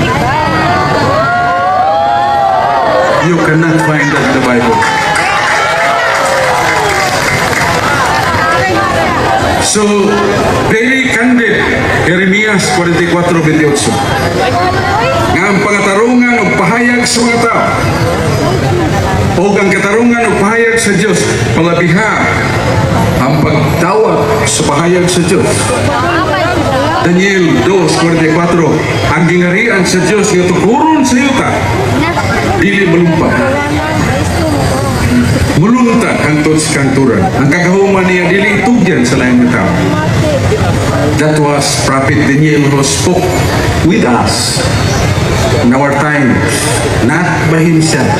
You cannot find that in the Bible. So, very candid, Jeremias 44:28. Nga ang pangatarungan o pahayag sa mga tao o ang katarungan o pahayag sa Diyos, palabiha ang pagtawag sa pahayag sa Diyos. Daniel 2:44, ang gingarian sa Diyos nga tukuron sa yuta, dili malumpa. Muluntad ang tots kanturan. Ang kagahuman niya dili itugyan sa lain ng tao. That was Prophet Daniel who spoke with us in our time, not by himself,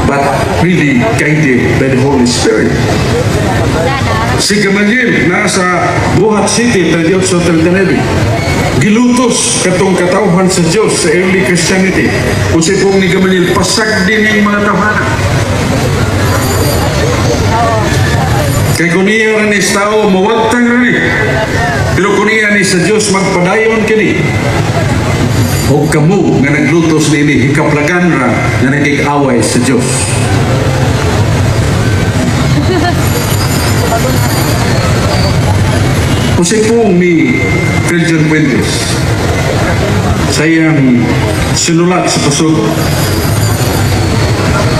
but really guided by the Holy Spirit. Si Gamaliel nasa Buhat City, 38-39. Gilutos katong katawhan sa Diyos sa early Christianity. Kung si pong ni Gamaliel, pasag din yung mga tawhanan. Kay kuniya rin is tao, mawagtang rin. Pero kuniya ni sa Diyos, magpadayon kini. O kamu nga naglutos nini, hikaplagan ra na nagkikaway sa Diyos. Kasi pong ni Christian Fuentes, sayang sinulat sa pasog,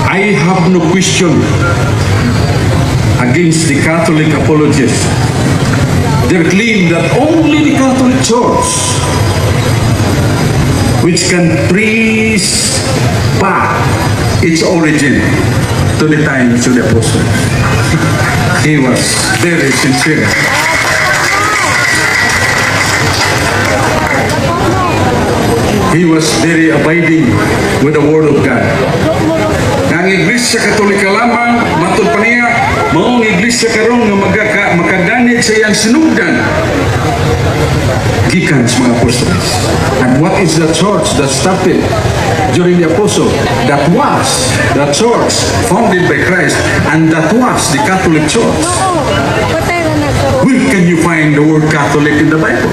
I have no question against the Catholic apologists. They claim that only the Catholic Church, which can trace back its origin to the times of the Apostles. He was very sincere. He was very abiding with the Word of God. Ang Iglesia Katolika lamang, matod pa niya, maong Iglesia karon nga makaganit sa iyang sinugdan gikan sa mga apostoles. And what is the church that started during the apostle? That was the church founded by Christ, and that was the Catholic Church. Where can you find the word Catholic in the Bible?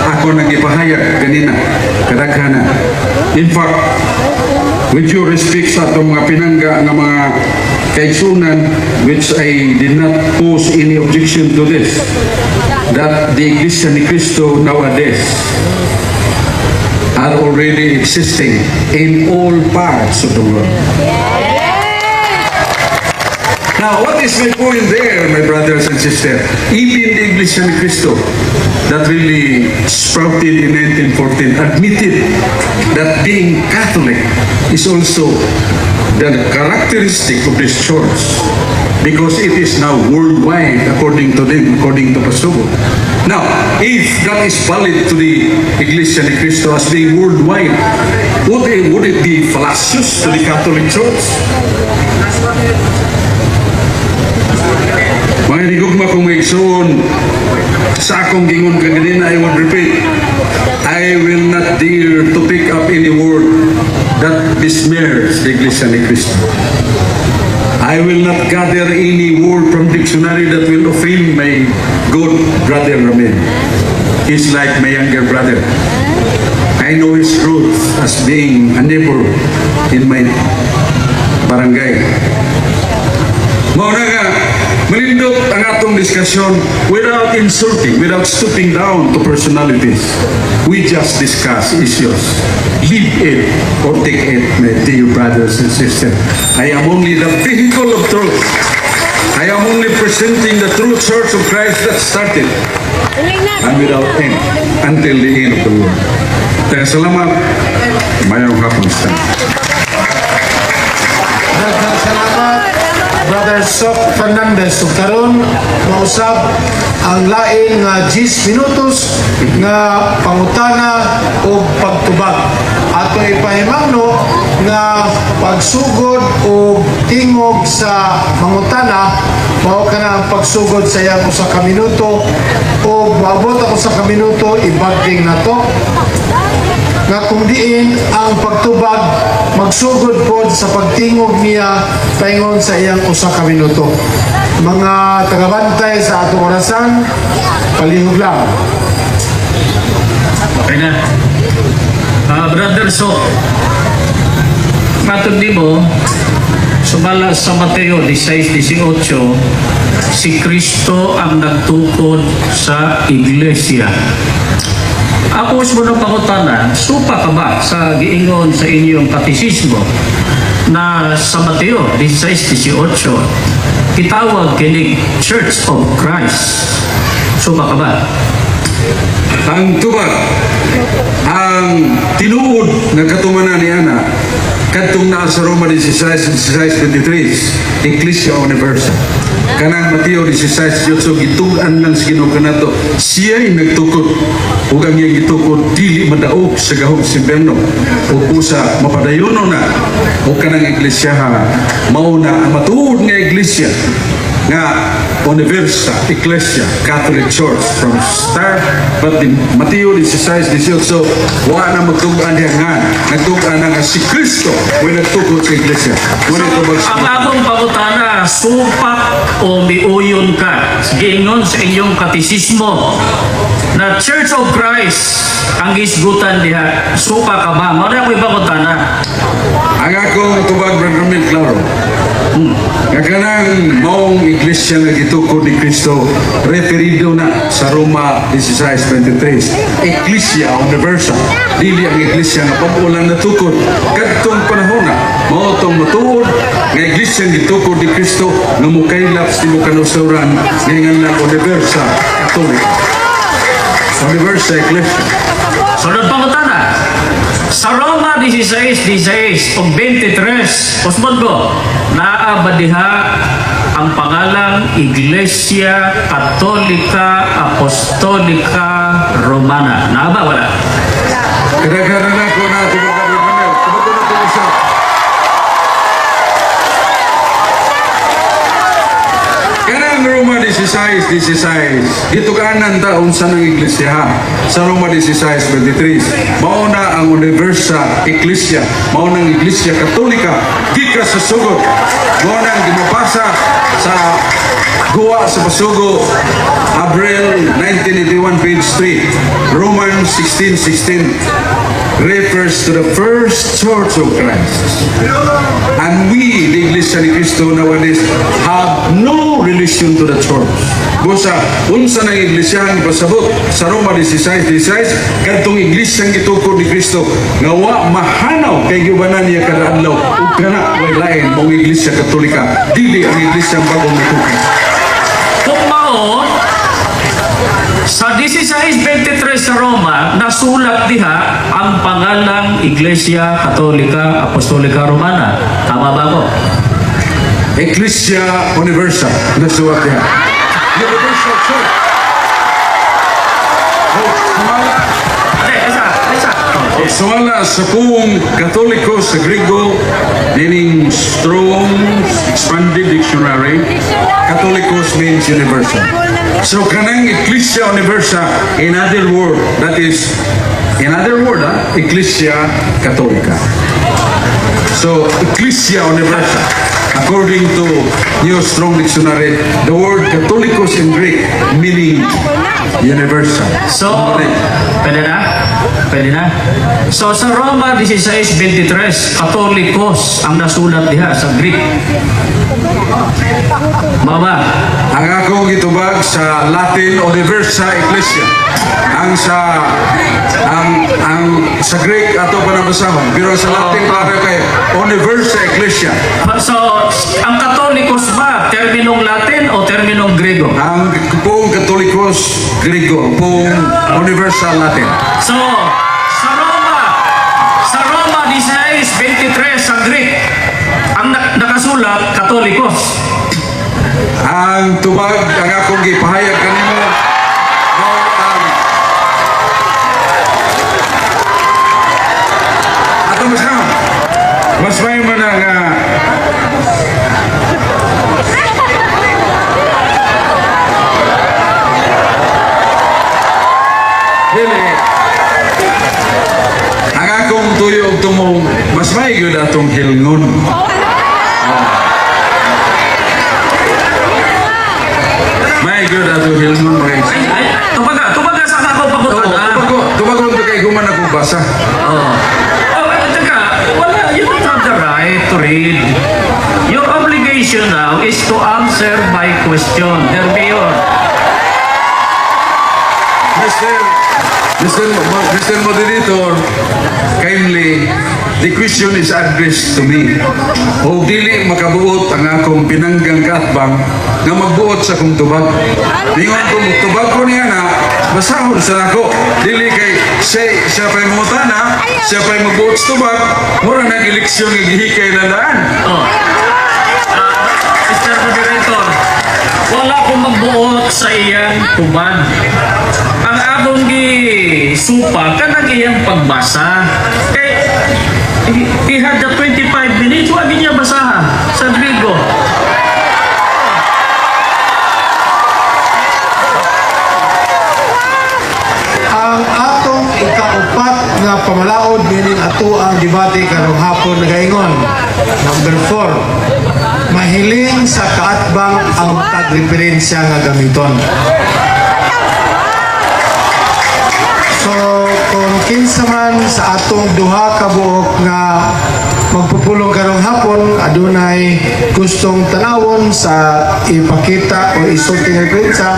Ako nagipahayag ganina, kadaghana. In fact, with your respect sa itong mga pinangga ng mga kaigsunan, which I did not pose any objection to this, that the Iglesia ni Cristo nowadays are already existing in all parts of the world. Now, what is my point there, my brothers and sisters? Even the Iglesia ni Cristo that really sprouted in 1914 admitted that being Catholic is also the characteristic of this church, because it is now worldwide according to them, according to Pastobo. Now, if that is valid to the Iglesia ni Cristo as being worldwide, would it be fallacious to the Catholic Church? Mga hinigugma kong may igsoon, sa akong gingon kaganina, I would repeat, I will not dare to pick up any word that besmears the Iglesia ni Cristo. I will not gather any word from dictionary that will offend my good brother Ramin. He's like my younger brother. I know his truth as being a neighbor in my barangay. Mauna nga, malindot ang atong diskusyon without insulting, without stooping down to personalities. We just discuss issues. Leave it or take it, my dear brothers and sisters. I am only the vehicle of truth. I am only presenting the true church of Christ that started and without end until the end of the world. Kaya salamat. Mayroong hapon sa Daghang salamat, Brother Sok Fernandez. So karon mausab ang lain nga 10 minutos nga pangutana o pagtubag. Ato ipahimangno nga pagsugod o tingog sa mangutana mao kana ang pagsugod sa iyang usa ka minuto o maabot ako sa ka minuto ibagting nato. nga kung diin ang pagtubag magsugod pod sa pagtingog niya paingon sa iyang usa ka minuto. Mga tagabantay sa atong orasan, palihog lang. Okay na. Brother, so, matod di mo, sumala sa Mateo 16:18, si Kristo ang nagtukod sa iglesia. Ako mo ng pangutanan, supa ka ba sa giingon sa inyong katisismo na sa Mateo 16:18, itawag kinig Church of Christ? Supa ka ba? Ang tubag, ang tinuod na katumanan ni Ana, kadtong naa sa Roma 16:23, Ecclesia Universal. Kanang Mateo 16:18, gitugan lang sa Ginoo kanato, siya'y nagtukod, ug ang iyang gitukod dili madaog sa gahom sa impierno, ug usa mapadayono na, ug kanang iglesia mao na ang matuod nga iglesia nga Universal Ecclesia Catholic Church from start, but in Mateo 16:18, wa na magtugan diha nga nagtugan na nga si Kristo way nagtukod sa iglesia. Wala ito Ang akong pangutana, supak o miuyon ka? Giingon sa inyong katisismo na Church of Christ ang isgutan diha. Supa ka ba? Mao na ako'y pangutana. ang akong tubag Brother klaro. Nga kanang maong iglesia nga gitukod ni Kristo referido na sa Roma 16:23. Iglesia Universal. Dili ang iglesia nga pamulang natukod. Kadtong panahon na mao tong matuod nga iglesia nga gitukod ni Kristo nga mukaylap sa tibuok kanusuran nga nga Universal Catholic. Universal Ecclesia. Sunod pangutana. Sa Roma 16:16 o 23, usmod ko, naaba diha ang pangalang Iglesia Katolika Apostolika Romana. Naaba wala? Kadaghanan na ko na ito mga Brother. Tumutunan ko isa. Kanang Roma 16:16, gituganan taon sa ng iglesia sa Roma 16:23. Mao na ang Universal Ecclesia, mao na ang Iglesia Katolika, gika sa sugod. Mao na ang ginapasa sa guwa sa pasugo, Abril 1981, page 3. Romans 16:16 refers to the first church of Christ. And we, the Iglesia ni Cristo nowadays, have no relation to the church. Busa, unsa ng iglesia ang pasabot sa Roma 16:16, kadtong iglesia ang gitukod ni Cristo, nga wa mahanaw kay gibanan niya kada adlaw, ug kana way lain mong iglesia Katolika, dili ang iglesia ang bagong gitukod. Kung mao, sa 16:23 sa Roma, nasulat diha ang pangalang Iglesia Katolika Apostolika Romana. Tama ba ko? Ecclesia Universal, nasuwat niya. Universal Church. Sumala sa buong Katoliko sa Griego, meaning Strong's Expanded Dictionary, Catholicos means universal. So kanang Ecclesia Universal, in other word, Ecclesia Catholica. So Ecclesia Universal, according to New Strong Dictionary, the word Catholicos in Greek meaning universal. So, pwede na? Pwede na? So, sa Roma 16:23, Katolikos ang nasulat diha sa Greek. Mama, Ang akong gitubag sa Latin Universal Ecclesia. Ang sa Greek ato pa nabasahon, pero sa Latin para kay Universal Ecclesia. so, ang Katolikos ba, terminong Latin o terminong Grego? Ang buong Katolikos Griego, buong Universal Latin. So, sa Roma 16:23 sa Greek, ang nakasulat, Katolikos. Ang tubag, ang akong gipahayag kanimo, ato mas may man ang dili. ang akong tuyo ug tumong mas may gyud atong hilngon. May gyud atong hilngon mga Tumaga sa ako pabutan. tumagon to kay guman akong basa. Teka, you don't have the right to read. Your obligation now is to answer my question. There be your... Mr. Moderator, kindly, the question is addressed to me. O dili makabuot ang akong pinanggang kaatbang nga magbuot sa akong tubag. Ingon kong tubag ko niya na basahon sa ako. Dili kay siya pa'y mutana, siya pa'y magbuot sa tubag, mura nag-eleksyon ng gihikay na daan. Mr. Moderator, wala akong magbuot sa iyang tubag. Ang akong gisupa, kanang iyang pagbasa. Kay, he had the 25 minutes, wag niya basahan sa Griego. Ang atong ikaupat nga pamalaod meaning ato ang debate karong hapon nagaingon. Number 4. Mahiling sa kaatbang ang tagreferensya nga gamiton. So, kung kinsa man sa atong duha ka buok nga magpupulong karong hapon, adunay gustong tanawon sa ipakita o isulti nga referensya,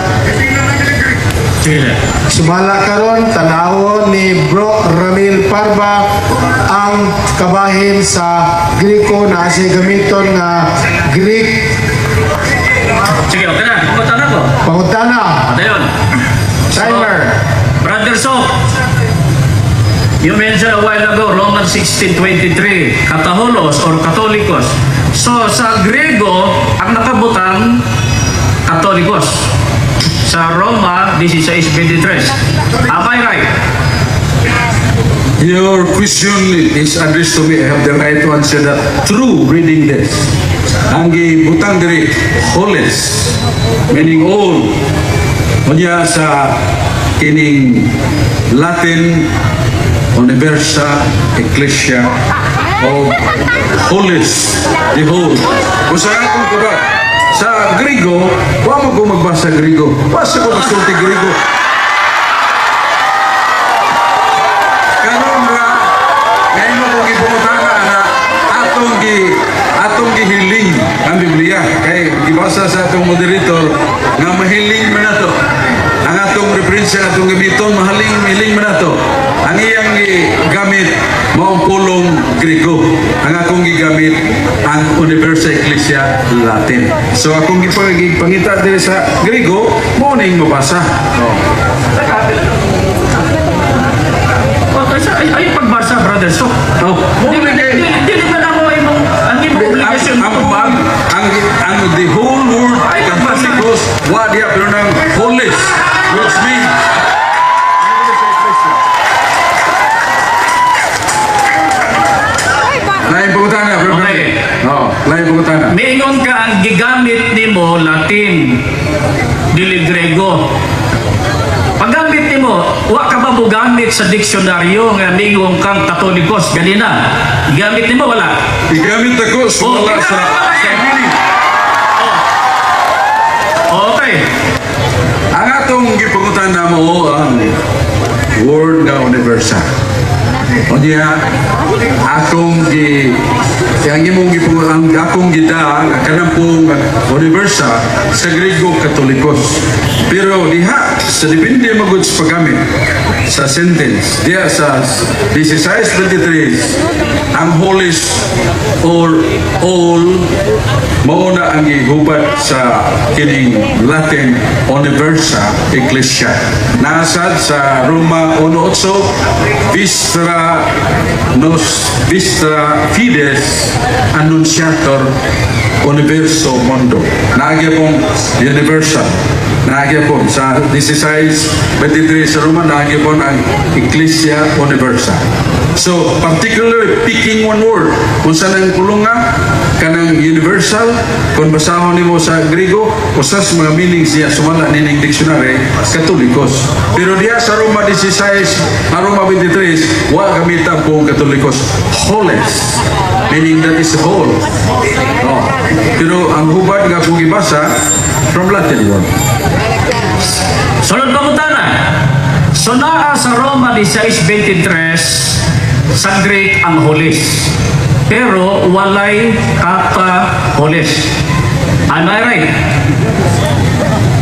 sumala karon tanawon ni Bro Ramil Parba ang kabahin sa Griko na siya gamiton nga Greek Sige, okay na. Pumunta na ko. pangutana. Ito yun. Timer. Brother Sok, you mentioned a while ago, Romans 16:23, Kataholos or Katolikos. So, sa Grego, ang nakabutang Katolikos. Sa Roma, 16:23. Am I right? Your question is addressed to me. I have the right to answer that through reading this. Ang gibutang diri holes, meaning all. Kunya sa kining Latin Universa Ecclesia of Holes, the whole. Kung saan akong tubag, sa Grigo, huwag mo ko magbasa Grigo. Basa ko masulti Grigo. Karon ra, ngayon mo kong ipumutana na atong gihiling ang Biblia. Kay gibasa sa atong moderator nga mahiling man nato. Ang atong referensya atong gamiton mahiling man nato. Ang iyang gamit maong pulong Grigo. Ang akong gigamit ang Universa Ecclesia Latin. So akong gipangita diri sa Grigo, mo ning mabasa. Ay pagbasa, Brother Sok. Dili ka na mo ang imong obligation. Ang the whole word Katolikos, what diya pero ng holes, which means lain pagutana, bro. Okay. Lain pagutana. Miingon ka ang gigamit nimo Latin, dili Grego. Paggamit nimo, wa ka ba mo gamit sa diksyonaryo nga miingon kang Katolikos ganina? Gamit nimo wala. Igamit ako sumala sa meaning. Okay. Ang atong gipangutana mo ang word nga universa. O niya, akong gida, ang kanang pong universa sa Griego Katolikos. Pero diha, sa depende magod sa paggamit sa sentence, diha sa 16:23, ang holis or all, mauna ang gihubad sa kining Latin Universa Ecclesia. Nasad sa Roma 1:8, Vistra Fides Annunciator universo mundo. Nagyapon universal. Nagyapon sa 16:23 sa Roma, nagyapon ang Ecclesia Universal. So, particularly picking one word, kung saan ang kulunga, kanang universal, kung basahon nimo sa Griego, usas mga meanings niya sumala nining dictionary, Katolikos. Pero diya sa Roma 16, Roma 23, wa gamitan po ang Katolikos, holes, meaning that is whole. Oh. Pero ang hubad nga kung ibasa, from Latin word. Sunod pangutana. So naa sa Roma 16:23 sa Greek ang holis. Pero walay kata holis. Am I right?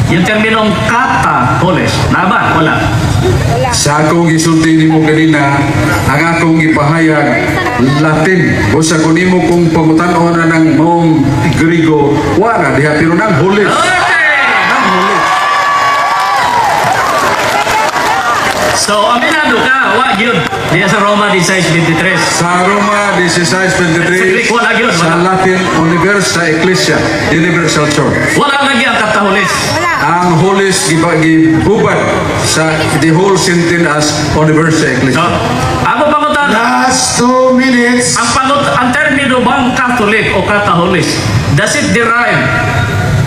Yung terminong kata holis. Na ba? Wala. Sa akong gisulti nimo kanina, ang akong gipahayag Latin. O sa kunimo kung pamutan-on na ng mong Griego, wala diha pero nang holis. Nang holis. So, aminado ka, wa yun. Diya sa Roma 16:23. Sa Roma 16:23, Wala yun, sa wala. Latin, Universa Ecclesia, Universal Church. Wala lagi ang kata holis. Ang holis gibubad sa the whole sentence as Universa So, Ecclesia. ako pangutana. Last 2 minutes. Ang termino bang Catholic o Kataholis, does it derive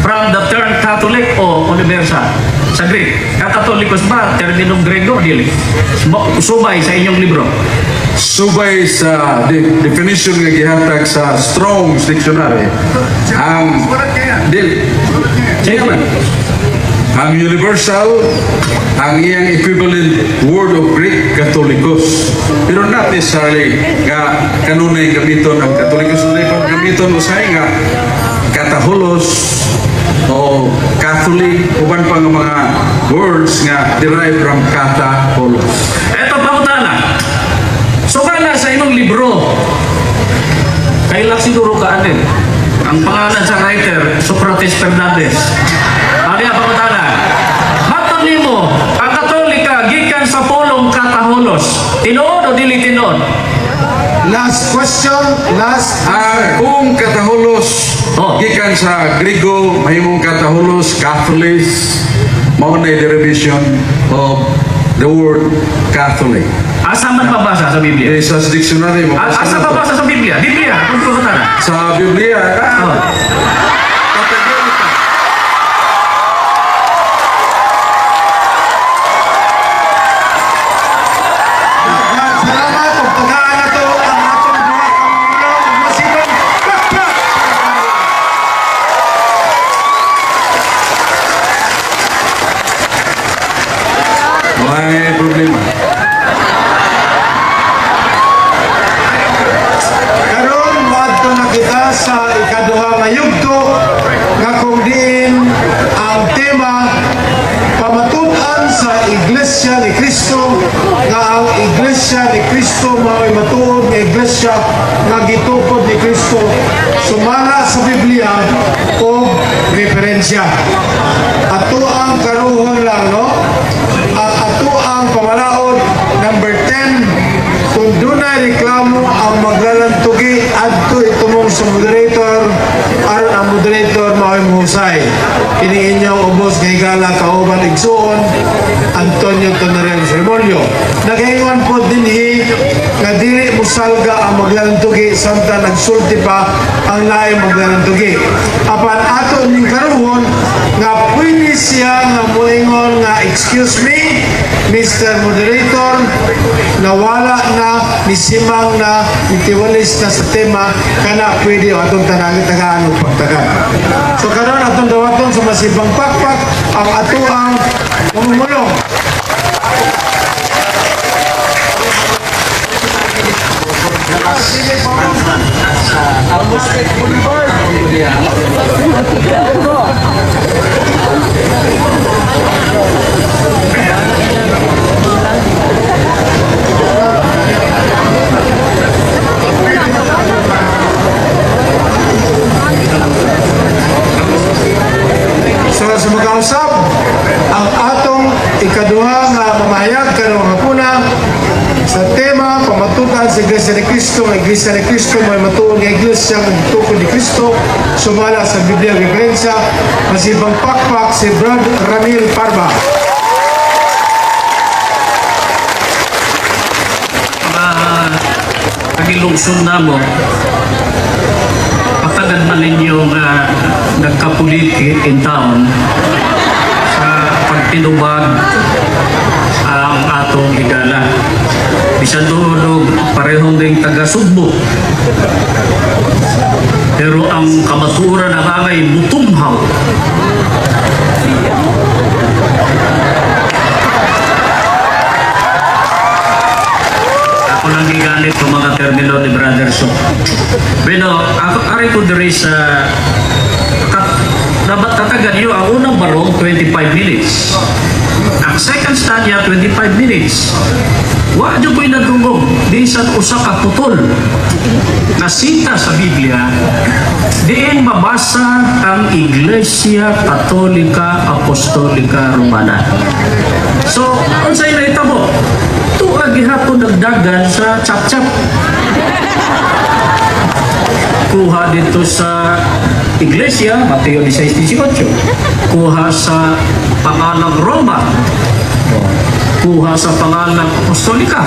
from the term Catholic o universal? Sa Greek, Katolikos ba, terminong Grego, dili? Subay sa inyong libro. Subay sa definition nga gihatag sa Strong's Dictionary, ang Sige ba? ang universal, ang iyang equivalent word of Greek, Catholicos. Pero not necessarily nga kanunay gamiton ang Catholicos. Gamiton usay nga Kataholos o Catholic, uban pa nga mga words nga derived from Kataholos. Eto pangutana. So kana sa inyong libro, kailan siguro kaanin? Ang pangalan sa writer, Socrates Fernandez. Ano yung pangutana? Matod nimo, ang Katolika gikan sa pulong Kataholos. Tinuod o dili tinuod? Last question. Last. Kung Kataholos, Oh. gikan sa Griego, mahimong Kataholos, Catholic, mao na derivation of the word Catholic. Asa man mabasa sa Biblia? Sa dictionary mo. Asa mabasa sa Biblia? Biblia, kung pangutana. Sa Biblia, Oh. Salamat. Ug tagaan na to ang atong duha ka mga ug masibang pakpak. may problema. Karon moadto na kita sa ikaduha nga yugto nga kung diin ang tema pamatudan sa Iglesia ni Cristo nga ang Iglesia ni Cristo mao'y matuod nga Iglesia nga gitukod ni Cristo sumala sa Biblia o referensya. Ato ang karuhon lang, no? At ato ang pamalaod number 10, kung dunay reklamo ang maglalantugi adto itumong sa moderator aron ang moderator mao'y mahusay. Kini inyong ubos kay gala kauban igsuon Antonio Tonarel Sermonio. Nagaingon po dinhi nga dili musalga ang maglalantugi samtang nagsulti pa ang laing maglalantugi. Apan ato ning karuhon nga pwede siya nga moingon nga excuse me Mr. Moderator, nawala na, nisimang na, nitiwalis na sa tema, kana pwede o atong tagaan o pagtagan. So karon atong dawaton sa masibang pakpak, ang ato ang mamumulong. So sa mag-ausap, ang atong ikaduha nga mamahayag karong hapuna sa tema pamatudan pamagitan sa Iglesia ni Cristo, ang Iglesia ni Cristo, may matuon nga Iglesia ng tukod ni Cristo, sumala sa Biblia Referensya, masibang pakpak si Brad Ramil Parba. Pagilungsong na mo, patagan man ninyo nga nagkapulit in town sa pagtinubag ang atong higala. Bisan doon parehong ding taga-Sugbo. Pero ang kamaturan ng angay mutumhaw. Ako nang giganit ng mga termino ni Brother So. Pero ako ari ko diri sa dapat tatagan niyo ang unang barong 25 minutes. Ang second stanya 25 minutes. Wa jud ko'y nagdungog di sa usa ka putol na sita sa Biblia diin mabasa ang Iglesia Katolika Apostolika Romana. So, unsay nahitabo? Tuwa gihapon nagdagan sa chap-chap. Kuha dito sa Iglesia, Mateo 16:18. Kuha sa pangalang Roma. Kuha sa pangalang Apostolika.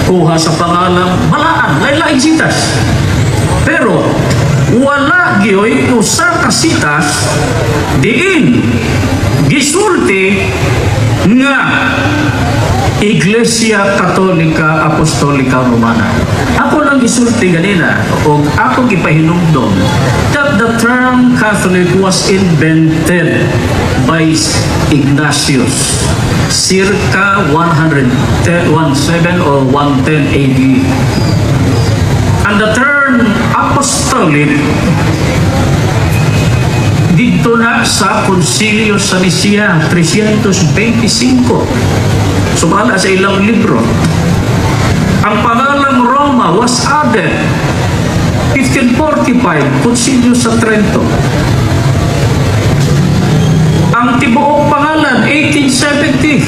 Kuha sa pangalang Balaan, lain-lain sitas. Pero wala gyoy usa ka sitas diin gisulti nga Iglesia Katolika Apostolika Romana. Ako lang gisulti ganina o ako gipahinumdom that the term Catholic was invented by Ignatius circa 117 or 110 AD. And the term apostolic dito na sa Konsilyo sa Nicea 325. Sumala sa ilang libro. Ang pangalang Roma was added 1545, Konsilyo sa Trento. Ang tibuok pangalan 1870.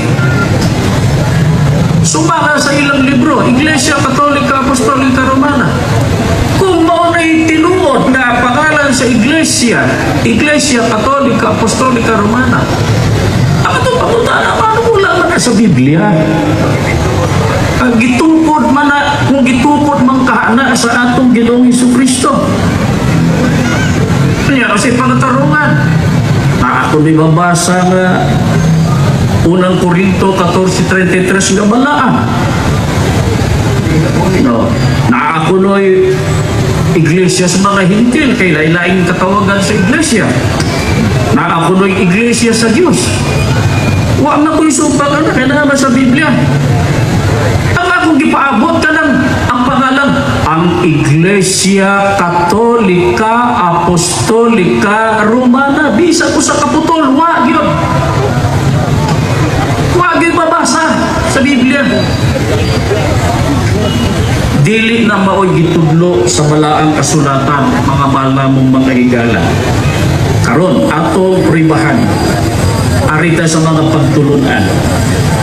Sumala sa ilang libro, Iglesia Katolika Apostolika Romana. Kung maunay tinuod na pangalan sa Iglesia, Iglesia Katolika Apostolika Romana, ang itong pamunta na paano mula man na sa Biblia? Ang gitukod man na, kung gitukod man kahana sa atong Ginoong Jesucristo. Kaya kasi panatarungan, na ako di babasa nga unang Korinto 14:33 nga balaan. No, na ako no'y iglesia sa mga hintil, kay lain-laing katawagan sa iglesia. Na ako no'y iglesia sa Diyos. Huwag na ko'y sumpag na, kaya naman sa Biblia. Ang akong gipaabot ka ng ang pangalan, ang Iglesia Katolika Apostolika Romana. Bisa ko sa kaputol, wag yun. Wag yun babasa sa Biblia. Dili na mao'y gitudlo sa balaang kasulatan, mga malamong mga higala. Karon atong pribahan arita sa mga pagtulunan.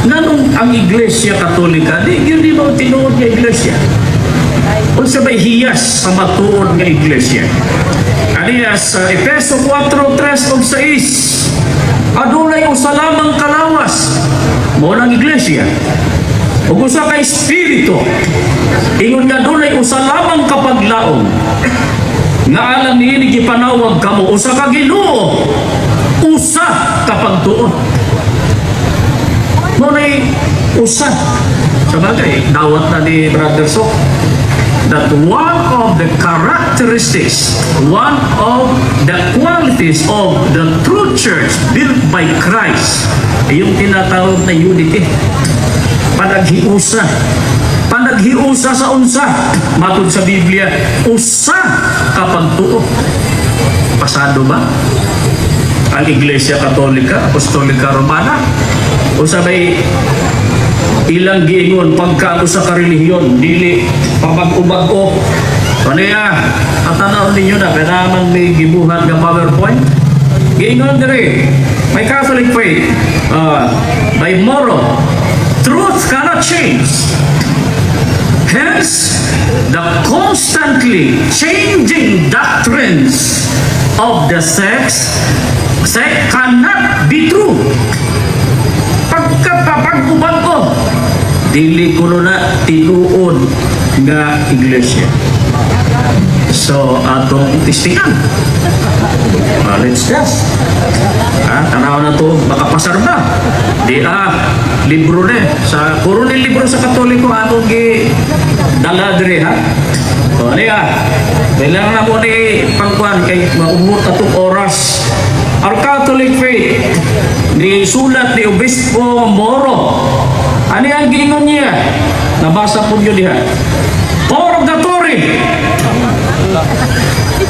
Nganong ang Iglesia Katolika, yun di ba tinuod nga Iglesia? Unsa may hiyas sa matuod nga Iglesia? Aniya sa Efeso 4:3 ug 6. Adunay usa lamang kalawas, mao nang Iglesia. Ug usa ka espiritu. Ingon nga adunay usa lamang kapaglaom. Nga alam niini gipanawag kamo usa ka Ginoo, usa ka pagtuon. Ngunay usa. Sabagay, dawat na ni Brother Sok that one of the characteristics, one of the qualities of the true church built by Christ ay yung tinatawag na unity. Panaghiusa. Panaghiusa sa unsa. Matod sa Biblia, usa kapag tuo. Pasado ba? Ang Iglesia Katolika, Apostolika Romana? O sabay ilang giingon pagka sa karelihiyon, dili pamag-ubag-o. Kaniya, tatanaw ninyo na, kailangan may gibuhat ng PowerPoint. Giingon dire, may Catholic faith, may moral, truth cannot change. Hence, the constantly changing doctrines of the sect cannot be true. Pagkapapagkuban ko, dili ko na tinuod nga iglesia. So, atong testingan. Let's test. Tanaw na to, makapasar ba? Libro na. Puro ni libro sa Katoliko, atong dala dire, ha? O, kailangan na mo ni pangkuhan kay maumot atong oras. Our Catholic faith, ni sulat ni Obispo Moro. Ano ang gingon niya? Nabasa po nyo diha. Purgatory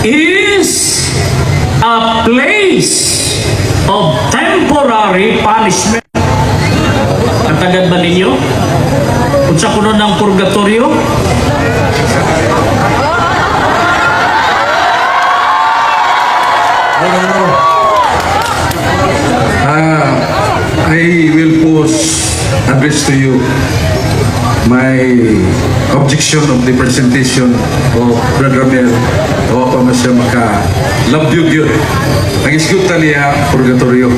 is a place of temporary punishment. Ang tagad ba ninyo? Kung sa kuno ng purgatorio? I will address to you my objection of the presentation of Brother Mel o pa masya maka-labyog yun. Ang isgutan niya, purgatorio.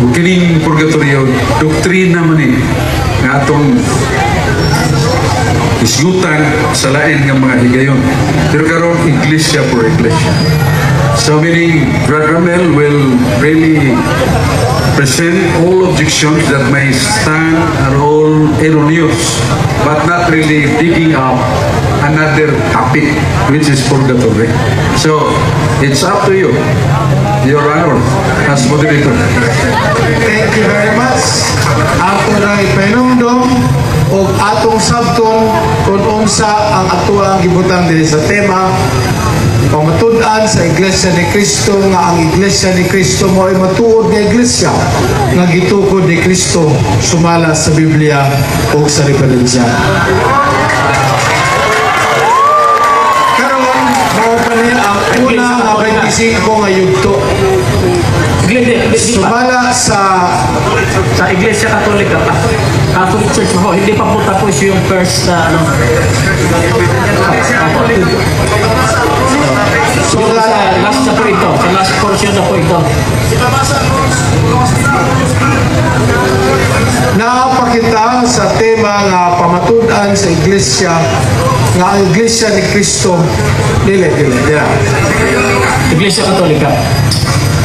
Kung kining purgatorio, doktrina man eh, nga atong isgutan sa lain ng mga higayon. Pero karon iglesia for iglesia. So meaning, Brother Mel will really present all objections that may stand are all erroneous, but not really digging up another topic, which is purgatory. So, it's up to you, Your Honor, as moderator. Thank you very much. Ato na ipainumdum o atong sabton kung unsa ang ato ang gibutang diri sa tema pamatud-an sa Iglesia ni Cristo nga ang Iglesia ni Cristo mo ay matuod nga iglesia nga gitukod ni Cristo sumala sa Biblia o sa referensya. Karon mao pa ni ang una nga 25 nga yugto. Sumala sa Iglesia Katolika pa. Catholic Church mo, hindi pa po tapos yung first So, sa last na po ito, sa last portion na po ito. Napakita sa tema nga pamatud-an sa iglesia nga ang Iglesia ni Cristo dili. Iglesia Katolika.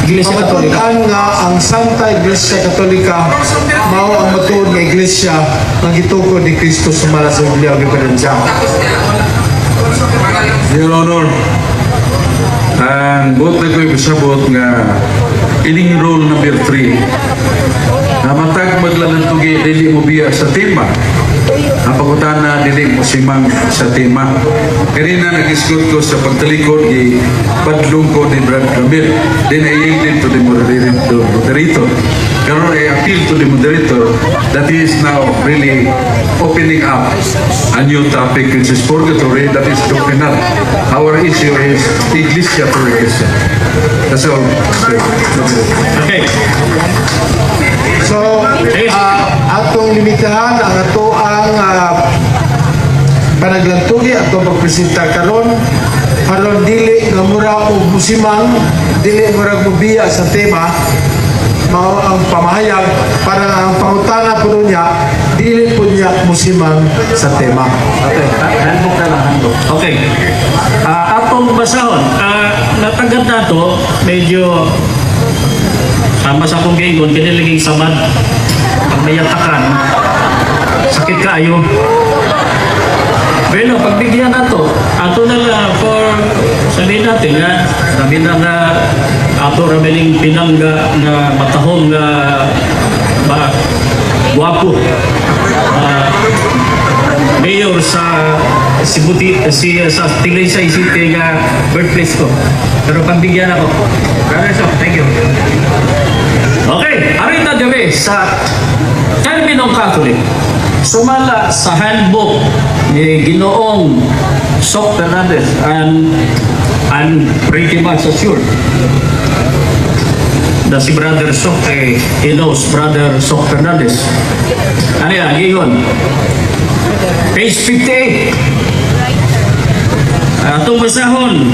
Iglesia Katolika. Pamatud-an nga ang Santa Iglesia Katolika mao ang matuod nga iglesia nga gitukod ni Cristo sumala sa Biblia ug ebidensya. Your Honor, ang buot na ko'y pasabot nga ining rule number 3 na matag maglalantugi dili mo biya sa tema ang pagutana dili mo simang sa tema. Kanina nag-isgot ko sa pagtalikod di padlong ko ni Brad Ramil, then I yielded to the moderator. Pero I appeal to the moderator that he is now really opening up a new topic which is purgatory, that is doctrinal. Our issue is Iglesia for Iglesia. That's all. Okay. So, atong limitahan ang ato ang panaglantugi atong pagpresenta karon aron dili nga mura og musimang, dili murag mobiya sa tema mao ang pamahayag para ang pangutana po niya dili po niya musimang sa tema. Okay. Handbook na lang, handbook. Okay. Atong basahon. Natagad na to, medyo sama sa akong gingon, kiniliging samad. Ang mayatakan, sakit kayo. Pero pagbigyan na to, ato na lang for sabihin natin na sabihin na nga ato ramiling pinangga na matahong na guwapo. Mayor sa sa Tilisay City nga birthplace ko. Pero pagbigyan ako. Thank you. Okay, arin na gabi sa terminong Catholic. Sumala sa handbook ni Ginoong Sok Fernandez, and I'm pretty much assured na si Brother Sok he knows Brother Sok Fernandez. Ano yan, Gigon? Page 58. Atong basahon.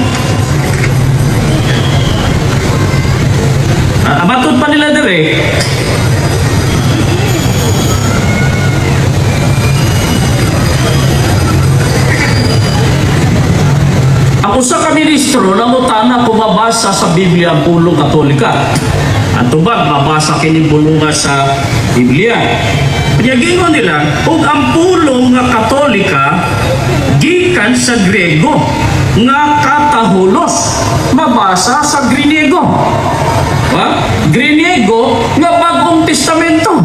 Abatod pa nila dire. Ang usa ka ministro namutana kung mabasa sa Biblia ang pulong Katolika. Ang tubag mabasa kini bulunga sa Biblia. Kanya gingon nila, ug ang pulong nga Katolika gikan sa Grego nga katahulos mabasa sa Griego. Griego nga Bagong Testamento.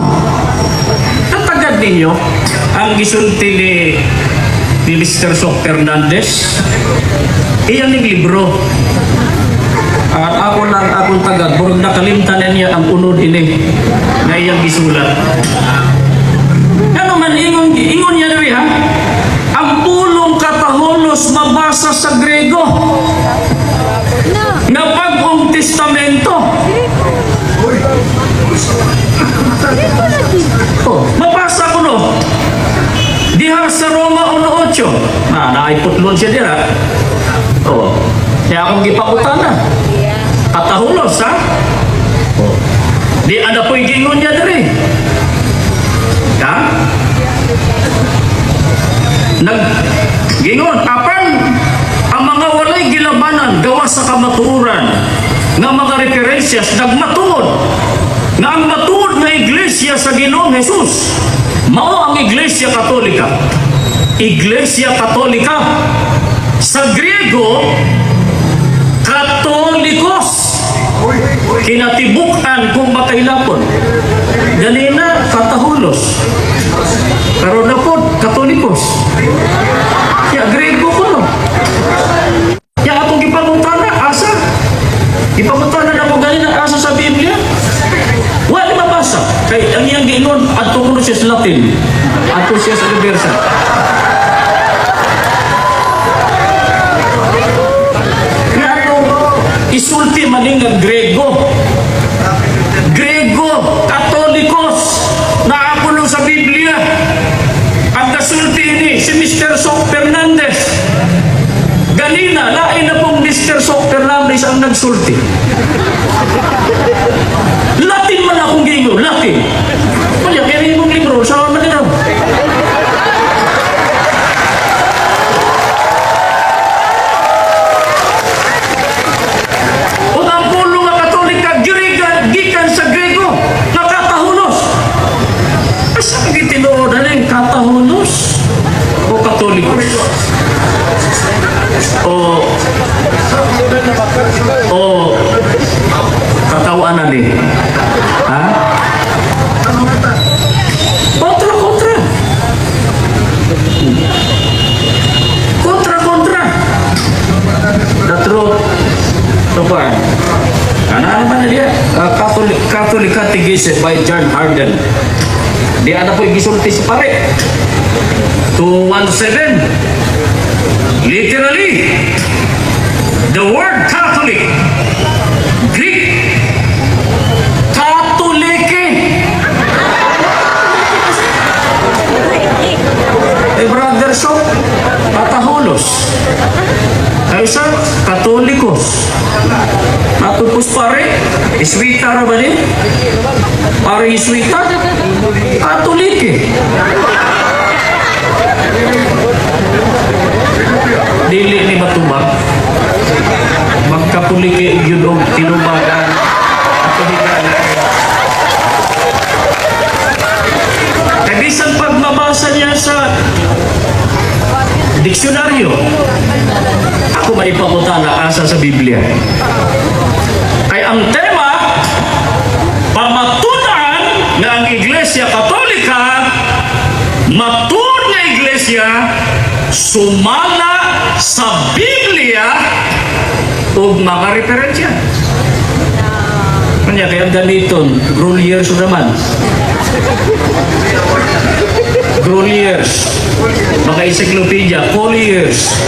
Tatagad ninyo ang gisulti ni Mr. Sok Fernandez. Iyan yung libro. At akong tagad, burag nakalimtan na niya ang unod ini na iyang gisulat. Ano man, ingon niya rin ha? Ang pulong katahulos mabasa sa Grego na Bagong Testamento. Mabasa ko no. Diha sa Roma 1:8. Naiputlon siya dira. Kaya akong gipakutan na. Katahulos ha? Di ada po'y gingon niya diri. Ha? Gingon, apan ang mga walay gilabanan gawa sa kamatuoran nga mga referensyas nagmatuod nga ang matuod na iglesia sa Ginoong Jesus mao ang Iglesia Katolika. Iglesia Katolika sa Griego Katolikos, kinatibukan kung makailapon. Ganina katahulos, pero na po Katolikos. Ya Griego ko no. Ya atong ipangutana asa. Ipangutana na mo ganina asa sa Biblia. Wala mabasa. Kay ang iyang giingon adto kuno siya sa Latin. Adto siya sa universal. Isulti maning nga Grego. Grego, Katolikos, naapulo sa Biblia. Ang kasulti ni si Mr. Sok Fernandez. Ganina, lain na pong Mr. Sok Fernandez ang nagsulti. Latin man akong gingo, Latin. Kaya kaya mong libro, sa Manila. Katahulos o Katolikos o katawanan eh, ha? Kontra datro topan ano man dia Catholic Catechism by John Harden. Di ada po gisulti si pare 217. Literally, the word Catholic, Greek Katolike. Brother Sok, katahulos. Ay sa Katolikos. Matupos pare, iswita ra ba ni? Pare iswita? Katolike. Dili ni matubag. Magkapulike yun o tinubagan. Katolikan. Kabisan pag mabasa niya sa diksyonaryo, ako maipakuta na asa sa Biblia. Ay ang tema, pamatunan na ang Iglesia Katolika, matur nga Iglesia, sumala sa Biblia o mga referensya. Kanya kaya gamiton, Groliers naman. Groliers, mga encyclopedia, Colliers.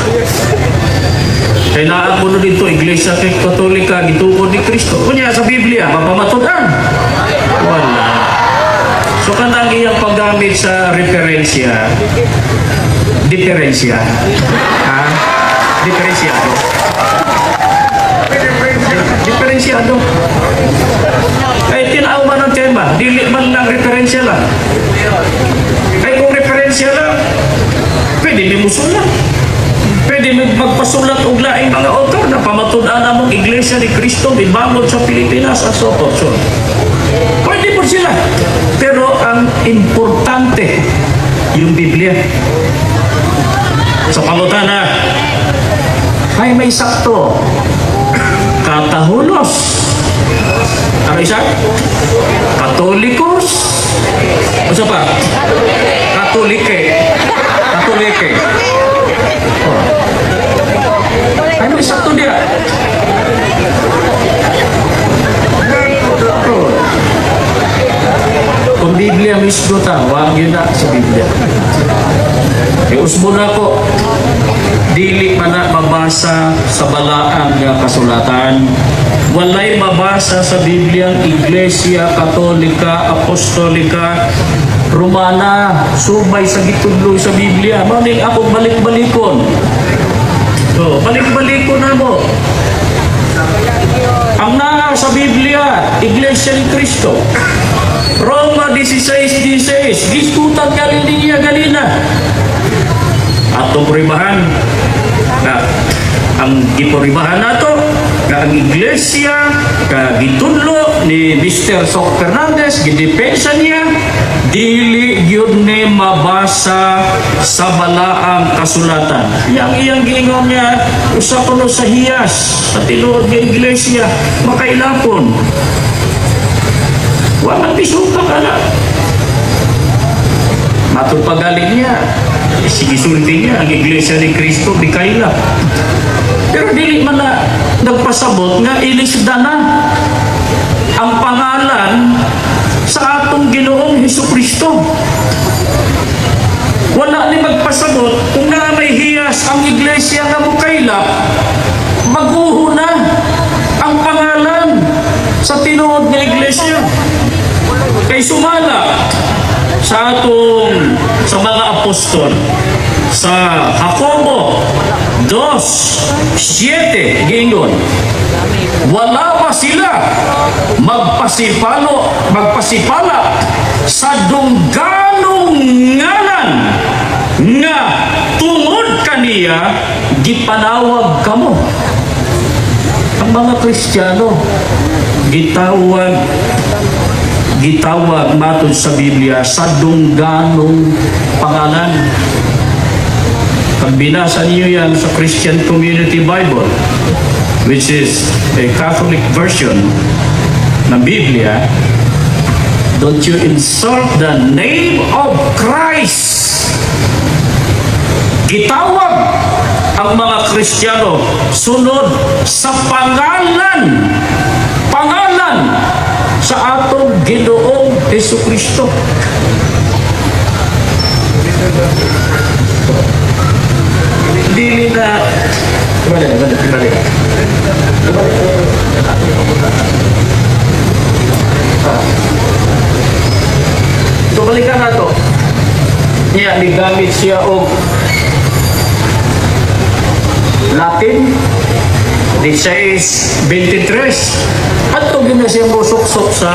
Kaya naapuno dito, Iglesia Katolika, gitukod ni Kristo. Kunya sa Biblia, mapamatudan. Wala. So kanang iyang paggamit sa referensya, diferensya. Ha? Diferensyado. Diferensyado. Kaya tinaw man ang tema, dili man lang referensya lang. Kaya kung referensya lang, pwede mo sulat. Pwede magpasulat og laing mga author na pamatud-an among Iglesia ni Cristo gibangon sa Pilipinas at so forth. Pwede po sila. Pero ang importante, yung Biblia. Sa pangutana, ay may sakto. Katahulos. Ano isa? Katolikos. Ano pa? Katolike. Katolike. Ay may sakto dia. Kung Biblia mismo ta, wag yun na sa Biblia. Iusbo na ko, dili man na mabasa sa balaang nga kasulatan. Walay mabasa sa Biblia ang Iglesia Katolika, Apostolika, Romana, subay sa gitudlo sa Biblia. Maning ako balik-balikon. So, balik-balikon na mo. Ang na sa Biblia, Iglesia ni Cristo. Roma 16:16. Diskutan kali niya ganina. Atong puribahan na ang gipuribahan nato na ang Iglesia gitudlo ni Mr. Sok Fernandez gidepensa niya dili gyud ni mabasa sa balaang kasulatan. Iyang giingon niya usa kuno sa hiyas sa tinuod nga Iglesia makailapon. Walang pisuka ka na. Matod pagaling niya. Sige sulti niya, ang Iglesia ni Cristo, di kaila. Pero dili man na nagpasabot nga ilisda na ang pangalan sa atong Ginoong Hesukristo. Wala ni magpasabot kung na may hiyas ang Iglesia nga mukaila, maguho na ang pangalan sa tinuod nga Iglesia. Kay sumala sa atong sa mga apostol sa Jacobo 2:7 gingon wala pa sila magpasipala sa dungganong ngalan nga tungod kaniya gipanawag kamo. Ang mga Kristiyano gitawag matod sa Biblia sa dungganong pangalan. Pag binasa niyo yan sa Christian Community Bible, which is a Catholic version ng Biblia, don't you insult the name of Christ. Gitawag ang mga Kristiyano sunod sa pangalan sa atong Ginoong Hesukristo. Dili na balik. So balikan na to. Niya, nigamit siya og Latin 16:23. At ito na siya musuksok sa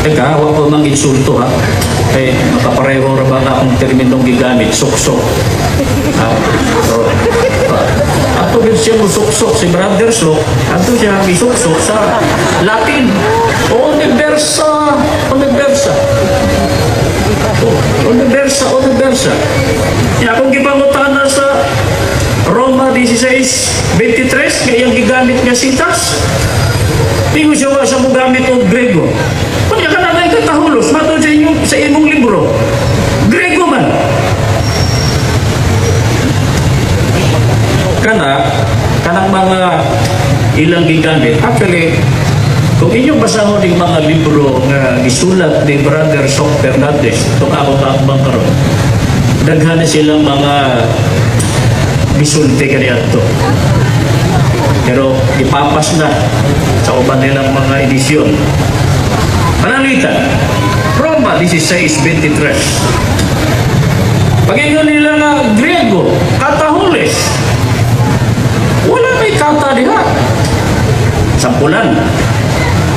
hawa ko mang insulto ha. Eh, makapareho ra ba akong terminong gigamit, suksok. Ato din siya musuksok, si Brother Sok, ato siya misuksok sa Latin. Universa. Kaya kung gipangutana sa Roma 16:23, kaya yung gigamit niya sintas, di mo siya sa mong gamit o Grego. Kanya ka na katahulos, matod sa imong libro. Grego man. Kanang mga ilang gigamit. Actually, kung inyong basahon ng mga libro nga gisulat ni Brother Sok Fernandez, itong abang karon, daghan na silang mga bisulti kaniya ito. Pero ipapas na sa uban nilang mga edisyon. Panalitan. Roma 16:23. Pag-ingon nila nga Griego, katahulis. Wala may kata diha. Sampulan.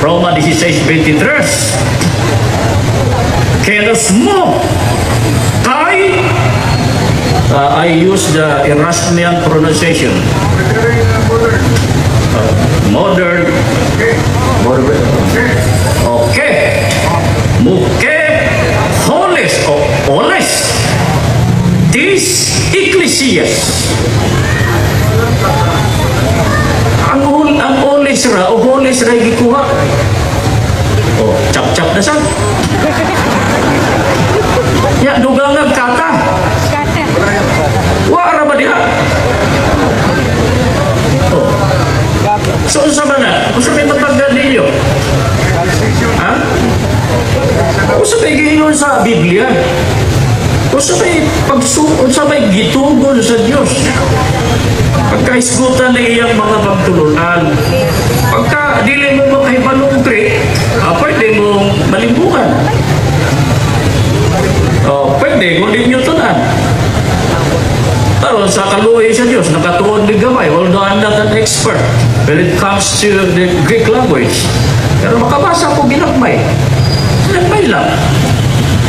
Roma 16:23. Kenos mo. Kai. I use the Erasmian pronunciation. Modern. Okay. Muke. Holes o oles. Tis Ecclesias. Ang oles ra o holes ra gikuha. Oh, cap-cap na sa. Ya, dugang nagkata. Wala ba diha? Oh. So, sa mana? Kung sa may matagdan ninyo? Ha? Kung sa may gingon sa Biblia? Kung sa may kung sa may gitunggon sa Diyos? Pagkaisgutan na iyang mga pagtulunan, pagka dili mo makahibalong pwede mong malimbukan. Pwede kung di nyo tunan. Pero sa kaluoy sa Diyos, nakatuon din gamay, although I'm not an expert when it comes to the Greek language. Pero makabasa ko ginagmay. Ginagmay lang.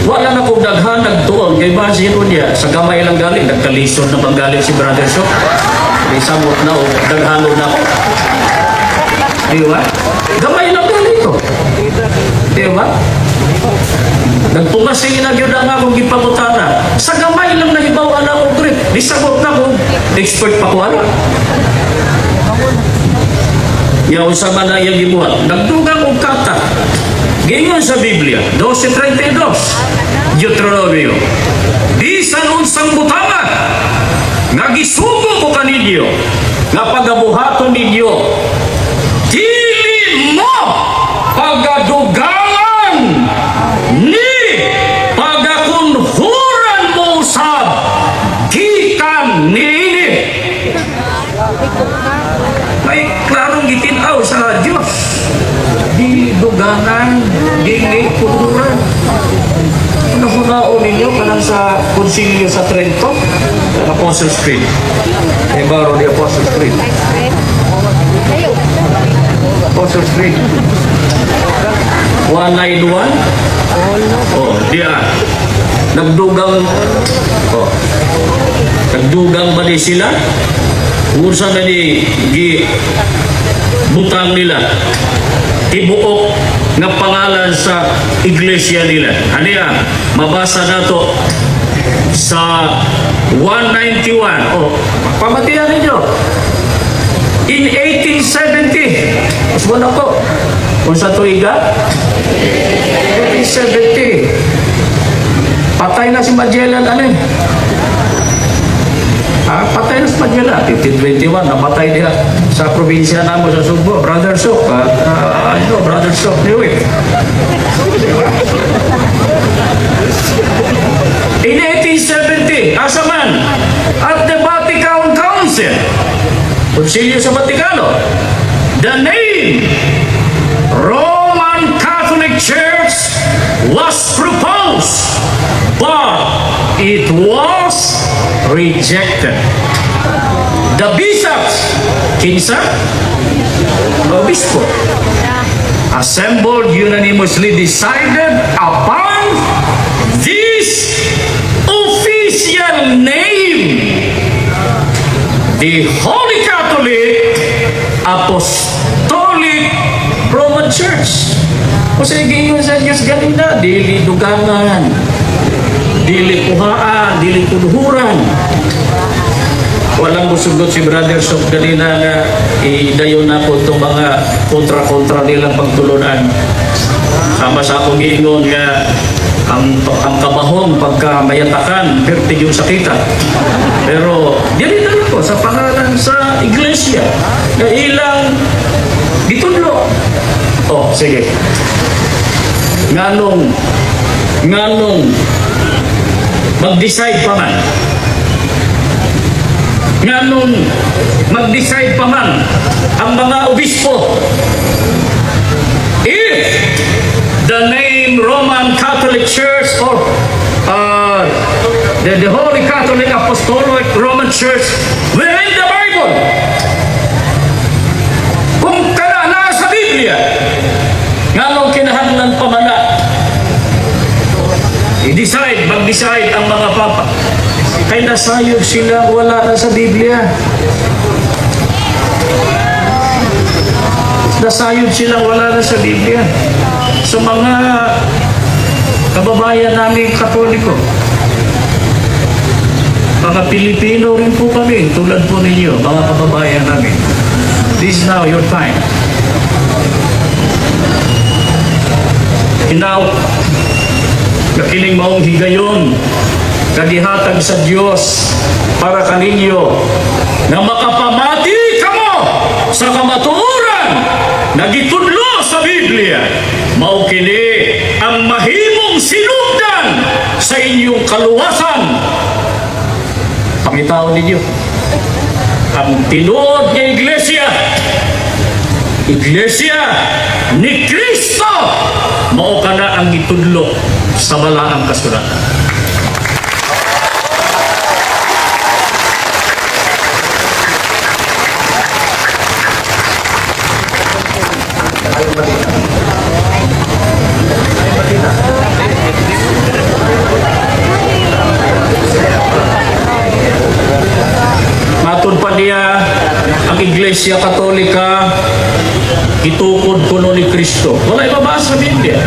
Wala na kong daghan, nagtuon. Kay basin ko niya, sa gamay lang galing, nagkalisod na panggaling si Brother Shok. May samot na o daghanod na ako. Di ba? Gamay lang galing ko. Di ba? Nagpumasing na yun ang akong gipamutana. Sa gamay lang nahibaw na akong grip. Di sagot na akong expert pa ko ano. Yaw sa man yung gibuhat. Nagdugang og kata. Gingon sa Biblia, 12:32, Deuteronomio. Bisan unsang butanga, nga gisugo ko kaninyo, nga pagabuhaton ninyo, dili mo pagadugangan ni pagakunhuran mo sa gikan niini. May klarong gitinaw sa Diyos. Di dugangan, dili kunhuran. Napunao ninyo kanang sa konsilyo sa Trento, Apostles Creed. Baro di Apostles Creed. Apostles Creed. 191. Oh, dia. Nagdugang ba di sila? Ursa na di butang nila. Ibuok nga pangalan sa iglesia nila. Ano yan? Mabasa na to sa 191. Oh, pamatihan ninyo. In 1870, mas mo na po. Kung sa tuiga? 1870. Patay na si Magellan, ano eh? Patay na si Magellan. 1521, napatay niya sa probinsya namo sa Subo. Brother Sok, Brother Sok, Lewitt. In 1870, asa man, at the Vatican Council, Konsilyo sa Vatikano, the name Roman Catholic Church was proposed, but it was rejected. The bishops, kinsa, obispo, assembled unanimously decided upon this official name, the Holy Catholic Apostolic Roman Church. O sa gingon sa Diyos ganina, dili dugangan, dili kuhaan, dili kunhuran. Walang musugot si Brother Sok ganina nga idayon na po itong mga kontra-kontra nilang pagtulunan. Sama sa akong giingon nga ang kabahon pagka mayatakan, pertig yung sakita. Pero dili na po sa pangalan sa iglesia na ilang ditudlo. Oh, sige. Nganong mag-decide pa man. Nganong mag-decide pa man ang mga obispo. If the in Roman Catholic Church or the Holy Catholic Apostolic Roman Church, we're in the Bible. Kung kana sa Biblia, nganong kinahanglan pa man na mag-decide ang mga papa. Kay nasayog sila, wala na sa Biblia. Nasayog silang wala na sa Biblia. Sa mga kababayan namin Katoliko, mga Pilipino rin po kami, tulad po ninyo, mga kababayan namin. This is now your time. Now, nakiling maong higayon, kagihatag sa Diyos para kaninyo na makapamati kamo sa kamatuoran na gitudlo sa Biblia. Mao kini ang mahimong sinugdan sa inyong kaluwasan. Pangitaon ninyo ang tinuod ng Iglesia ni Kristo, mao kana ang gitudlo sa balaang kasulatan. Matun pa niya ang Iglesia Katolika, itukod kuno ni Kristo. Wala ibabasa sa Biblia.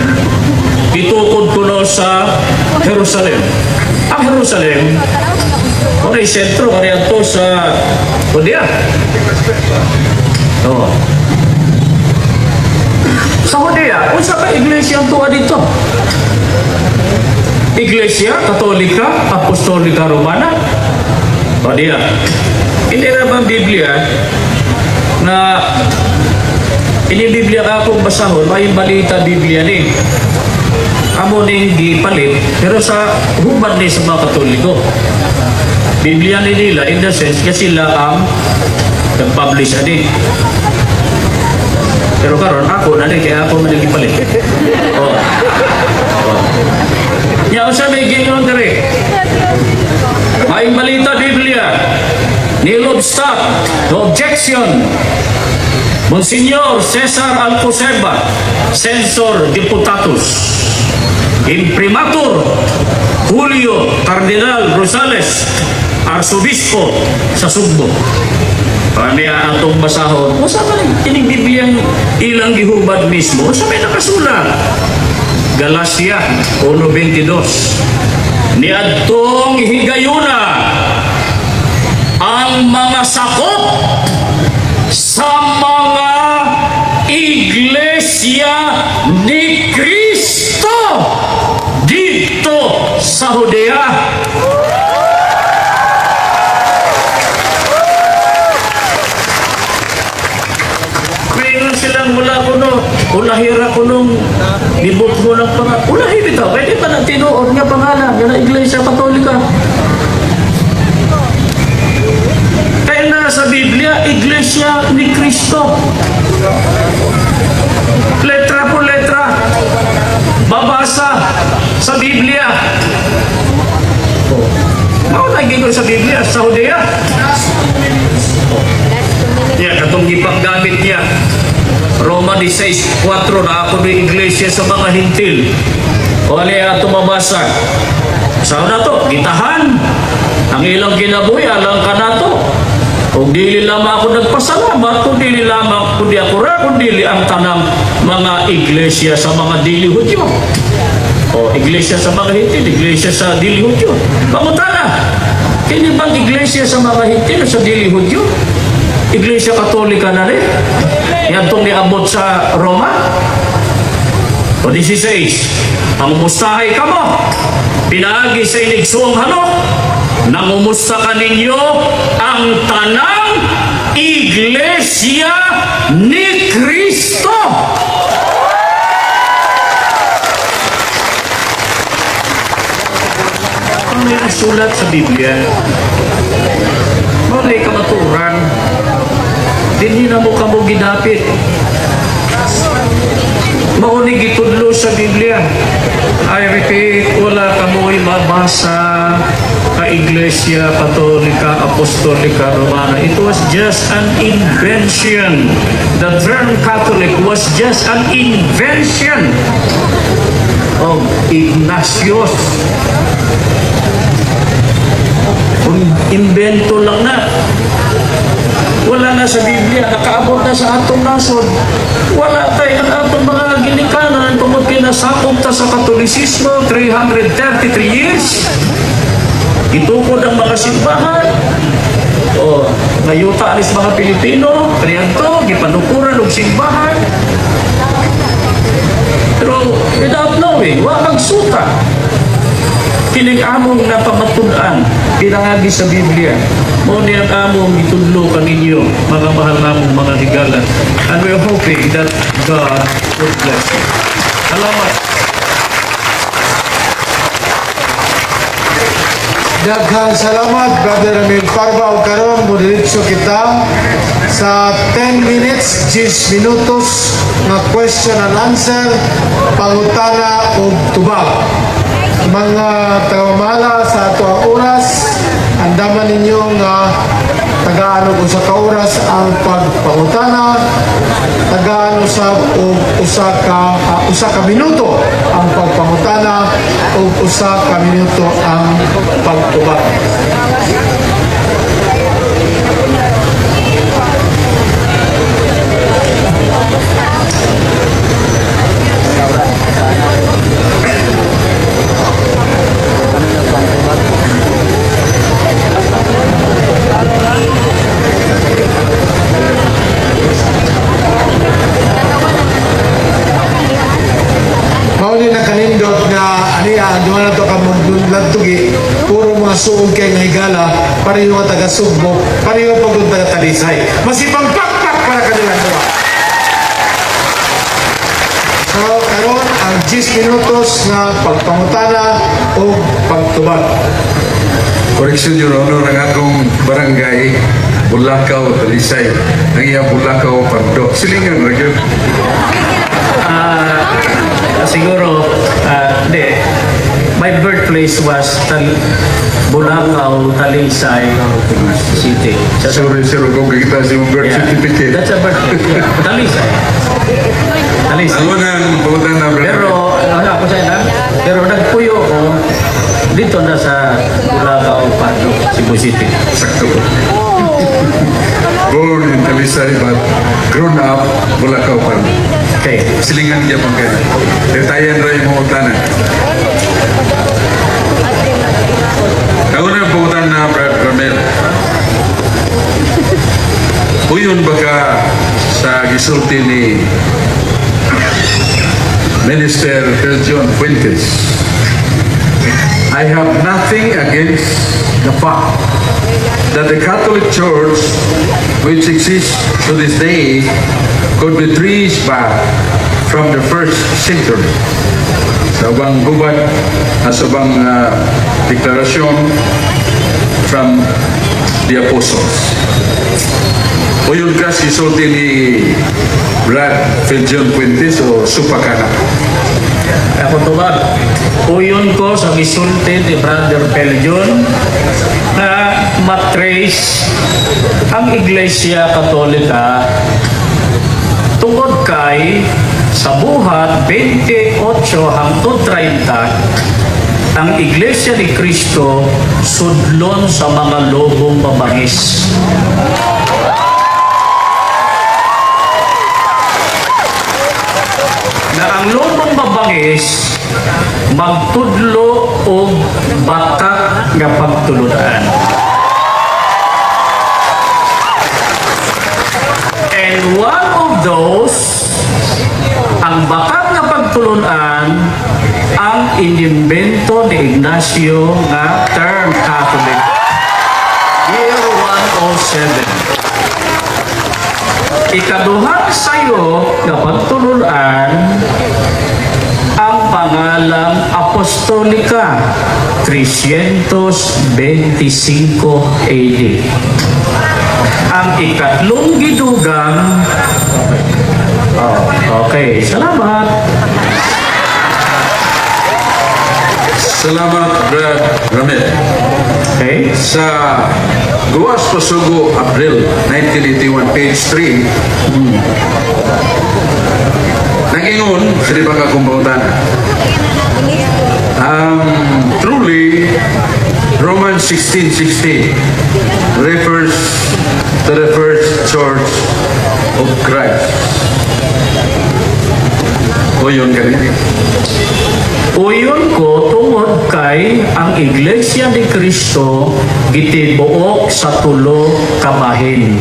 Itukod kuno sa Jerusalem. Ang Jerusalem, wala yung sentro, kaya ito sa Judea. Oh. Sa Judea, kung sa Iglesia ang tuwa dito? Iglesia Katolika, Apostolika Romana, Judea. Hindi na bang Biblia na Biblia ka akong basahon, may balita Biblia ni. Amo ning gipalit, pero sa hubad ni sa mga Katoliko. Biblia ni nila, in the sense, kasi sila ang nag-publish ani. Pero karon ako na rin, kaya ako man gipalit. Oh. Yan, sa may ginyon dere. May balita Biblia. Nilobstak, no objection. Monsignor Cesar Alcoseba, Censor Deputatus. Imprimatur Julio Cardinal Rosales, Arsobispo sa Sugbo. Kami atong basahon. O sa man kining Biblia ilang gihubad mismo, o sa may nakasulat. Galacia 1:22. Niadtong higayuna ang mga sakop sa mga Iglesia ni Kristo dito sa Judea. Mayroon silang mula kuno, ulahira kunong libot mo ng pangalan. Ulahi bitaw, pwede pa ng tinuod nga pangalan nga na Iglesia Katolika. Kaya na sa Biblia, Iglesia ni Kristo. Letra po letra, babasa sa Biblia. Maunagin ko sa Biblia, sa Judea. Yan, katong ipaggamit niya. Roma 16:4 na ako ng Iglesia sa mga hintil. O aliya ito mabasa. Saan na to? Gitahan. Ang ilang kinabuhi, alang ka na to. Kung dili lamang ako nagpasalamat, kung dili lamang, kundi ako ra, kung dili ang tanang mga iglesia sa mga dili Hudyo. O iglesia sa mga hintil, iglesia sa dili Hudyo. Pangutana, kini bang iglesia sa mga hintil sa dili Hudyo? Iglesia Katolika na rin. Yan itong niabot sa Roma. O 16, pangumustahay ka mo. Pinaagi sa inigsuong hanok. Nangumusta ka ninyo ang tanang Iglesia ni Kristo. Ano yung sulat sa Biblia? Malay kamaturan. Hindi na mo kamo ginapit. Maunig itudlo sa Biblia. I repeat, wala kamoy mabasa ka Iglesia Katolika, Apostolika, Romana. It was just an invention. The term Catholic was just an invention of Ignatius. Invento lang na. Wala na sa Biblia, nakaabot na sa atong nasod. Wala tayo ang atong mga ginikanan tungkol kinasakop ta sa Katolisismo, 333 years. Itukod ang mga simbahan. O, ngayuta alis mga Pilipino, kaniyanto, gipanukuran og simbahan. Pero without knowing, wa magsuta. Kining among napamatunan, pinangagi sa Biblia. Mo ni ang among itudlo kaninyo, mga mahal namong mga higala. And we're hoping that God will bless you. Salamat. Daghang salamat, Brother Ramil Parva. O karon mo diretso kita sa 10 minutes, 10 minutos na question and answer, pangutana o tubag. Mga tagamahala sa ato ang oras, andaman ninyo nga tagaano ko sa kauras ang pagpangutana, tagaano sa usa ka minuto ang pagpangutana o usa ka minuto ang pagtubag. Mauli na kanindot na aniya, di man na ito kamundunladtugi, puro mga suog kay nga higala, pareho nga taga-Sugbo, pareho pagod taga-Talisay. Masipang pakpak para kanila doon. So, karon ang 10 minutos na pagpangutana o pagtubag. Correction, Your Honor, ang akong barangay, Bulacau, Talisay. Ang iya Bulacau, Pardo. Silingan, Ragyo. Siguro, hindi. My birthplace was Bulacau, Talisay City. Sorry, sir, kung kita sa birth certificate. That's a birthplace. Talisay. Talisay. Ako nang pumunta na, brother. Pero, wala ko sa ina. Pero nagpuyo ko dito na sa Bulacau, Pardo, Cebu City. Sakto po. Born in Talisay, but grown up, Bulacau, Pardo. Okay. Silingan niya pang kaya. Detayan rin mo utanan. Ako na pumunta na, Brad Ramel. Uyon baka sa gisulti ni Minister John Fuentes. I have nothing against the fact that the Catholic Church, which exists to this day, could be traced back from the 1st century. Sa bang gubat, sa bang deklarasyon from the Apostles. O yung kas isulti ni Brad John Fuentes o Supakana. Ako tubag. Uyon ko sa gisulti ni Brother Peljon na matrace ang Iglesia Katolika tungkol kay sa buhat 28 hangtod 30 ang Iglesia ni Cristo sudlon sa mga lobong mabangis. Na ang lobong mabangis magtudlo o batak nga pagtuludan. And one of those, ang batak nga pagtuludan, ang inimbento ni Ignacio nga term Catholic. Year 107. Ikaduhang sayo nga pagtuludan ang pangalang Apostolika 325 AD. Ang ikatlong gidugang Oh, okay, salamat. Salamat, Brad Ramil. Okay. Sa Gawas Pasugo, April 1981, page 3, nagingon, sila ba kakumpuntan? Truly, Romans 16:16 refers to the first church of Christ. O yun kanina. Uyon ko tungod kay ang Iglesia ni Cristo gitibuok sa tulo ka bahin.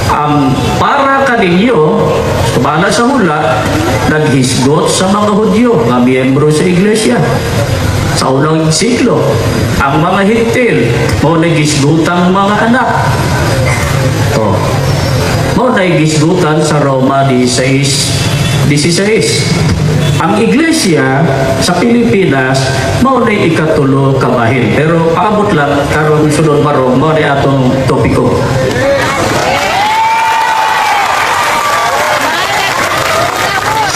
Ang para kaninyo, sumala sa hula, naghisgot sa mga Hudyo nga miyembro sa Iglesia. Sa unang siklo, ang mga Hintil, mo naghisgutan mga anak. Mo naghisgutan sa Roma 16. Ang Iglesia sa Pilipinas mao na ikatulo ka bahin. Pero paabot lang karon sunod marong mao na atong topiko.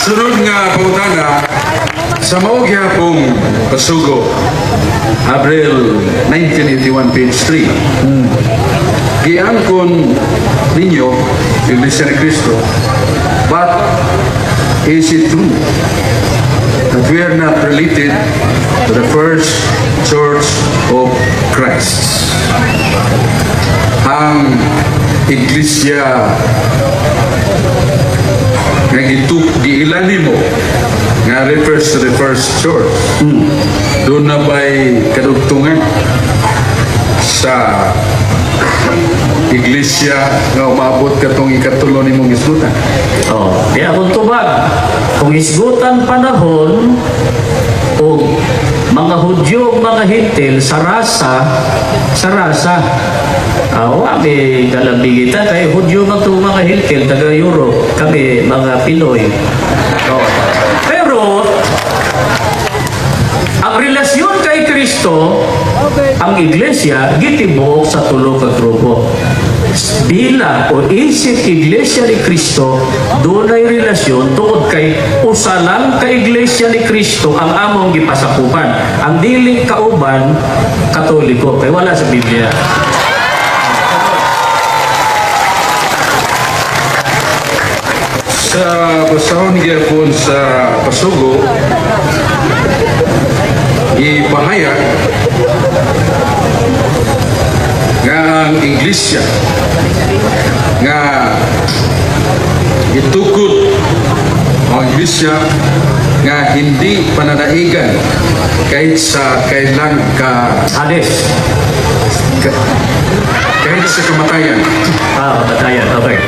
Sunod nga pangutana sa maog hapong Pasugo, April 1981, page 3. Giangkon ninyo, Iglesia ni Cristo, but is it true that we are not related to the first church of Christ? Ang Iglesia nga giilani mo nga refers to the first church. Doon na ba'y kadugtungan sa Iglesia nga umabot katong ikatulo ni mong isgutan? Di akong tubag. Kung isgutan panahon o mga Hudyo, mga Hintil sa rasa, may galambing kita kay Hudyo man itong mga Hintil, taga Europe, kami mga Pinoy. Pero ang relasyon kay Kristo, ang Iglesia gitibuok sa tulo ka grupo. Bila o isip Iglesia ni Kristo, doon ay relasyon tungod kay usalang ka Iglesia ni Kristo ang among gipasakupan. Ang dili kauban Katoliko, kay wala sa Biblia. Sa basahon gyapon sa Pasugo, ipahayag nga ang Iglesia nga itukod ang Iglesia nga hindi pananaigan kahit sa kailan Hades. kahit sa kamatayan. Batayan, okay.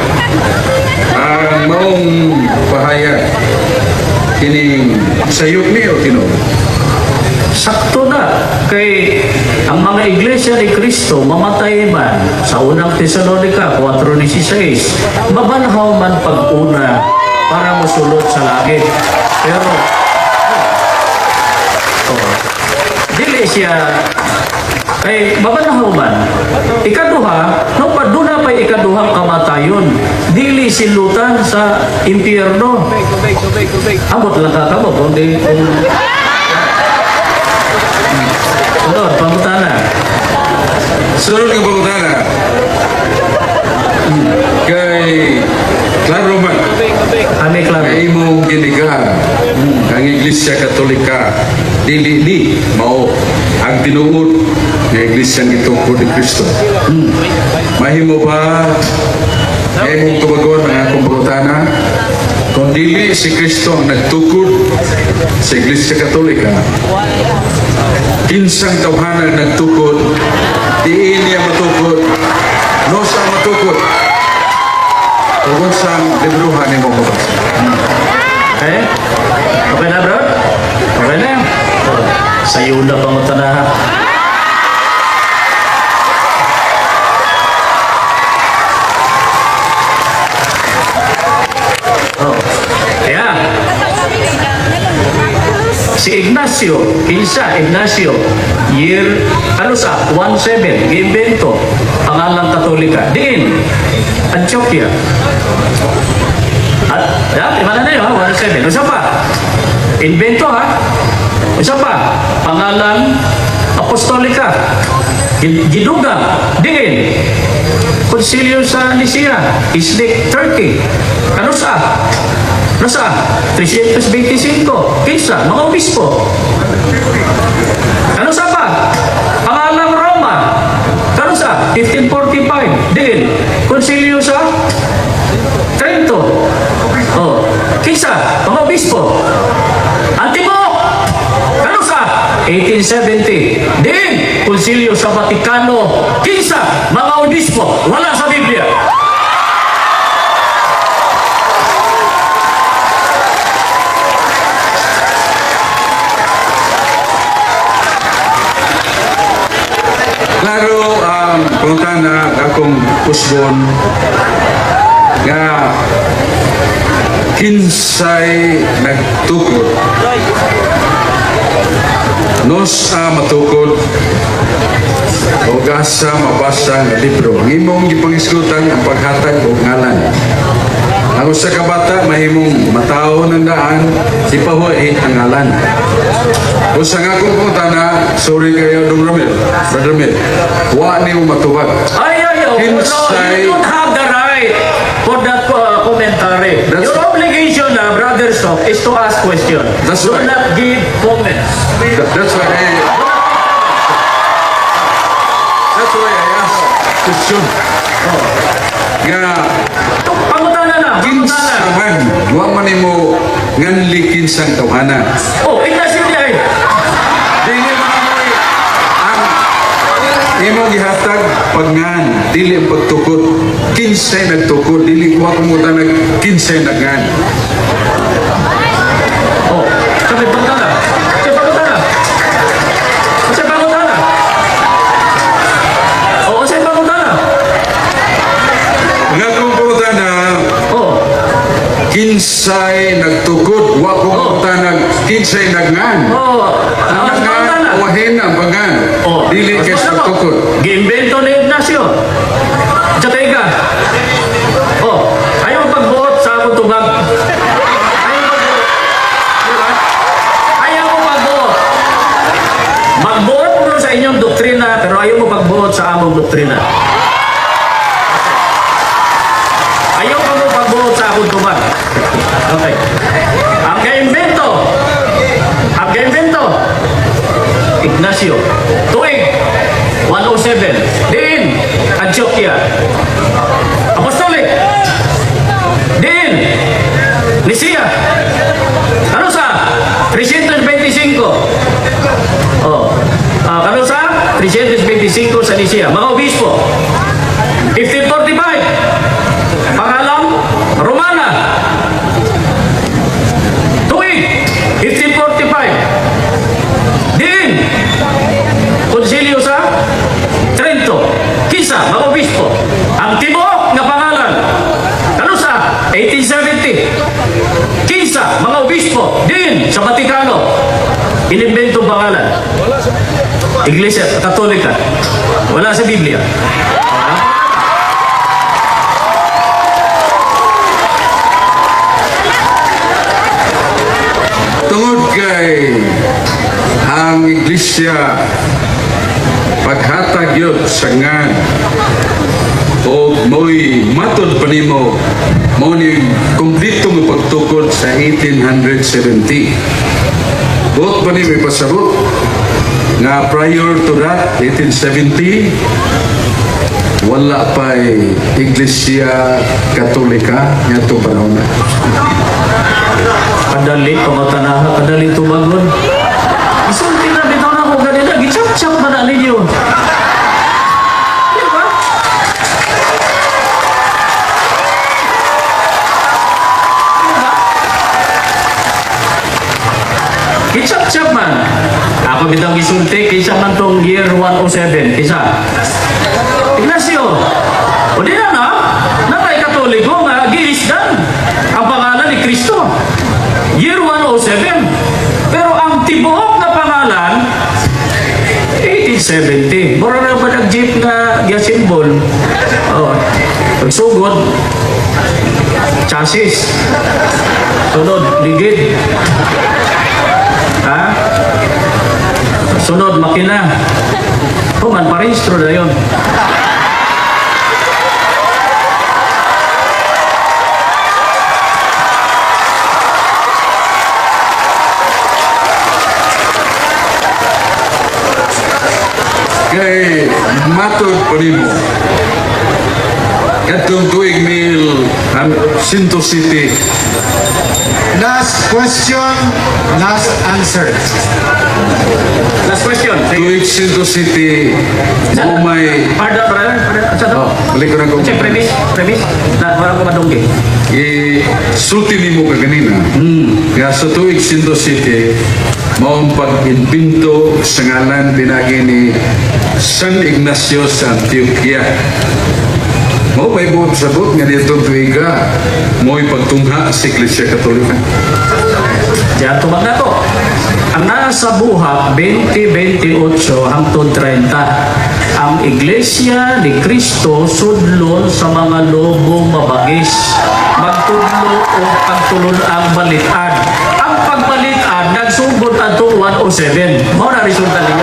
Ang maong pahayag kining sayop niyo Ginoo. Sakto na kay ang mga iglesia ni Kristo mamatay man sa unang Tesalonica 4:16 mabanhaw man pag-una para mosulod sa langit. Pero dili siya kay mabanhaw man ikaduha no paduna pa ikaduhang kamatayon dili silutan sa impyerno. Amot lang ka kamo kundi Sunod, pangutana. Sunod ng pangutana. Kay klaro man. Kami klaro. Kay imong giniga ang Iglesia Katolika dili ni mao ang tinuod ng Iglesia gitukod ni Kristo. Mahimo ba imong tubagon ang akong pangutana? Kung dili si Kristo ang nagtukod sa Iglesia Katolika, kinsang tawhanan nagtukod, diin niya matukod, no sa matukod, tungkol sa libruhan ni mo mabasa. Okay? Okay na, bro? Okay na? Sayo na pangutana ha. Yeah. Si Ignacio, year, 17, giimbento, pangalang Katolika. Din, Antioquia. At, mana na yun, 107. Isa pa, invento ha. Isa pa, pangalan apostolika. Gidugang, din. Konsilyo sa Nicaea, Iznik, Turkey. Ano sa? Nasa 325. Kinsa, mga obispo. Ano sa pa? Pangalang Roma. Ano sa? 1545. Din. Konsilyo sa Trento. Oh. Kinsa, mga obispo. Antimo. Ano sa? 1870. Din. Konsilyo sa Vatikano. Kinsa, mga obispo. Wala sa Biblia. Klaro, punta na akong usbon nga kinsay nagtukod. Nos matukod o gasa mabasa nga libro. Ang imong gipangisgutan ang paghatag o ngalan. Ang usa ka bata mahimong mataw ng daan, ipahuay ang ngalan. Usa nga kung putana, sorry kayo, Dong Ramil, Brother Ramil, wa ni mo matubag. Ay, no, you don't have the right for that commentary. That's- Your obligation, Brother Stock, is to ask questions. That's Do right. not give comments. That's why I asked question. Nga, Pangutana na, pangutana. kinsaman, wa man mo nganli kinsang tawhana. Oh, Ignacio di ay. Dili man ang imo gihatag pagngan, dili ang pagtukod. Kinsay nagtukod, dili wa kumuta nag kinsay nagngan. Oh, sabi pangutana. Sabi pangutana. Sabi pangutana. Oh, sabi pangutana. Nga kung puta na Oh, kinsay nagtukod, wa kumuta nag kinsay nagngan. oh. Ang Sabi nagngan, pangutana. wahin ang pagngan. Oh, Dili kay sa tukod. Giimbento ni Ignacio. Tsatay ka. Oh, ayaw pagbuot sa akong tubag. Ayaw pagbuot. Diba? Ayaw mo pagbuot. Magbuot mo sa inyong doktrina, pero ayaw mo pagbuot sa among doktrina. Ayaw mo pagbuot sa akong tubag. Okay. Ang kaimbento, Ignacio, tuig 107, din Antioquia, Apostolic, din Nicaea, ano sa 325, oh, ano sa 325 sa Nicaea, mga obispo, 1545, pangalang Romana, tuig 1545, din konsilyo sa Trento. Kinsa, mga obispo. Ang tibuok nga pangalan. Ano sa 1870. Kinsa, mga obispo. Din sa Vatikano. Inimbento pangalan. Iglesia Katolika. Wala sa Biblia. Tungod kay ang iglesia paghatag yun sa ngan o mo'y matod pa nimo mo ni kumplito mo pagtukod sa 1870. Buot pa nimo ipasabot nga prior to that 1870 wala pa iglesia katolika nga ito panahon na. Kadali, pangutanaha, kadali tumagon. Isulti na, bitaw na ako ganila. Gichap-chap ba na ninyo? Di ba? Gichap-chap man. Ako bitaw gisulti, kaysa man tong year 107. Kaysa? Ignacio, o di na, nakay katoliko nga girisdan ang pangalan ni Kristo. Year 107. Pero ang tibuok na pangalan, 1870. Mura na ba nag-jeep na simbol? Oh. Pagsugod, chassis. Sunod, ligid. Ha? Sunod, makina. Human, parehistro na yun. Kay matod pa rin mo. Katong tuig mil Sinto City. Last question, last answer. Last question. Tuig Sinto City. Mo may... Pardon, brother. Sa to? Oh, balik ko na ko. Check, premise. Na, wala ko madunggi. Sulti ni mo ka ganina. Kaya sa tuig Sinto City, maong pag-impinto sa ngalan pinagi ni San Ignacio sa Antioquia. Mo may buot sabot nga dito tuiga mo ipagtungha sa Iglesia Katolika. Diyan tubag na to. Ang nasa buha 2028 hangtod 30. Ang Iglesia ni Cristo sudlon sa mga lobong mabagis. Magtudlo o pagtulon ang balitan. Ang pagbalitan nagsugod ato 107. Mao na resulta ni